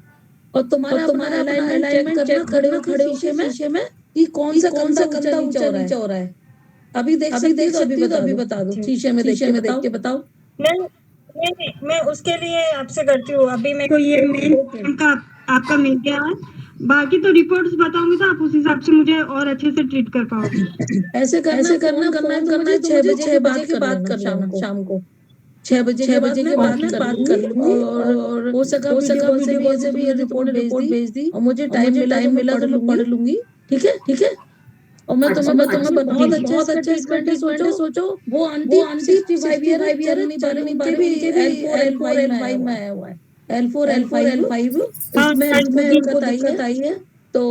और तुम्हारा अलाइनमेंट चेक खड़े हो शीशे में कि कौन सा कंधा ऊंचा नीचे हो रहा है। अभी देख सकती हो तो अभी बता दो शीशे में देख के बताओ। मैं उसके लिए आपसे करती हूँ। अभी मेरे को ये मेन का आपका मिल गया है, बाकी तो रिपोर्ट्स बताऊंगी तो आप उस हिसाब से मुझे और अच्छे से ट्रीट कर पाओगे। ऐसे करना है 6 बजे के बाद कर शाम को 6 बजे के बाद बात कर लूंगी और हो सका वीडियो कॉल से भी ये रिपोर्ट भेज दी और मुझे टाइम मिला तो मैं पढ़ लूंगी। ठीक है और मैं तुम्हें बहुत अच्छा ट्रीटमेंट है। सोचो वो आंटी 65 ईयर चलनी भी L4 L5 में आया हुआ है L4 L5 इसमें दिक्कत आई है। तो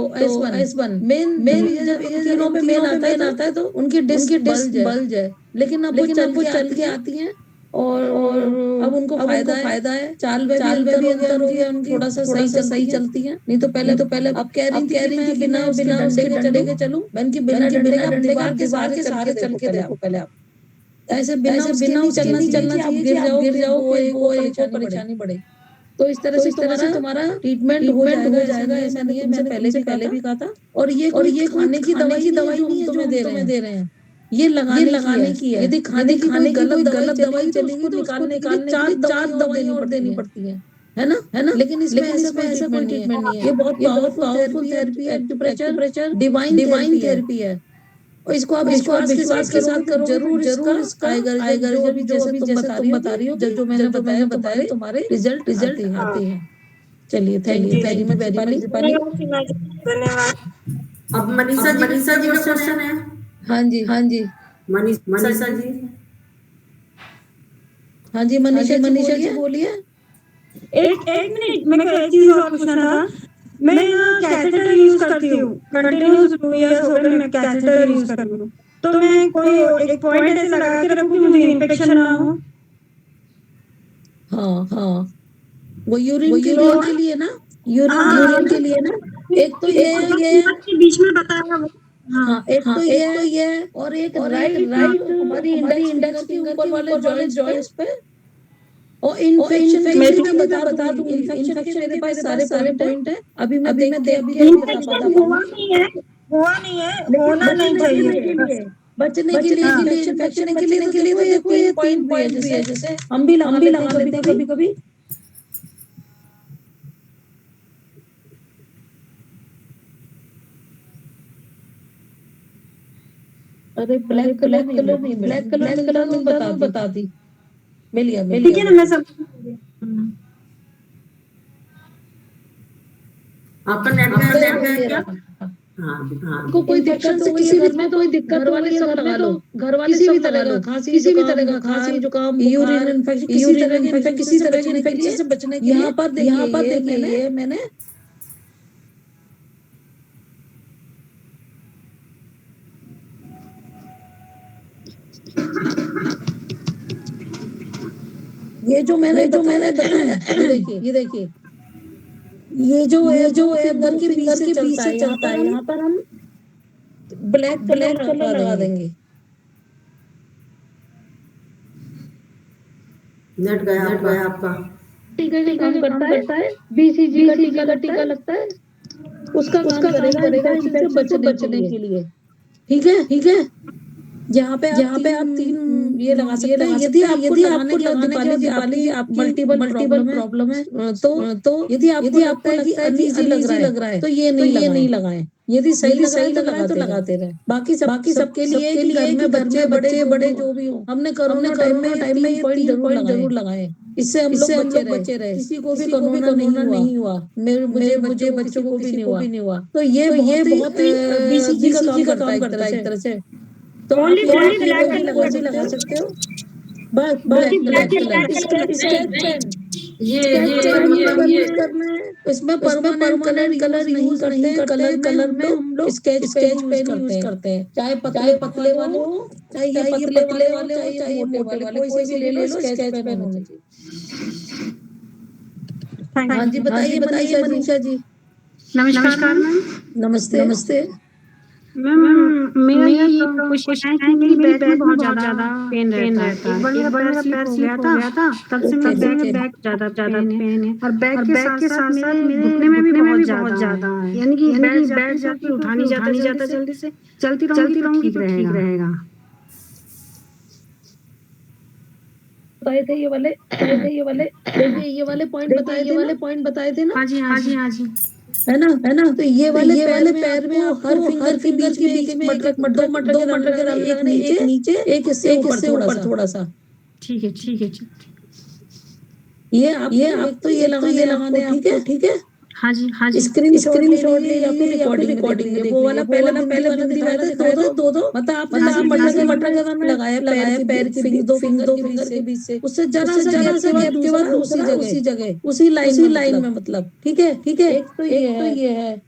S1 मेन जब तीनों पे मेन आता है तो उनकी डिस्क बल्ज है लेकिन अब वो चल के आती हैं और अब उनको फायदा है चाल भी अंतर हो गया उनकी थोड़ा सा सही चलती है। नहीं तो पहले अब कह रही थी बिना उसके डंडे के चलूं मैंने कि बिना डंडे के दीवार के सहारे चल के देखो पहले आप ऐसे बिना उसके नहीं चलना चाहिए कि गिर जाओ वो परेशानी बढ़े। तो इस तरह से तुम्हारा ट्रीटमेंट हो जाएगा ऐसा नहीं है। मैंने पहले भी कहा था और ये खाने की दवाई नहीं है तुम्हें दे रहे हैं ये लगाने की है। यदि खाने की गलत दवाई चलेगी तो निकालने के लिए 4 दवाई और देनी पड़ती है ना लेकिन इसमें ऐसा कोई ट्रीटमेंट नहीं है। ये बहुत पावरफुल थेरेपी है एक्यूप्रेशर डिवाइन थेरेपी है और इसको आप विश्वास के साथ करो जरूर इसका आएगा जब जैसे तुम बता रही हो जो मैंने बताया तुम्हारे रिजल्ट आते हैं। चलिए thank you very much Deepali. अब मनीषा जी का क्वेश्चन है। हाँ जी मनीषा जी हाँ जी मनीषा जी बोलिए। एक मिनट मेरे को एक चीज और पूछना था। मैं कैथेटर यूज करती हूँ कंटिन्यूस 2 इयर्स हो गए मैं कैथेटर यूज कर रही हूँ। तो मैं कोई एक पॉइंट ऐसे लगा के रखूं कि मुझे इन्फेक्शन ना हो। हाँ वो यूरिन के लिए ना यूरिन के लिए ना एक तो ये बीच में बताया वो। हाँ एक तो ये और एक राइट हमारी इंडेक्स फिंगर के ऊपर वाले जॉइंट्स पे और इन्फेक्शन मैं बता दूंगी। इन्फेक्शन के मेरे पास सारे पॉइंट है। अभी मैं देख के हुआ नहीं है होना नहीं चाहिए बचने के लिए इन्फेक्शन बचने के लिए तो देखो ये 3 पॉइंट भी है जैसे हम भी लगा लेते हैं कभी अरे ब्लैक कलर नहीं ब्लैक कलर में बता दी मिल गया ठीक है ना। मैं सब आपका नेट है क्या? हाँ को कोई दिक्कत तो किसी घर में तो कोई दिक्कत घर वाले सब लगा लो घर वाले किसी भी तरह का खांसी जुकाम यूरिन इन्फेक्शन किसी तरह के इन्फेक्शन से बचने के लिए यहाँ पर देखिए ये मैंने ये जो मैंने बताया ये देखिए ये जो है अंदर के बीच से चलता है यहाँ पर हम ब्लैक कलर लगा देंगे। नेट गया आपका टीका का काम करता है BCG का टीका लगता है उसका काम करेगा इन्फेक्शन से बचने के लिए। ठीक है यहाँ पे आप 3 ये लगा सकते हैं। यदि आपको लगाने के आप मल्टीपल प्रॉब्लम है तो यदि आपको लगता है कि अनईजी लग रहा है तो ये नहीं लगाएं। यदि सही लग रहा है तो लगाते रहे। बाकी सबके लिए घर में बच्चे बड़े जो भी हो हमने कोरोना टाइम में ये पॉइंट जरूर लगाए। इससे हम लोग बचे रहे किसी को भी कोरोना नहीं हुआ मुझे बच्चों को भी नहीं हुआ। तो ये बहुत BCG का काम करता है एक तरह से। तो आप ब्लैक लगा सकते हो बस ब्लैक ये इसमें परमानेंट कलर यूज नहीं करते हैं। कलर में हम लोग स्केच पेन यूज करते हैं चाहे पतले वाले हो चाहे ये पतले वाले हो चाहे ये मोटे वाले कोई से भी ले लो स्केच पेन होना चाहिए। हाँ जी बताइए मनीषा जी। नमस्कार मैम। नमस्ते मैम मेरा ये क्वेश्चन है कि मेरी बैक में बहुत ज्यादा पेन रहता है। एक बार मेरा पैर स्लिप हो गया था, तब से मेरे बैक ज्यादा पेन है और बैक के साथ साथ मेरे घुटने में भी बहुत ज्यादा है। यानी कि बैठ जाती उठा नहीं जाता जल्दी से, चलती रहूंगी तो ठीक रहेगा। बताए थे ये वाले देखिए ये वाले पॉइंट बताए थे ना। हाँ जी है ना। तो ये वाले पैर में हर फिंगर के बीच में एक मटर के रंग एक नीचे एक इससे ऊपर थोड़ा सा। ठीक है। ये आप तो ये लगाने आपको, ठीक है। हाँ जी स्क्रीन शॉट ले या फिर रिकॉर्डिंग में वो वाला पहले दिखाया था दो मतलब आपने मटर का रंग लगाया पैर के दो फिंगर के बीच से, उससे जरा सा गैप के बाद उसी जगह उसी लाइन में मतलब, ठीक है। एक तो ये है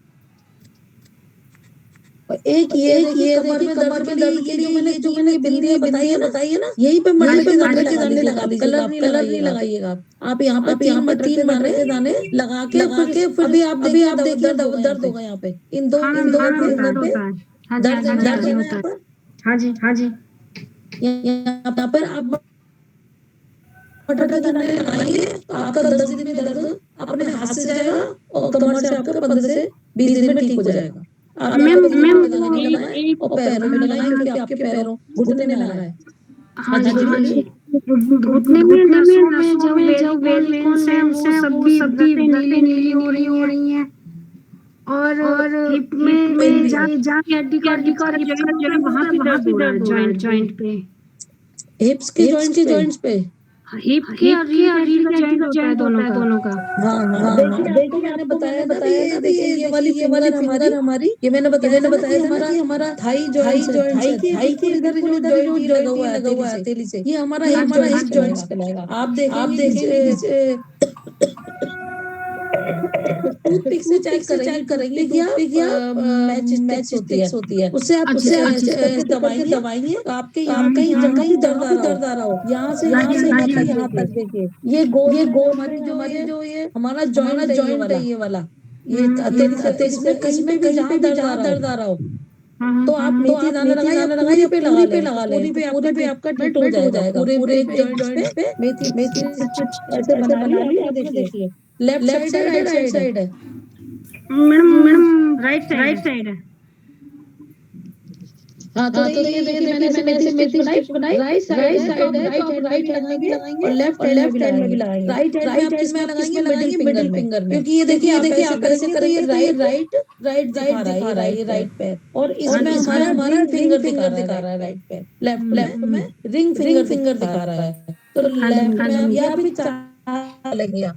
और एक ये कमर में दर्द के लिए मैंने जो बिंदी बताई है ना, यही पे मटर के दाने लगा लीजिए। कलर नहीं लगाइएगा आप यहाँ पे तीन मटर के दाने लगा के फिर अभी आप देखिए दर्द होगा यहाँ पे इन दो फिंगर पे दर्द होता है। हाँ जी यहाँ पर आप मटर के दाने लगाएंगे तो आपका 10 दिन में दर्द अपने हाथ से जाएगा और कमर से आपका 15 से 20 दिन में ठीक हो जाएगा। आप मैम और पैरों में लगाएंगे कि आपके पैरों घुटने में लगा है। हाँ जी घुटने में जब वेरिकोस है वो सब भी नीली हो रही है और हिप में जाके हड्डी का वहाँ पे दर्द हो रहा है जॉइंट पे, हिप्स के जॉइंट्स पे हिप के और रीढ़ का जॉइंट दोनों का। हाँ देखिए मैंने बताया देखिए ये वाली हमारी ये मैंने बताया हमारा थाई जॉइंट इधर जो लगा हुआ है हथेली से, ये हमारा हिप जॉइंट्स कहलाएगा। आप देखिए टूथपिक से चेक करेंगे क्या मैच होती है, उससे आप दबाएंगे तो आपके यहाँ कहीं दर्द आ रहा हो, यहाँ से यहाँ तक देखिए ये गोल हमारी जो ये हमारा जॉइंट है ये वाला, ये इसमें भी जहाँ दर्द आ रहा हो तो आप मेथी दाना लगाइए पे लगा ले पूरे पे आपका ट्रीटमेंट हो जाएगा। पूरे जॉइंट पे मेथी ऐसे बना लिया। देखिए लेफ्ट साइड है राइट साइड है? मैडम राइट साइड है। हाँ तो ये देखिए मैंने मेथी स्टिक्स बनाई राइट साइड है तो राइट लगाएंगे और लेफ्ट हैंड में भी लगाएंगे। राइट हैंड में इसमें लगाएंगे मिडिल फिंगर में, क्योंकि ये देखिए आप ऐसे करेंगे राइट दिखा रहा है ये राइट पैर और इसमें हमारा फिंगर दिखा रहा है राइट पैर, लेफ्ट में रिंग फिंगर दिखा रहा है। तो लेफ्ट में या फिर चार लेंगे आप,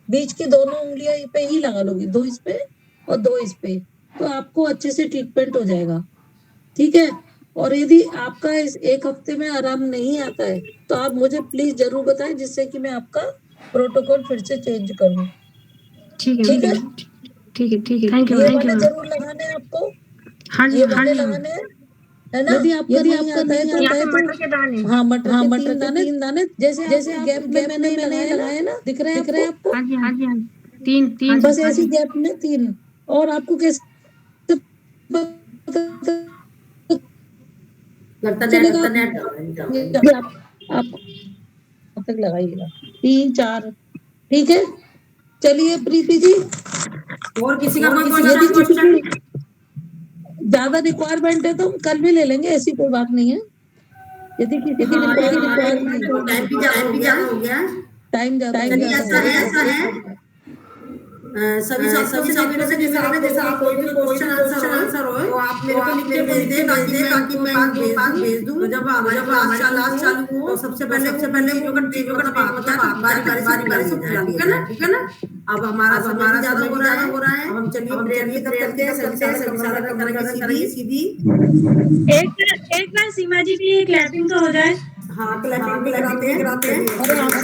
बीच की दोनों उंगलियां पे ही लगा लोगी, दो इस पे और दो इस पे, तो आपको अच्छे से ट्रीटमेंट हो जाएगा, ठीक है। और यदि आपका इस एक हफ्ते में आराम नहीं आता है तो आप मुझे प्लीज जरूर बताएं, जिससे कि मैं आपका प्रोटोकॉल फिर से चेंज करूं। ठीक है थैंक यू जरूर लगाने हैं आपको। हाँ जी लगाने हैं, है ना। यदि आपका नहीं आता है तो मटर के दाने, हाँ मटर के तीन दाने जैसे गैप में मैंने लगाए ना, दिख रहे हैं आपको? हाँ जी तीन बस ऐसी गैप में 3। और आपको कैसे लगता आप तक लगाइएगा 3-4, ठीक है। चलिए प्रीति जी, और किसी का कोई क्वेश्चन? ज्यादा रिक्वायरमेंट है तो हम कल भी ले लेंगे, ऐसी कोई बात नहीं है। यदि रिक्वायरमेंट हो गया टाइम ज्यादा ऐसा है सभी जैसा आप कोई भी क्वेश्चन आंसर हो तो आप मेरे को लिख के भेज दें ताकि मैं भेज दूं। तो जब हमारे क्लास चालू हो तो सबसे पहले टीचर का बारी सब ठीक है ना। अब हमारा ज्यादा हो रहा है, हम चलिए ब्रेक करते हैं सभी सीधी। एक बार सीमा जी की क्लैपिंग तो हो जाए। हाँ क्लैपिंग कराते हैं।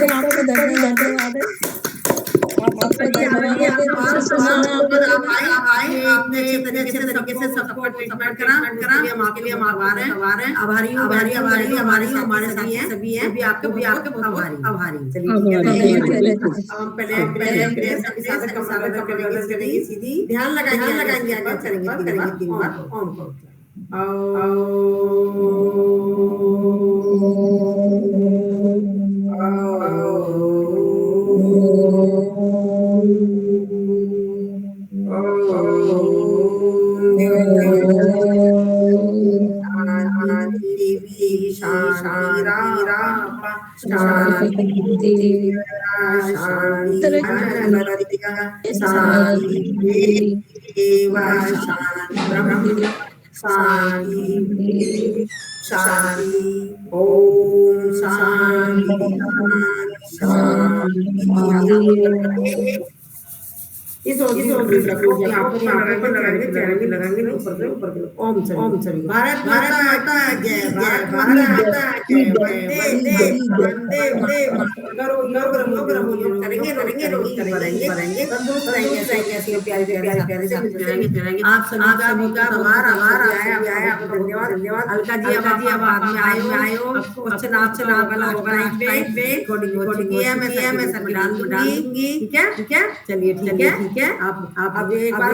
आपको धन्यवाद है। तरीके से सबको ट्रीटमेंट करा हम आपके लिए आभारी हमारे सभी हैं भी आपके आभारी। चलिए हम पहले सीधी ध्यान लगाएंगे आगे चलेंगे 3 बार ओम। शांति। ओम शांति शांति। इस रखो यहाँ पर लगाएंगे लगाएंगे ऊपर से ओम सभी भारत माता जय, भारत माता जय, वंदे करो करेंगे तंदुरुस्त रहेंगे ऐसे प्यारे आप सभी का आपका धन्यवाद। अलका जी अब बाद में आए हो, क्वेश्चन मैं सब डाल दूंगी। ठीक है चलिए ठीक है। आप एक बार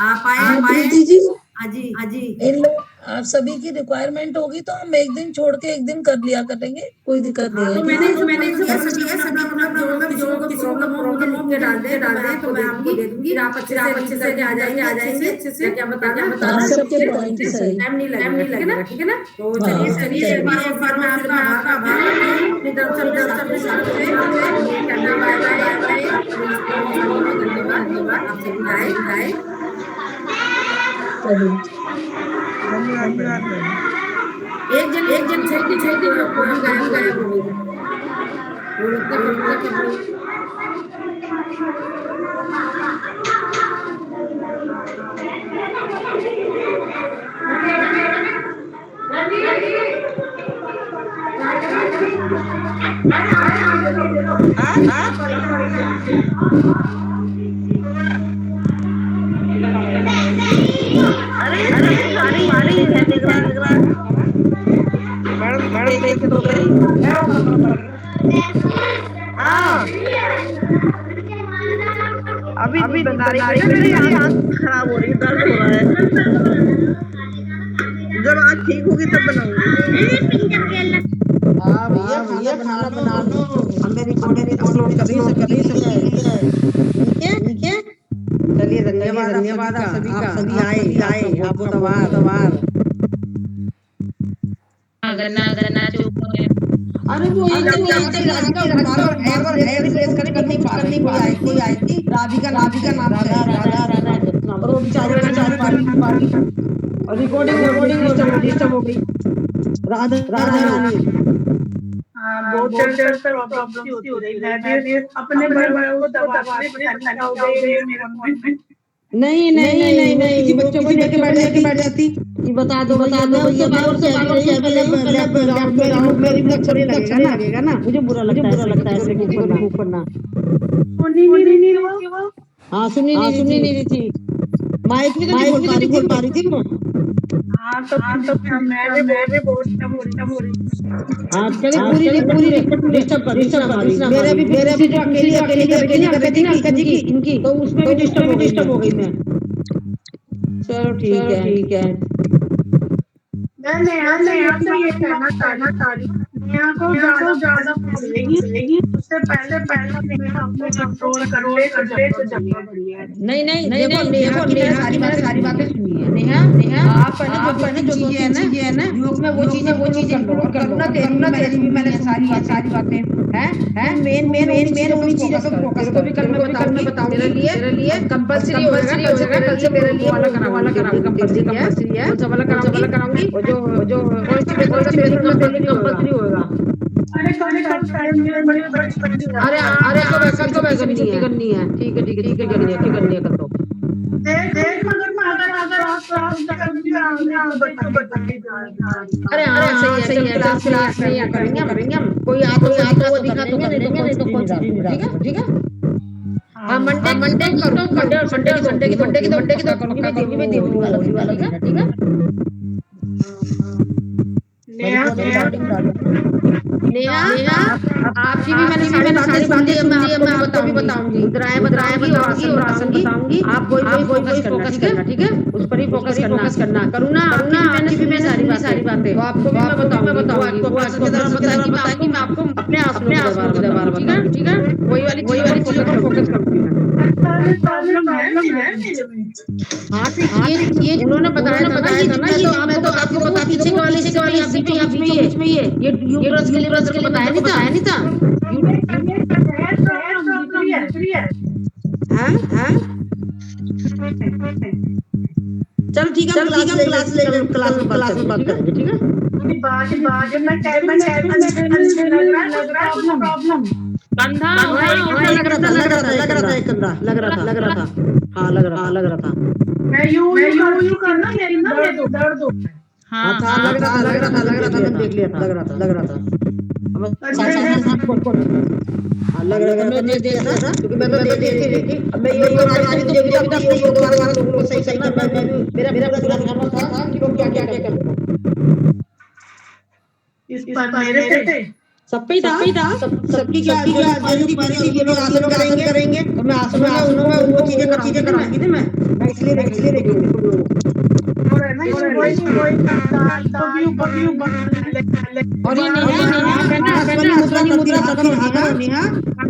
आप आए जी। हाँ जी इन लोग आप सभी की रिक्वायरमेंट होगी तो हम एक दिन छोड़ के एक दिन कर लिया करेंगे, कोई दिक्कत नहीं है। तो मैंने प्रॉब्लम हो मुझे डाल दे तो मैं आपको दे दूंगी। आप अच्छे से आ जाएंगे अच्छे से क्या बताना सबके पॉइंट सही टाइम नहीं लगेगा ठीक है ना। तो चलिए एक बार मैं आपका आभार अपनी तरफ से धन्यवाद। आप सभी आए एक जन छोटी गायब हो गई। अभी बता रही है मेरी आंख खराब हो रही है, दर्द हो रहा है। जब आंख ठीक होगी तब बनाऊंगी। हाँ भैया खाना बना लो, हमें रिकॉर्डिंग अपलोड कर रही है। ठीक है चलिए धन्यवाद आप सभी आए आपको तवार। अरे वो एक करनी कोई आई थी राधिका नाम और रिकॉर्डिंग डिस्टर्ब हो गई। राधा रानी बहुत देर से प्रॉब्लम हो रही है। मैं अपने बड़ों को दबा हो गई मेरे फोन में। नहीं किसी बच्चों को लेके बैठ जाती। बता दो मेरी भी अच्छा लगेगा ना। मुझे बुरा लगता है ऐसे किसी को करना। हाँ सुनी नहीं रही थी, माइक में तो बोल पा रही थी वो। हाँ तो मैं बहुत हो रही। हाँ चलिए पूरी डिस्टर्ब मेरे भी जो अकेली की इनकी तो उसमें भी डिस्टर्ब हो गई मैं। चलो ठीक है। मैं यहाँ से ये कहना चाह रही यहाँ को ज्यादा पड़ेगी। उससे पहले अपने कंट्रोल कर ले तो जमा बढ़िया है। नहीं देखो नेहा की मैंने सारी बातें सुनी है। नेहा आप पहले जो चीजें है ना योग में वो चीजें इंक्लूड कर लो ना। मैंने सारी बातें हैं मेन उन्हीं चीजों पे फोकस करो। कल मैं बताऊंगी मेरे लिए कंपल्सरी हो जाएगा। कल से मेरे लिए वाला कराऊंगी कंपल्सरी है। तो वाला कराऊंगी और जो कंपल्सरी होगा। अरे कल तो वैसे भी छुट्टी करनी है। ठीक है करनी है कल तो। अरे हाँ सही है क्लास में करेंगे हम। कोई आता वो दिखा तो कर लेंगे, नहीं तो ठीक है। हाँ मंडे और संडे की तो करूंगी मैं देवनी वाला ठीक है। नेहा आपकी भी मैंने सारी बातें सुन ली। मैं आपको बताऊंगी, मुद्राएं बताऊंगी और आसन बताऊंगी। आप वही फोकस करना, ठीक है, उस पर ही फोकस करना। करुणा आपकी भी मैंने सारी बातें, तो आपको भी मैं बताऊंगी, वो आसन के दौरान बताया कि मैं आपको अपने आसनों के दरबार बताऊंगी, ठीक है, वही वाली चीजों पर फोकस करूंगी मैं। प्रॉब्लम है मेरे में। हाँ ये उन्होंने बताया था ना, ये मैं तो आपको बताती पीछे वाले बीच में ये यूट्रस के लिए बताया नहीं था। हाँ चलो ठीक है, क्लास में बात करेंगे, ठीक है। प्रॉब्लम कंधा लग रहा था हाँ लग रहा था मैं यूं करना मेरी ना दर्द हो। हाँ लग रहा था मैंने देख लिया था, लग रहा था लग रहा था मैं देख लिया था, क्योंकि मैं तो देखी अब मैं ये मुझे भी अपने योग दोबारा लोगों को सही करना, मैं मेरा पूरा ध्यान था कि लोग क्या कर इस पर मेरे थे सब पे ही था सबकी क्या ये लोग आसन करेंगे, तो मैं आसनों में वो चीजें कराऊंगी ना मैं इसलिए और ये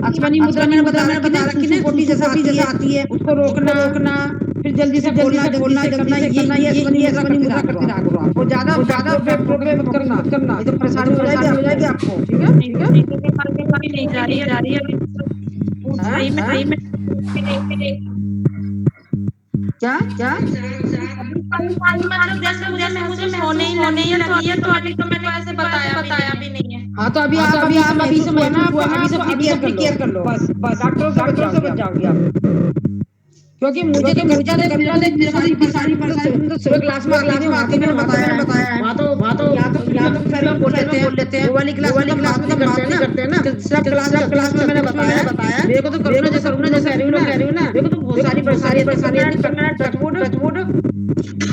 अश्वनी मुद्रा मैंने बता रखी ना, कोटी जैसा आती है, उसको रोकना फिर जल्दी से बोलना करना, ये अश्वनी मुद्रा करके रखो आप, और ज्यादा मत करना, ये तो परेशानी हो जाएगी आपको, ठीक है। नहीं जा रही है सही में क्या मतलब जैसे मुझे होने ही लगी है, तो अभी तो मैंने ऐसे बताया भी नहीं है। हाँ तो अभी आप अभी से केयर कर लो, बस डॉक्टरों से बच जाओगे आप, क्योंकि मुझे तो सारी परेशानी सुबह क्लास में आती मैंने बताया है, वहाँ तो या तो फिर बोल लेते हैं, वो वाली क्लास में तो करते हैं ना, सब क्लास में मैंने बताया मेरे को तो करुणा जैसे कह रही हूँ ना, मेरे को तो बहुत सारी परेशानी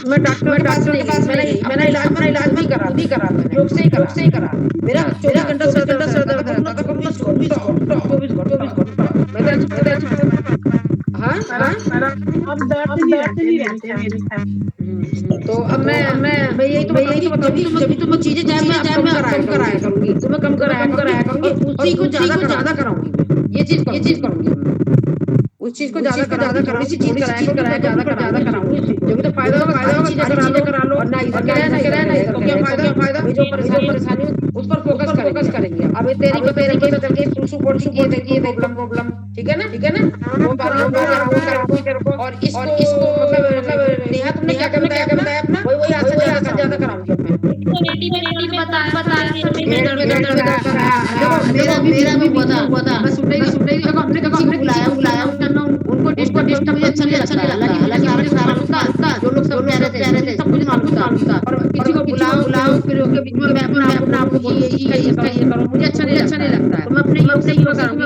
मैं डॉक्टर के पास मैंने इलाज नहीं करा योग से ही करा मेरा 24 घंटा सर दर्द रहता था, 24 घंटा हाँ अब दर्द नहीं रहते मेरे साथ। तो अब मैं यही तो बताऊंगी, जब तो मैं चीजें कम कराया करूंगी, तो मैं कम कराया करूंगी, उसी को ज्यादा कराऊंगी, ये चीज करूंगी, उस चीज को ज्यादा कराऊंगी, इसी चीज कराया ज्यादा कराऊंगी, जो भी तो फायदा होगा चीजें करा लो, और ना तो क्या फायदा जो परेशानी उस पर फोकस करेंगे। अब तेरी को चल के प्रॉब्लम, ठीक है ना, वो करो, और इसको मतलब नेहा तुमने क्या बताया अपना, वही आसन ज्यादा कराऊंगी मेरा भी हुआ था, मैं सुन रही हमने बुलाया उनको डिस्टर्ब मुझे अच्छा नहीं लगता, हालांकि सारा जो लोग सब कह रहे थे सब कुछ मालूम था, और किसी को बुलाओ फिर उसके बीच में मैं अपना आपको बोलिए ये करो, मुझे अच्छा नहीं लगता है, तो मैं अपने योग से ही करूंगी।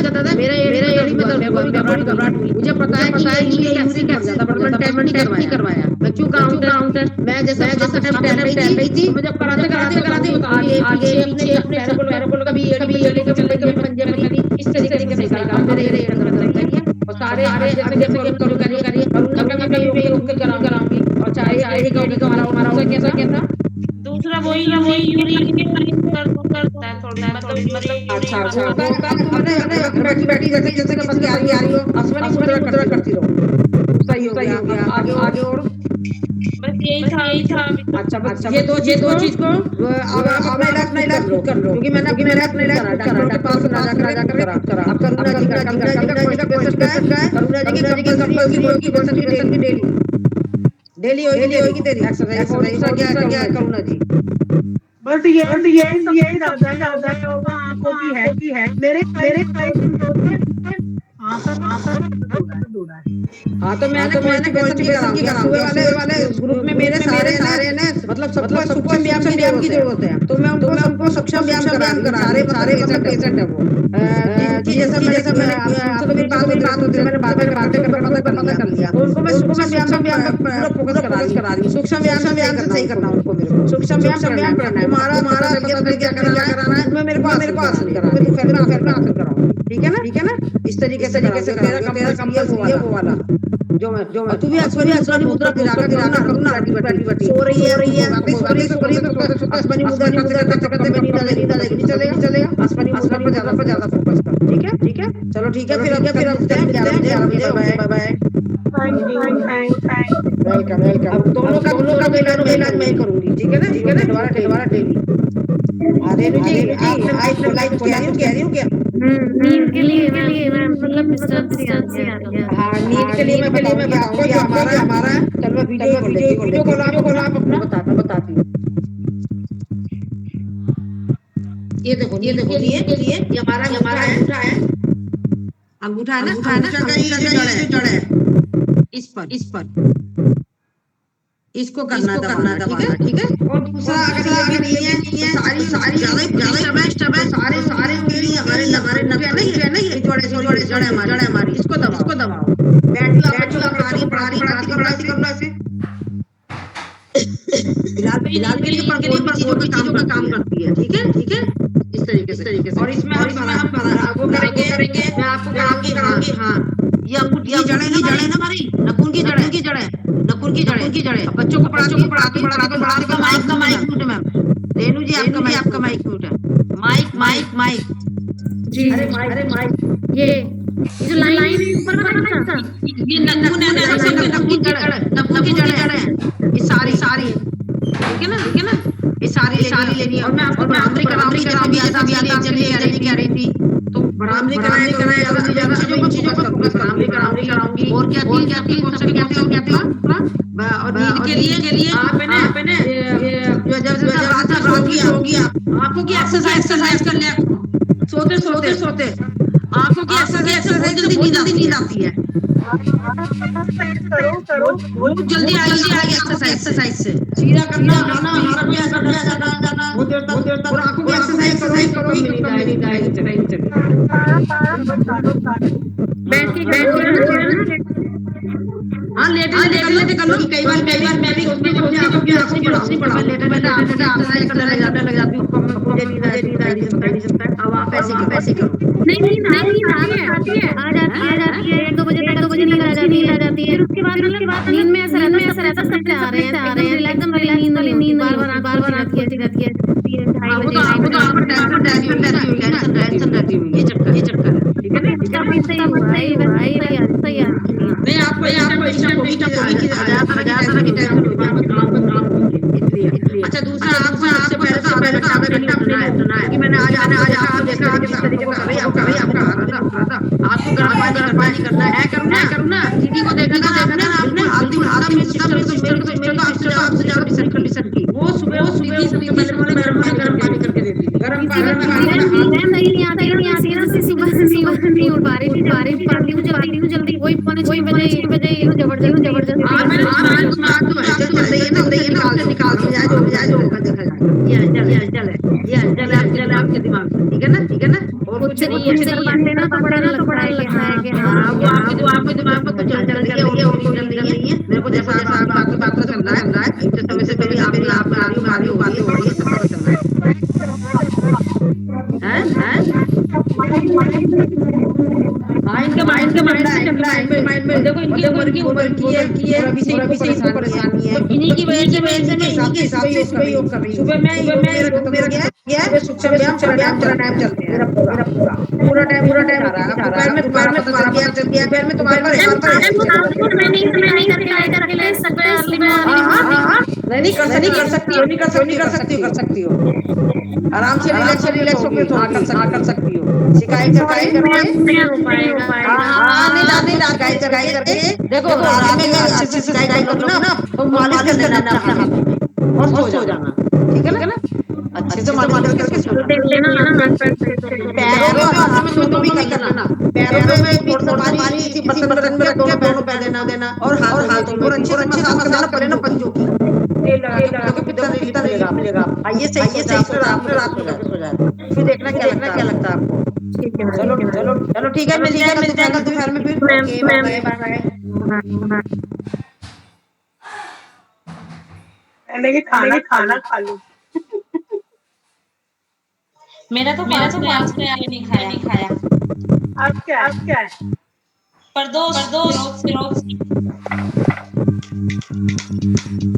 दादा मेरा एड़ी में दर्द हुआ, घबराहट हुई, मुझे पता है कि ये कैसे कर जाता, पर मैंने टेस्ट नहीं करवाया, मैं क्यों कराऊं टेस्ट, मैं जैसा टाइम टहल रही थी, मुझे कराते आगे पीछे अपने पैरों को कभी चल रही पंजे में कभी इस तरीके से मेरे और सारे जैसे करिए कभी योग कराऊंगी, और चाहे हमारा कैसा दूसरा वही यूरिन करता है थोड़ा, मतलब अच्छा बैठी जैसे बस आ रही हो, अश्वनी मुद्रा करती रहो, सही हो गया, आगे और बस यही था। अच्छा ये दो चीज को अब अपना इलाज खुद कर लो, क्योंकि मैंने अपना इलाज खुद करा, डॉक्टर के पास ना जाकर करा। अब करुणा जी का पेशेंट है, करुणा जी की कंपल्सरी योग की पेशेंट डेली होगी तेरी एक्सरसाइज, और क्या करुणा जी, बस यही दादा होगा, आंखों की है मेरे हाँ तो मैंने कॉन्स्टिपेशन की कराऊंगी, वाले ग्रुप में मेरे सारे ने मतलब सबको सक्षम व्यायाम की जरूरत है, तो मैं उनको सक्षम व्यायाम करा सारे मतलब पेशेंट है वो, जैसा मैंने बात होती है, मैंने बातें कर लिया, उनको मैं सूक्ष्म व्यायाम पूरा फोकस करा रही हूँ, सूक्ष्म व्यायाम से सही करना उनको, मेरे को सूक्ष्म व्यायाम करना है, हमारा क्या कराना है, मैं मेरे को आसन कराना है, मैं दोपहर में आसन कराऊंगी, ठीक है। ठीक है ना, इस तरीके से तेरा कंपल्सरी है वो वाला जो मैं तू भी अस्वनी मुद्रा फिरा कर करूँ ना बैठी सो रही है वाकई सो रही है तो अस्वनी मुद्रा करते नींद आ जाएगी, नहीं चलेगा अस्वनी मुद्रा पर ज्यादा फोकस कर, ठीक है चलो ठीक है, फिर अब मिलते हैं 11 बजे, बाय बाय। वेलकम। अब दोनों का इलाज मैं करूंगी, ठीक है ना, दोबारा डेली। रेनू जी आपने लाइक कह रही हूँ क्या? नींद के लिए मैम मतलब डिस्टर्ब आती है। हाँ नींद के लिए मैं बताऊंगी आपको जो हमारा है। चल मैं वीडियो कॉल आप अपना बताती हूँ। ये देखो ये हमारा अंगूठा है ना, अंगूठा का ये जो जड़ है इस पर इसको करना दबाना, ठीक है। और दूसरा अगर ये है सारी ज्यादा स्टेप है सारे उंगली हमारे नक है ना, ये जड़ है हमारी, इसको दबाओ। बैठो आप पढ़ाती कर लो ऐसे। फिलहाल के लिए पर चीजों का काम करती है, ठीक है इस तरीके से। और इसमें हम वो करेंगे, मैं आपको कराऊंगी। हाँ ये अंगूठी जड़ है ना हमारी, नखून की जड़ है। बच्चों को पढ़ाते आपका माइक म्यूट है मैम। रेनू जी आपका माइक म्यूट है। माइक जी अरे माइक ये जो लाइन ऊपर वाला ना, ये नखून की जड़ है। ये सारी ठीक है ना, ये सारी लेनी है। और मैं आपको बराबरी कराऊंगी जैसा भी आता चलिए कह रही थी तो बराबरी कराए चीजों पर फोकस बराबरी कराऊंगी। और क्या कहते हो और नींद के लिए आप है ना जब रात होगी आपको की एक्सरसाइज कर लिया सोते आंखों की एक्सरसाइज जल्दी नींद आती है। बहुत जल्दी आएगी एक्सरसाइज से। सीधा करना हमारा भी जाना बहुत देर तक और आंखों की एक्सरसाइज करो नींद आएगी। बैठ के हाँ लेटे कर लो। कई बार मैं भी सोचती हूँ मुझे पढ़ा लेटे आगे लग जाती हूँ। मुझे नींद आ रही है। अब आप ऐसे करो। नहीं आती है आ जाती है 1-2 बजे नींद आ जाती है। फिर उसके बाद नींद में ऐसा रहता सपने आ रहे हैं एकदम नींद बार आती रहती है। वो तो आपको टेंशन रहती हुई ये चक्कर है, ठीक है ना। सही है। नहीं आपको ज़्यादा की टेंशन होगी इसलिए। अच्छा दूसरा आपको सबसे पहले तो आधा घंटा अपने लिए उठना है कि मैंने आज आपको देखा कि किस तरीके से आपका आपको गर्म पानी करना है करूँ ना दीदी को देखा आपने आपसे की वो सुबह सबसे पहले गर्म पानी करके देती थी। गर्म पानी सुबह नहीं उठ पा रही हूँ जल्दी वही 6 बजे जबरदस्त निकाल ये आपके दिमाग में, ठीक है ना। और कुछ ना तो बड़ा लगता है कि हाँ वो आपके दिमाग में कुछ चल रही है। मेरे को जैसा आपकी बात चल रहा है इतने समय से मेरी आप बातें हो रही है सब पता चल रहा है। हाँ इनके माइंड में देखो इनकी उम्र की है और अभी से इनको परेशानी है। इन्हीं की वजह से मैं सुबह योग कर रही हूँ। सुबह मैं मेरा गया व्यायाम टाइम चलते हैं पूरा टाइम जा रहा है। दोपहर में दोपहर में तुम्हारे नहीं कर सकती हो आराम से रिलैक्स होकर कर सकती हो। शिकायत करके देखो रात में अच्छे से शिकायत करो ना तो मालिश कर लेना अपना हाथ में और सो जाना, ठीक है ना। अच्छे से मालिश करके सो जाना। पैरों में हाथ में दोनों भी कर लेना। पैरों में थोड़ा सा पानी इसी बर्तन में रख के दोनों पैर देना और हाथों में अच्छे से मसाज करना पड़े ना पंजों की। कितना मिलेगा आइए सही से रात में सो जाए। फिर देखना क्या लगता है आपको। चलो ठीक है मिल जाएगा दोपहर में फिर। खाना खा लो। मेरा तो 5 नहीं खाया। अब क्या है परदोस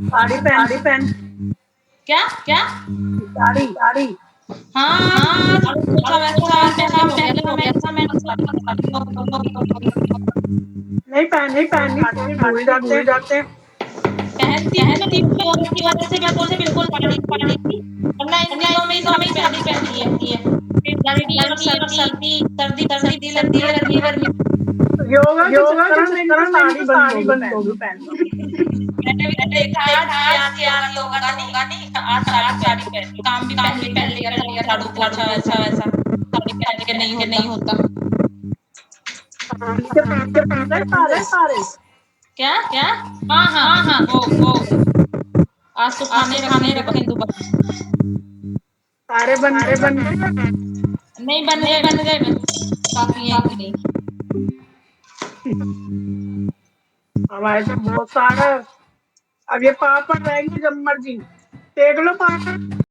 साड़ी पहन क्या साड़ी हाँ झाड़ू पोछा वैसा पहले हो गया था मैं नहीं पहननी भूल जाते हैं। पहनती हूँ मैं कोरोना की वजह से मैं तो बिल्कुल पाड़ी थी, वरना इन दिनों में साड़ी पहनती है फिर गर्मी और सर्दी लगती है गर्मी योगा के चक्कर में इनकी साड़ी बंद होगी पहनना। मैंने भी देखा आज के आज योगा नहीं आज साड़ी पहन काम भी पहन लिया था झाड़ू पोछा वैसा साड़ी पहन के नहीं होता सारे क्या हाँ वो आज तो खाने रखें दोबारा सारे बन नहीं बन गए काफी है कि नहीं हमारे तो बहुत सारा। अब ये पापड़ रहेंगे जब मर्जी देख लो पापड़